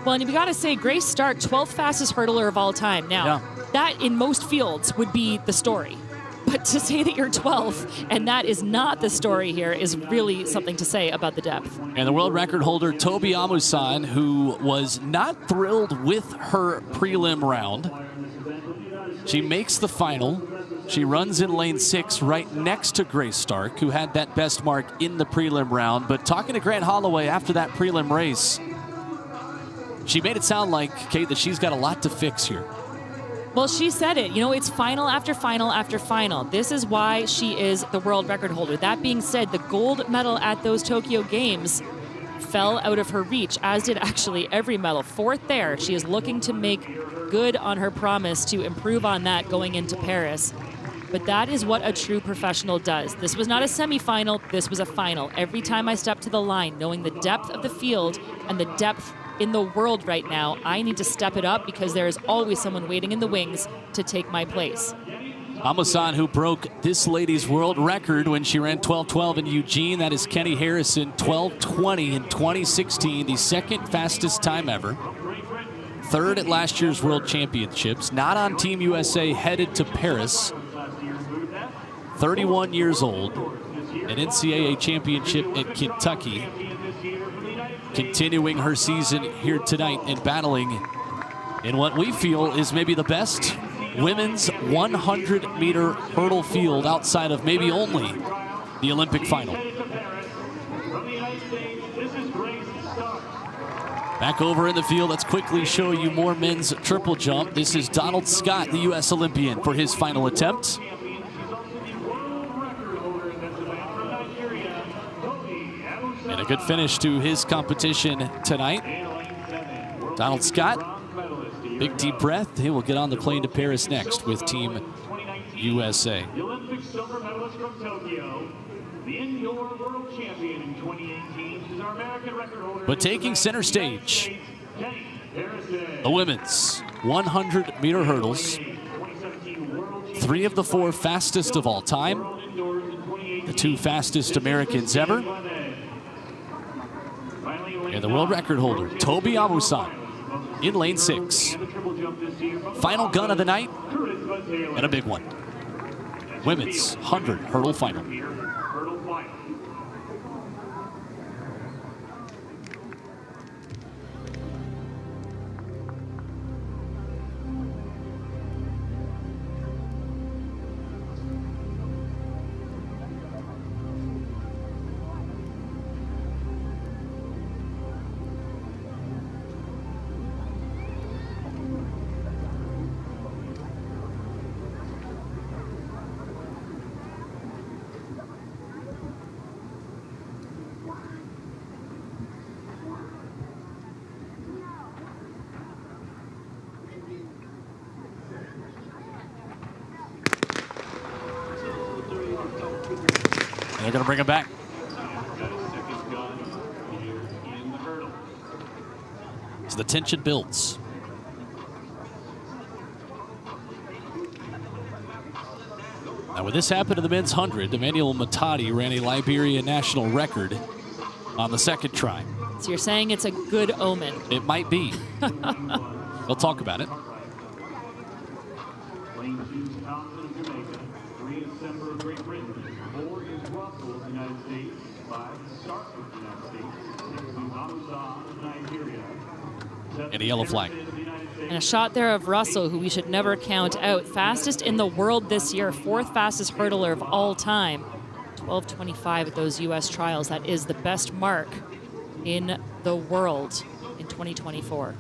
Well, and you got to say, Grace Stark, 12th fastest hurdler of all time. Now, that in most fields would be the story. But to say that you're 12th and that is not the story here is really something to say about the depth. And the world record holder, Tobi Amusan, who was not thrilled with her prelim round. She makes the final. She runs in lane 6 right next to Grace Stark, who had that best mark in the prelim round. But talking to Grant Holloway after that prelim race, she made it sound like, Kate, that she's got a lot to fix here. Well, she said it. You know, it's final after final after final. This is why she is the world record holder. That being said, the gold medal at those Tokyo Games fell out of her reach, as did actually every medal. 4th there. She is looking to make good on her promise to improve on that going into Paris. But that is what a true professional does. This was not a semifinal. This was a final. Every time I step to the line, knowing the depth of the field and the depth in the world right now, I need to step it up because there is always someone waiting in the wings to take my place. Amusan, who broke this lady's world record when she ran 12:12 in Eugene. That is Keni Harrison, 12:20 in 2016, the 2nd fastest time ever. 3rd at last year's World Championships. Not on Team USA, headed to Paris. 31 years old. An NCAA championship at Kentucky. Continuing her season here tonight and battling in what we feel is maybe the best women's 100-meter hurdle field outside of maybe only the Olympic final. Back over in the field, let's quickly show you more men's triple jump. This is Donald Scott, the U.S. Olympian, for his final attempt. And a good finish to his competition tonight. Donald Scott, big deep breath. He will get on the plane to Paris next with Team USA. The Olympic silver medalist from Tokyo, the indoor world champion in 2018, is our American record holder. But taking center stage, the women's 100-meter hurdles. 3 of the 4 fastest of all time. The 2 fastest Americans ever. And the world record holder, Tobi Amusan, in lane 6. Final gun of the night, and a big one. Women's 100 hurdle final. They're going to bring him back. So the tension builds. Now, when this happened to the men's 100, Emmanuel Matadi ran a Liberia national record on the second try. So you're saying it's a good omen? It might be. We'll talk about it. And a yellow flag. And a shot there of Russell, who we should never count out. Fastest in the world this year, 4th fastest hurdler of all time. 12:25 at those U.S. trials. That is the best mark in the world in 2024.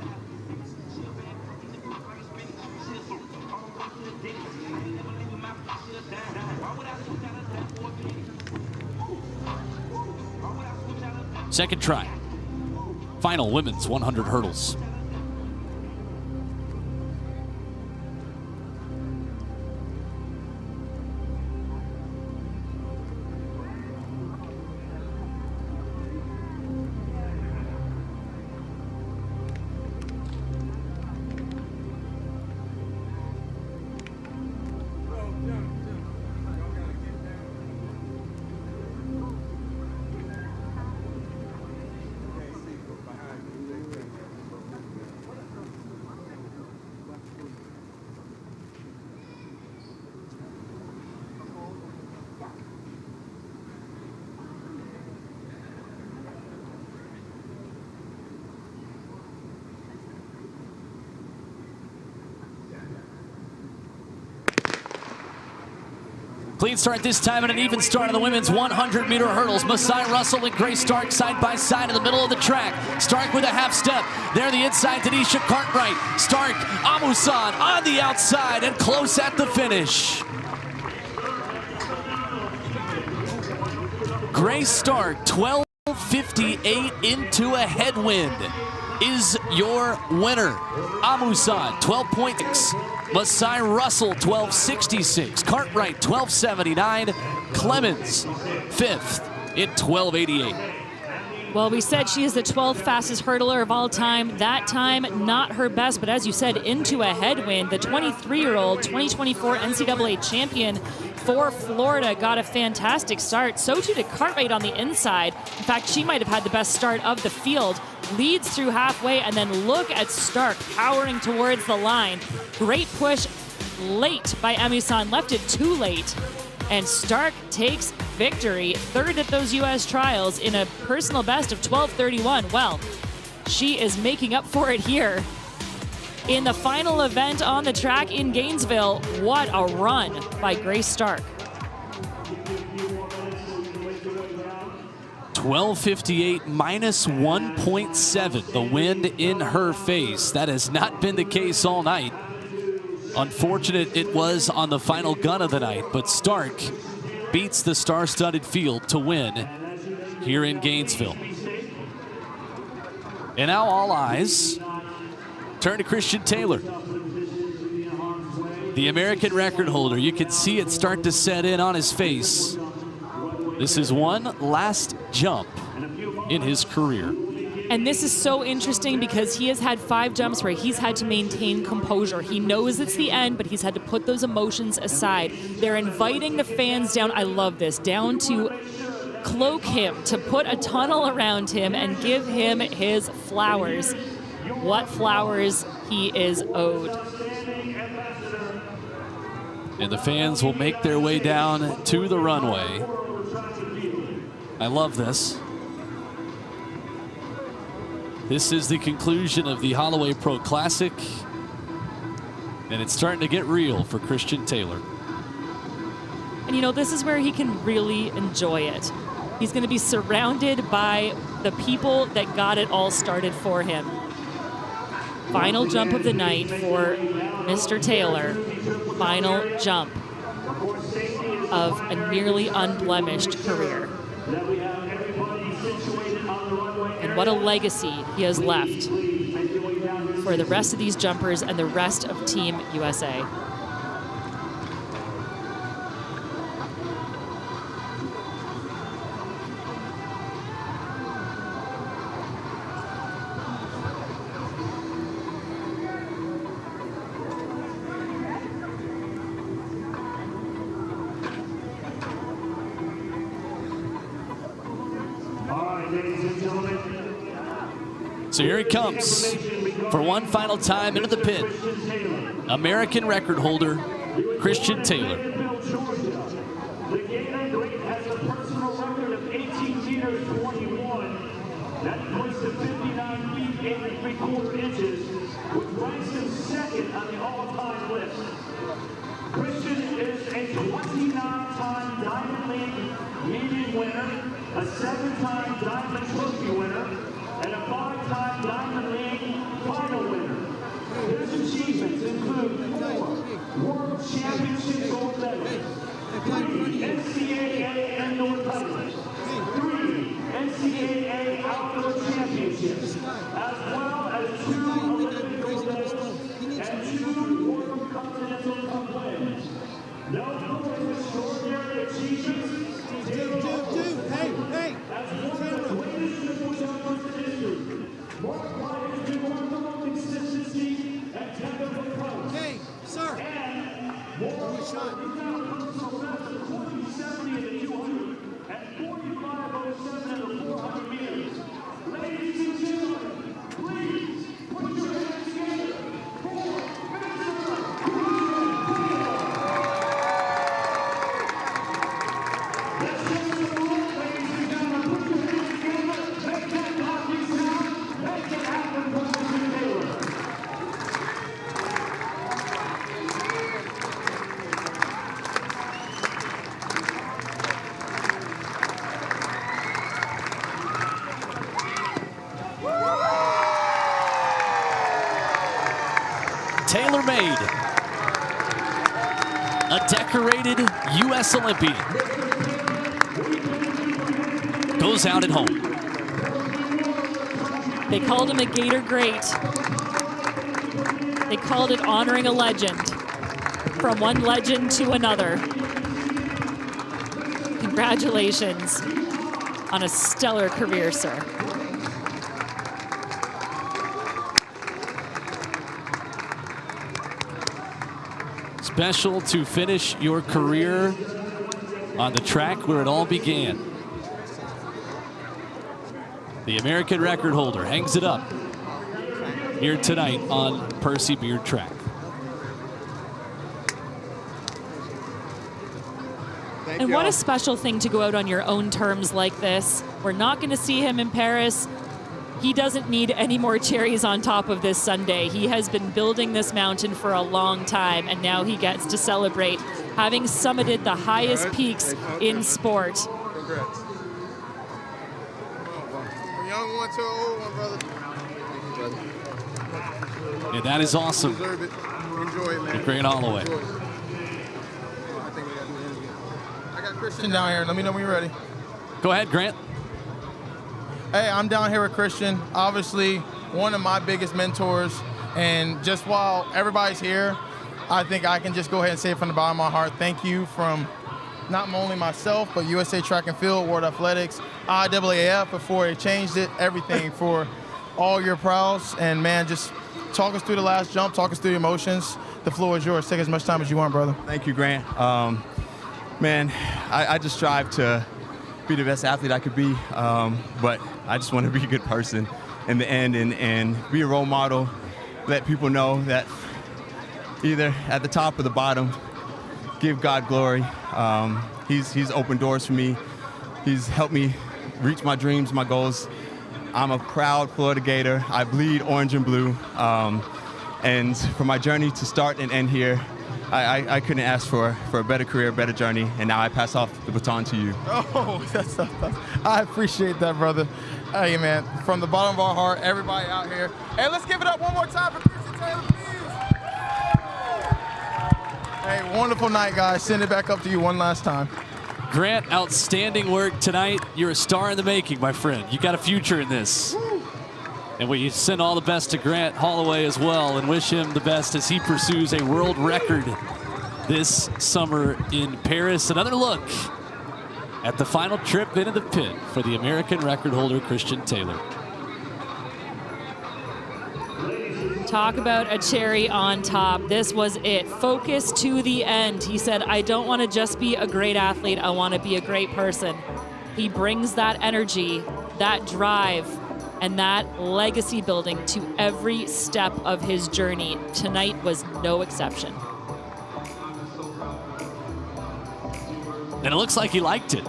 Second try. Final women's 100 hurdles. Clean start this time and an even start on the women's 100-meter hurdles. Masai Russell and Grace Stark side by side in the middle of the track. Stark with a half step. There the inside, Tanisha Cartwright. Stark, Amusan on the outside and close at the finish. Grace Stark, 12:58 into a headwind, is your winner. Amusan, 12.6. Masai Russell, 12:66. Cartwright, 12:79. Clemens, 5th in 12:88. Well, we said she is the 12th fastest hurdler of all time. That time, not her best, but as you said, into a headwind. The 23-year-old 2024 NCAA champion for Florida got a fantastic start. So too did Cartwright on the inside. In fact, she might have had the best start of the field. Leads through halfway, and then look at Stark powering towards the line. Great push late by Amusan, left it too late. And Stark takes victory, 3rd at those U.S. trials in a personal best of 12:31. Well, she is making up for it here in the final event on the track in Gainesville. What a run by Grace Stark. 12:58 minus 1.7. The wind in her face. That has not been the case all night. Unfortunate it was on the final gun of the night, but Stark beats the star-studded field to win here in Gainesville. And now all eyes turn to Christian Taylor, the American record holder. You can see it start to set in on his face. This is one last jump in his career. And this is so interesting because he has had 5 jumps where he's had to maintain composure. He knows it's the end, but he's had to put those emotions aside. They're inviting the fans down, I love this, down to cloak him, to put a tunnel around him and give him his flowers. What flowers he is owed. And the fans will make their way down to the runway. I love this. This is the conclusion of the Holloway Pro Classic, and it's starting to get real for Christian Taylor. And you know, this is where he can really enjoy it. He's going to be surrounded by the people that got it all started for him. Final jump of the night for Mr. Taylor. Final jump of a nearly unblemished career. And what a legacy he has left for the rest of these jumpers and the rest of Team USA. So here he comes for one final time into the pit. American record holder, Christian Taylor. The Gator Great has a personal record of 18 meters 21. That equates to 59 feet 8 3/4 inches, which ranks him second on the all-time list. Christian is a 29-time Diamond League meeting winner, a 7-time Diamond Trophy winner, and a 5-time Diamond League final winner. His achievements include 4 World Championship gold medals, 3 NCAA indoor titles, 3 NCAA outdoor championships, as well as 2 Olympic gold medals and 2 World Continental Cup wins. Known for his extraordinary achievements, as one of the greatest triple jumpers in history, marked by his remarkable consistency and technical approach. Hey, sir. And more personal best of 40-70 in the 200 and 45-07 in the 400 meters. Ladies and gentlemen, please put your hands together for Tailor-made, a decorated U.S. Olympian, goes out at home. They called him a Gator Great. They called it honoring a legend, from one legend to another. Congratulations on a stellar career, sir. Special to finish your career on the track where it all began. The American record holder hangs it up here tonight on Percy Beard Track. And what a special thing to go out on your own terms like this. We're not going to see him in Paris. He doesn't need any more cherries on top of this Sunday. He has been building this mountain for a long time, and now he gets to celebrate having summited the highest peaks in sport. Congrats. A young one to an old one, brother. Yeah, that is awesome. You deserve it. Enjoy it, man. The great Holloway. Enjoy it. I got Christian down here. Let me know when you're ready. Go ahead, Grant. Hey, I'm down here with Christian, obviously one of my biggest mentors. And just while everybody's here, I think I can just go ahead and say it from the bottom of my heart, thank you from not only myself, but USA Track and Field, World Athletics, IAAF before they changed it, everything for all your prowess. And man, just talk us through the last jump, talk us through your emotions. The floor is yours. Take as much time as you want, brother. Thank you, Grant. Man, I just strive to be the best athlete I could be, but I just want to be a good person in the end and be a role model, let people know that either at the top or the bottom, give God glory. He's opened doors for me. He's helped me reach my dreams, my goals. I'm a proud Florida Gator. I bleed orange and blue. And for my journey to start and end here, I couldn't ask for a better career, a better journey, and now I pass off the baton to you. Oh, I appreciate that, brother. Hey, man, from the bottom of our heart, everybody out here. Hey, let's give it up one more time for Christian Taylor, please. Hey, wonderful night, guys. Send it back up to you one last time. Grant, outstanding work tonight. You're a star in the making, my friend. You got a future in this. And we send all the best to Grant Holloway as well and wish him the best as he pursues a world record this summer in Paris. Another look at the final trip into the pit for the American record holder, Christian Taylor. Talk about a cherry on top. This was it. Focus to the end. He said, I don't want to just be a great athlete. I want to be a great person. He brings that energy, that drive, and that legacy building to every step of his journey. Tonight was no exception. And it looks like he liked it.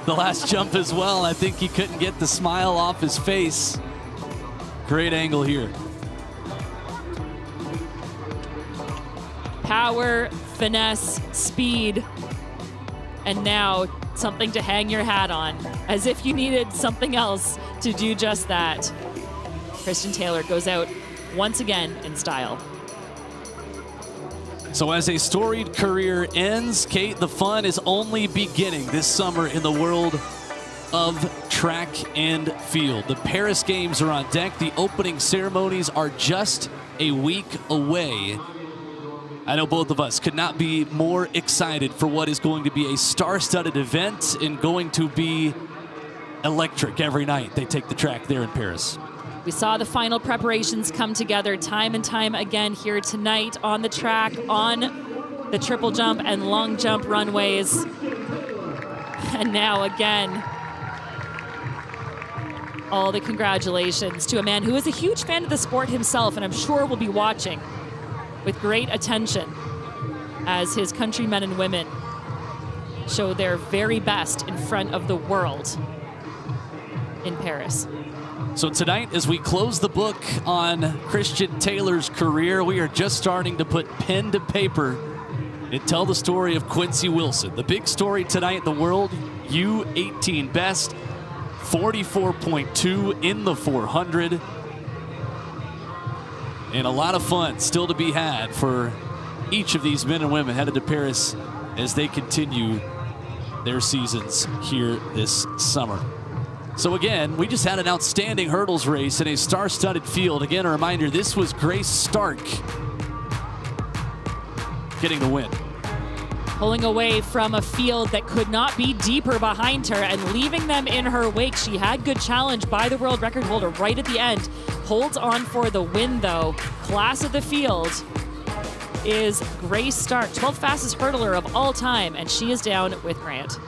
The last jump as well. I think he couldn't get the smile off his face. Great angle here. Power, finesse, speed, and now something to hang your hat on, as if you needed something else to do just that. Christian Taylor goes out once again in style. So as a storied career ends, Kate, the fun is only beginning this summer in the world of track and field. The Paris Games are on deck. The opening ceremonies are just a week away. I know both of us could not be more excited for what is going to be a star-studded event and going to be electric every night they take the track there in Paris. We saw the final preparations come together time and time again here tonight on the track, on the triple jump and long jump runways. And now again, all the congratulations to a man who is a huge fan of the sport himself, and I'm sure will be watching with great attention as his countrymen and women show their very best in front of the world in Paris. So tonight, as we close the book on Christian Taylor's career, we are just starting to put pen to paper and tell the story of Quincy Wilson. The big story tonight, the world U18 best, 44.2 in the 400. And a lot of fun still to be had for each of these men and women headed to Paris as they continue their seasons here this summer. So again, we just had an outstanding hurdles race in a star-studded field. Again, a reminder, this was Grace Stark getting the win. Pulling away from a field that could not be deeper behind her and leaving them in her wake. She had good challenge by the world record holder right at the end. Holds on for the win though. Class of the field is Grace Stark, 12th fastest hurdler of all time, and she is down with Grant.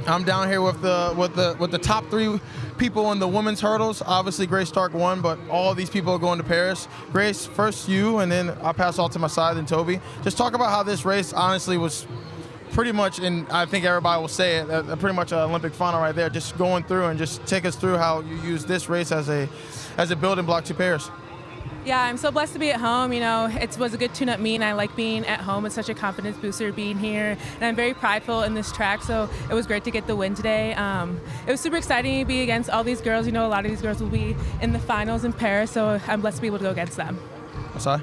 I'm down here with the top three people in the women's hurdles. Obviously, Grace Stark won, but all of these people are going to Paris. Grace, first you, and then I'll pass all to Masai, then Tobi. Just talk about how this race honestly was pretty much, and I think everybody will say it, pretty much an Olympic final right there. Just going through and just take us through how you use this race as a building block to Paris. Yeah, I'm so blessed to be at home. You know, it was a good tune-up meet, and I like being at home. It's such a confidence booster being here, and I'm very prideful in this track, so it was great to get the win today. It was super exciting to be against all these girls. You know, a lot of these girls will be in the finals in Paris, so I'm blessed to be able to go against them. Masai?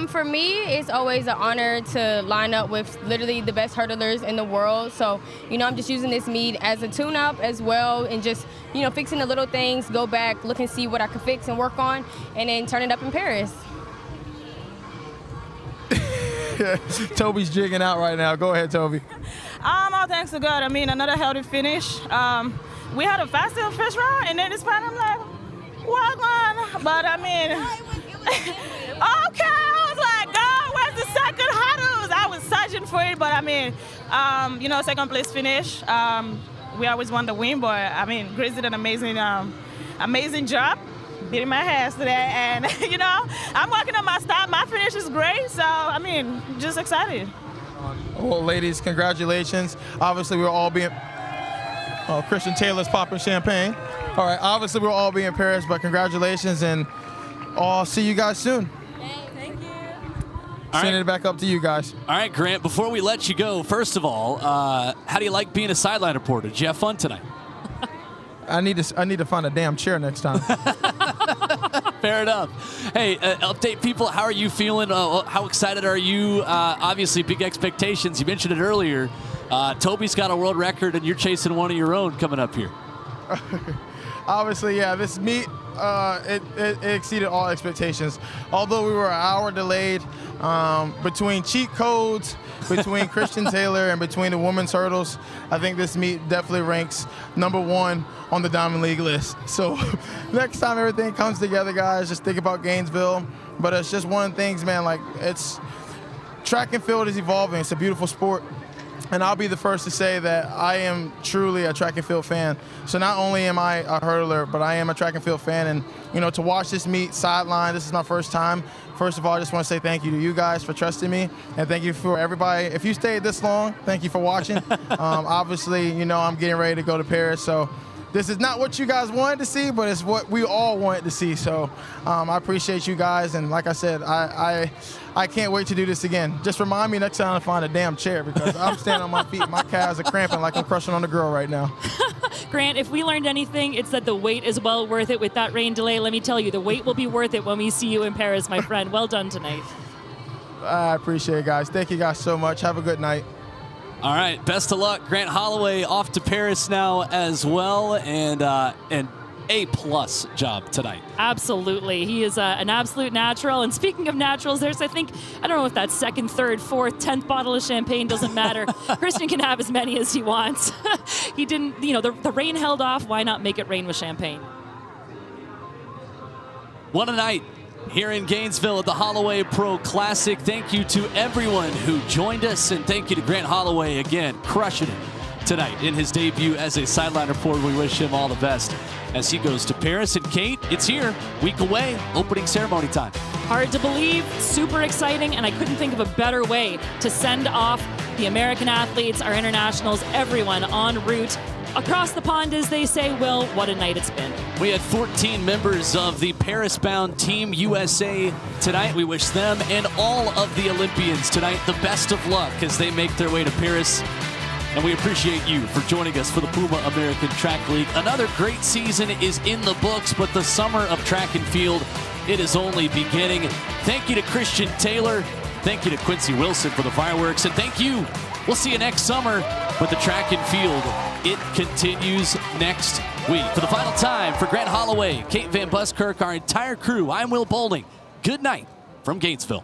For me, it's always an honor to line up with literally the best hurdlers in the world. So, you know, I'm just using this meet as a tune-up as well, and just, you know, fixing the little things, go back, look and see what I can fix and work on, and then turn it up in Paris. Tobi's jigging out right now. Go ahead, Tobi. All thanks to God. I mean, another healthy finish. We had a faster first round, and then this part I'm like, what on? But I mean, okay. Where's the second hurdles? I was searching for it, but I mean, you know, second place finish. We always want to win, but I mean, Grace did an amazing job, beating my ass today, and you know, I'm working on my style. My finish is great, so I mean, just excited. Well, ladies, congratulations. Obviously, we're all being. Oh, Christian Taylor's popping champagne. All right, obviously, we'll all be in Paris, but congratulations, and I'll see you guys soon. Sending it back up to you guys. All right, Grant, before we let you go, first of all, how do you like being a sideline reporter? Did you have fun tonight? I need to find a damn chair next time. Fair enough. Hey, update people. How are you feeling? How excited are you? Obviously, big expectations. You mentioned it earlier. Tobi's got a world record, and you're chasing one of your own coming up here. Obviously, yeah, this meet, it exceeded all expectations. Although we were an hour delayed, between cheat codes, between Christian Taylor and between the women's hurdles, I think this meet definitely ranks #1 on the Diamond League list. So next time everything comes together, guys, just think about Gainesville. But it's just one of the things, man, like, it's track and field is evolving. It's a beautiful sport. And I'll be the first to say that I am truly a track and field fan. So not only am I a hurdler, but I am a track and field fan. And, you know, to watch this meet sideline, this is my first time. First of all, I just want to say thank you to you guys for trusting me. And thank you for everybody. If you stayed this long, thank you for watching. Obviously, you know, I'm getting ready to go to Paris. So this is not what you guys wanted to see, but it's what we all wanted to see. So I appreciate you guys. And like I said, I can't wait to do this again. Just remind me next time to find a damn chair, because I'm standing on my feet. My calves are cramping like I'm crushing on a girl right now. Grant, if we learned anything, it's that the wait is well worth it with that rain delay. Let me tell you, the wait will be worth it when we see you in Paris, my friend. Well done tonight. I appreciate it, guys. Thank you guys so much. Have a good night. All right, best of luck. Grant Holloway off to Paris now as well, and an A-plus job tonight. Absolutely. He is an absolute natural. And speaking of naturals, there's, I don't know if that's second, third, fourth, 10th bottle of champagne, doesn't matter. Christian can have as many as he wants. He didn't, you know, the rain held off. Why not make it rain with champagne? What a night here in Gainesville at the Holloway Pro Classic. Thank you to everyone who joined us, and thank you to Grant Holloway again, crushing it tonight in his debut as a sideline reporter. We wish him all the best as he goes to Paris. And Kate, it's here, week away, opening ceremony time. Hard to believe, super exciting, and I couldn't think of a better way to send off the American athletes, our internationals, everyone en route across the pond, as they say. Will, what a night it's been. We had 14 members of the Paris-bound Team USA tonight. We wish them and all of the Olympians tonight the best of luck as they make their way to Paris. And we appreciate you for joining us for the Puma American Track League. Another great season is in the books, but the summer of track and field, it is only beginning. Thank you to Christian Taylor. Thank you to Quincy Wilson for the fireworks. And thank you. We'll see you next summer with the track and field. It continues next week. For the final time, for Grant Holloway, Kate Van Buskirk, our entire crew, I'm Will Boling. Good night from Gainesville.